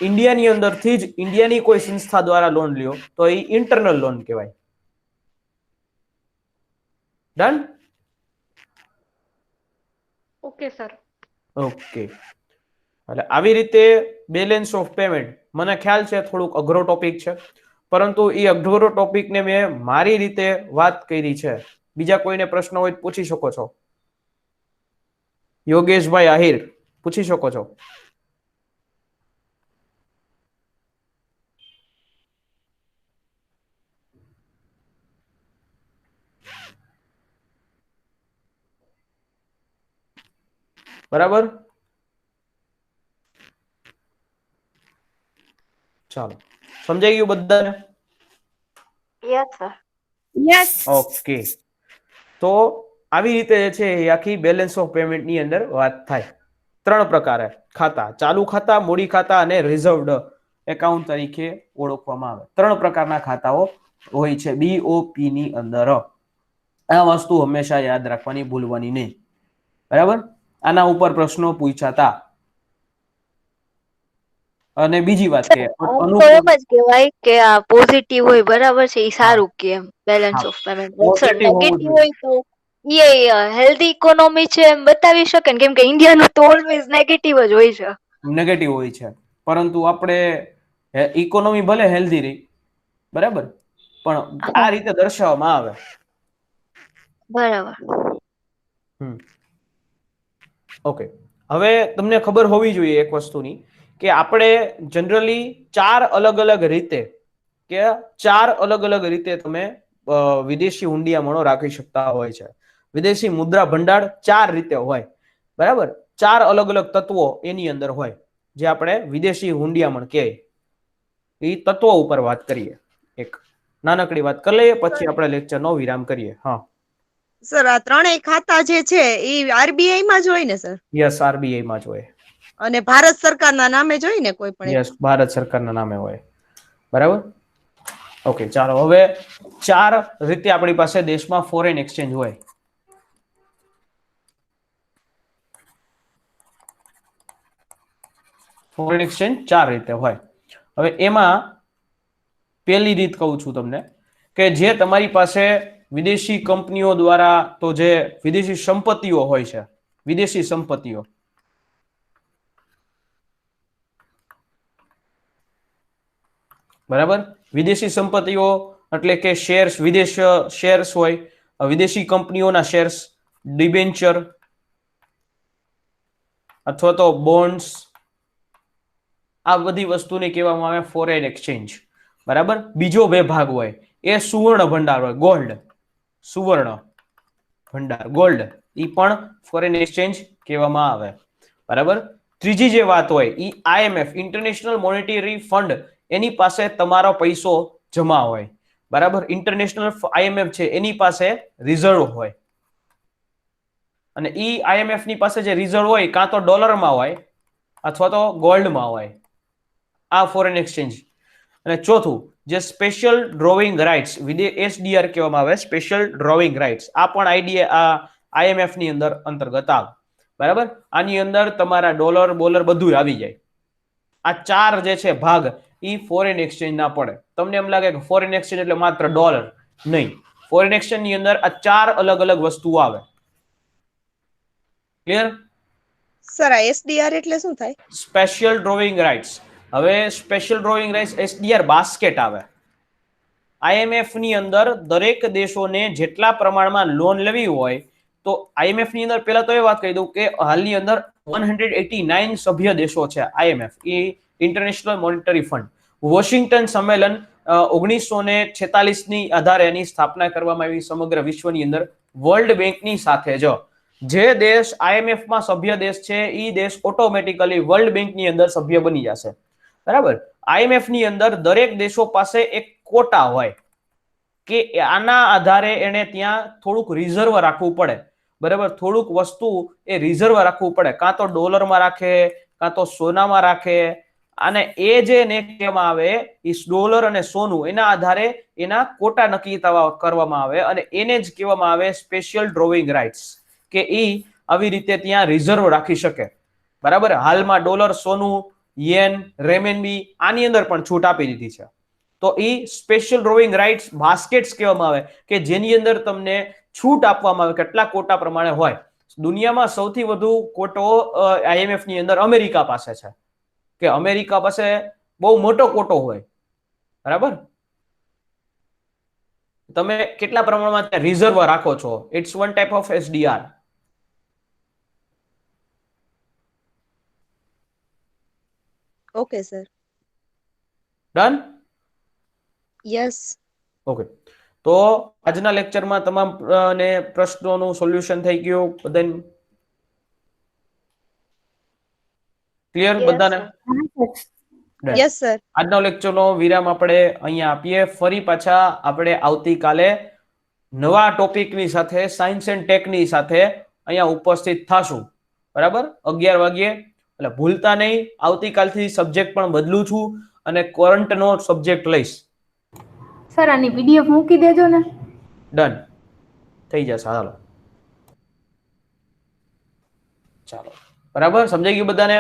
ઇન્ડિયાની અંદરથી જ ઇન્ડિયાની કોઈ સંસ્થા દ્વારા લોન લ્યો તો એ ઇન્ટરનલ લોન કહેવાય. ડન? Okay sir. ઓકે. એટલે આવી રીતે બેલેન્સ ઓફ પેમેન્ટ, મને ખ્યાલ છે થોડુંક અઘરો ટોપિક છે, પરંતુ એ અઘરો ટોપિકને મેં મારી રીતે વાત કરી છે. બીજા કોઈને પ્રશ્ન હોય પૂછી શકો છો. યોગેશભાઈ આહિર પૂછી શકો છો. બરાબર? ચાલો સમજાઈ ગયું બધાને? Yes sir. યસ. ઓકે. તો આવી રીતે છે એ આખી બેલેન્સ ઓફ પેમેન્ટ ની અંદર વાત થાય. 3 પ્રકારે ખાતા: ચાલુ ખાતા, મૂડી ખાતા અને રિઝર્વડ એકાઉન્ટ તરીકે ઓળખવામાં આવે. 3 પ્રકારના ખાતાઓ હોય છે બીઓપી ની અંદર. આ વસ્તુ હંમેશા યાદ રાખવાની, ભૂલવાની નહીં. બરાબર? આના ઉપર પ્રશ્નો પૂછાતા. અને બીજી વાત કે આમ તો એમ જ કહેવાય કે આ પોઝિટિવ હોય બરાબર છે, એ સારું કે એમ balance of payment. Sir positive હોવું નેગેટિવ જોઈએ. હોય તો એ હેલ્ધી ઇકોનોમી છે એમ બતાવી શકે ને, કેમ કે ઇન્ડિયાનું તો ઓલવેઝ નેગેટિવ જ હોય છે. નેગેટિવ હોય છે, પરંતુ આપણે ઇકોનોમી ભલે હેલ્ધી રહી, બરાબર, પણ આ રીતે દર્શાવવામાં આવે. બરાબર. ઓકે. હવે તમને ખબર હોવી જોઈએ એક વસ્તુની, કે આપણે જનરલી 4 અલગ અલગ રીતે તમે વિદેશી હુંડિયામણો રાખી શકતા હોય છે. વિદેશી મુદ્રા ભંડાર 4 રીતે હોય. બરાબર? 4 અલગ અલગ તત્વો એની અંદર હોય, જે આપણે વિદેશી હુંડિયામણ કહે. એ તત્વો ઉપર વાત કરીએ. એક નાનકડી વાત કરી લઈએ, પછી આપણે લેક્ચરનો વિરામ કરીએ. હા સર આ ત્રણેય ખાતા જે છે એ આરબીઆઈ માં જ હોય ને સર? યસ, આરબીઆઈ માં જ હોય. અને ભારત સરકારના નામે જ હોય ને કોઈ પણ? યસ, ભારત સરકારના નામે હોય. બરાબર? ઓકે, ચાલો હવે 4 રીતે આપણી પાસે દેશમાં ફોરેન એક્સચેન્જ હોય. ફોરેન એક્સચેન્જ 4 રીતે હોય. હવે એમાં પહેલી રીત કહું છું તમને, કે જે તમારી પાસે વિદેશી કંપનીઓ દ્વારા તો જે વિદેશી સંપત્તિઓ હોય છે, વિદેશી સંપત્તિઓ, બરાબર, વિદેશી સંપત્તિઓ એટલે કે શેર્સ, વિદેશ શેર્સ હોય, વિદેશી કંપનીઓના શેર્સ, ડિબેન્ચર અથવા તો બોન્ડ્સ, આ બધી વસ્તુને કહેવામાં આવે ફોરેન એક્સચેન્જ. બરાબર? બીજો ભાગ હોય એ સુવર્ણ ભંડાર હોય, ગોલ્ડ, સુવર્ણ ભંડાર, ગોલ્ડ, એ પણ ફોરેન એક્સચેન્જ કહેવામાં આવે. બરાબર? ત્રીજી જે વાત હોય એ આઈએમએફ, ઇન્ટરનેશનલ મોનેટરી ફંડ, એની પાસે તમારો પૈસો જમા હોય. બરાબર? ઇન્ટરનેશનલ આઈએમએફ છે એની પાસે રિઝર્વ હોય. અને ઈ આઈએમએફ ની પાસે જે રિઝર્વ હોય કાં તો ડોલરમાં હોય અથવા તો ગોલ્ડમાં હોય. આ ફોરેન એક્સચેન્જ. અને ચોથું, જે સ્પેશિયલ ડ્રોવિંગ રાઇટ્સ, એસડીઆર કહેવામાં આવે, સ્પેશિયલ ડ્રોવિંગ રાઇટ્સ, આ પણ આઈએમએફ ની અંદર અંતર્ગત આવે. બરાબર? આની અંદર તમારા ડોલર બોલર બધું આવી જાય. આ 4 જે છે ભાગ ઈ ફોરેન એક્સચેન્જ ના પડે. તમને એમ લાગે કે ફોરેન એક્સચેન્જ એટલે માત્ર ડોલર, નહીં. ફોરેન એક્સચેન્જ ની અંદર આ 4 અલગ અલગ વસ્તુઓ આવે. ક્લિયર? સર આ એસડીઆર એટલે શું થાય? Special drawing rights. હવે special drawing rights SDR basket આવે. આઈએમએફ ની અંદર દરેક દેશોને જેટલા પ્રમાણમાં લોન લેવી હોય, તો આઈએમએફ ની અંદર પહેલા તો એ વાત કહી દઉં કે હાલની અંદર 189 સભ્ય દેશો છે. આઈએમએફ એ ઇન્ટરનેશનલ મોનેટરી ફંડ. વોશિંગ્ટન સંમેલન 1946 ની આધારે એની સ્થાપના કરવામાં આવી સમગ્ર વિશ્વની અંદર વર્લ્ડ બેંકની સાથે જ. જે દેશ આઈએમએફ માં સભ્ય દેશ છે એ દેશ ઓટોમેટિકલી વર્લ્ડ બેંકની અંદર સભ્ય બની જશે. બરાબર? આઈએમએફ ની અંદર દરેક દેશો પાસે એક કોટા હોય કે આના આધારે એને ત્યાં થોડુંક રિઝર્વ રાખવું પડે. બરાબર? થોડુંક વસ્તુ એ રિઝર્વ રાખવું પડે, કાં તો ડોલરમાં રાખે, કાં તો સોનામાં રાખે. અને એ જે ને કહેવામાં આવે એ ડોલર અને સોનું, એના આધારે એના કોટા નક્કી કરવામાં આવે અને એને જ કહેવામાં આવે સ્પેશિયલ ડ્રોઈંગ રાઇટ્સ, કે ઈ આવી રીતે ત્યાં રિઝર્વ રાખી શકે. બરાબર? હાલમાં ડોલર, સોનું, યેન, રેમેનબી આની અંદર પણ છૂટ આપી દીધી છે. તો ઈ સ્પેશિયલ ડ્રોઈંગ રાઇટ્સ બાસ્કેટ્સ કહેવામાં આવે કે જેની અંદર તમને છૂટ આપવામાં આવે કેટલા કોટા પ્રમાણે હોય. દુનિયામાં સૌથી વધુ કોટો આઈએમએફ ની અંદર અમેરિકા પાસે છે, કે અમેરિકા પાસે બહુ મોટો કોટો હોય. બરાબર? તમે કેટલા પ્રમાણમાં ત્યાં રિઝર્વ રાખો છો? It's one type of SDR. Okay sir. Done? Yes. Okay. તો આજના લેક્ચરમાં તમામ ને પ્રશ્નોનું સોલ્યુશન થઈ ગયું બધાને? ક્લિયર બધાને? Yes sir. આજનો લેક્ચરનો વિરામ આપણે અહીંયા આપીએ. ફરી પાછા આપણે આવતીકાલે નવા ટોપિકની સાથે, સાયન્સ એન્ડ ટેકની સાથે અહીંયા ઉપસ્થિત થાશું. બરાબર? 11 વાગ્યે. એટલે ભૂલતા નહીં, આવતીકાલથી સબ્જેક્ટ પણ બદલું છું અને કરંટનો સબ્જેક્ટ લઈશ. સર આની પીડીએફ મૂકી દેજો ને. ડન થઈ જશે. હાલો, ચાલો. બરાબર? સમજાઈ ગયું બધાને?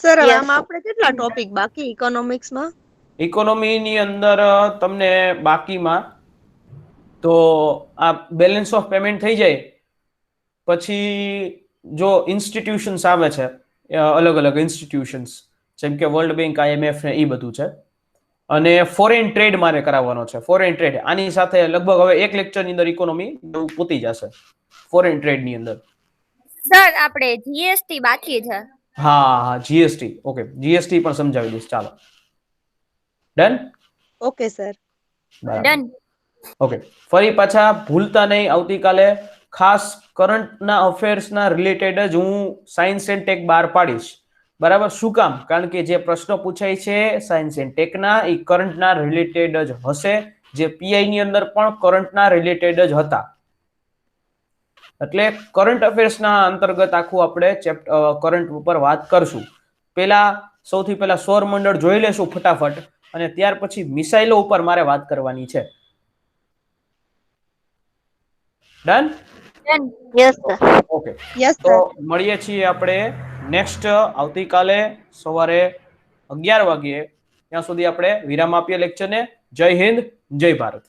Sir Yes. આમાં આપણે કેટલા ટોપિક બાકી ઇકોનોમિક્સમાં? ઇકોનોમીની અંદર તમને બાકીમાં તો આ બેલેન્સ ઓફ પેમેન્ટ થઈ જાય પછી જો ઇન્સ્ટિટ્યુશન્સ આવે છે, અલગ અલગ ઇન્સ્ટિટ્યુશન્સ જેમ કે વર્લ્ડ બેંક, આઈએમએફ ને એ બધું છે. અને ફોરેન ટ્રેડ મારે કરાવવાનો છે. ફોરેન ટ્રેડ આની સાથે લગભગ હવે એક લેક્ચરની અંદર ઇકોનોમી પૂતી જશે ફોરેન ટ્રેડ ની અંદર. સર આપણે જીએસટી બાકી છે. હા, જીએસટી. ઓકે, જીએસટી પણ સમજાવી દઈશ. ચાલો, done? Okay sir. Done. Okay. ફરી પાછા ભૂલતા નહીં, આવતીકાલે ખાસ કરંટના અફેર્સના રિલેટેડ જ હું સાયન્સ એન્ડ ટેક બહાર પાડીશ. બરાબર? શું કામ? કારણ કે જે પ્રશ્નો પૂછાય છે સાયન્સ એન્ડ ટેકના એ કરંટના રિલેટેડ જ હશે. જે પીઆઈ ની અંદર પણ કરંટના રિલેટેડ જ હતા. એટલે કરંટ અફેર્સના અંતર્ગત આખું આપણે કરંટ ઉપર વાત કરશું. સૌથી પહેલા સૌર મંડળ જોઈ લેશું ફટાફટ, અને ત્યાર પછી મિસાઇલો ઉપર મારે વાત કરવાની છે. Done? Yes sir. Okay. Yes તો સર. મળીએ છીએ આપણે નેક્સ્ટ આવતીકાલે સવારે 11 વાગ્યે. ત્યાં સુધી આપણે વિરામ આપીએ લેક્ચરને. જય હિન્દ, જય ભારત.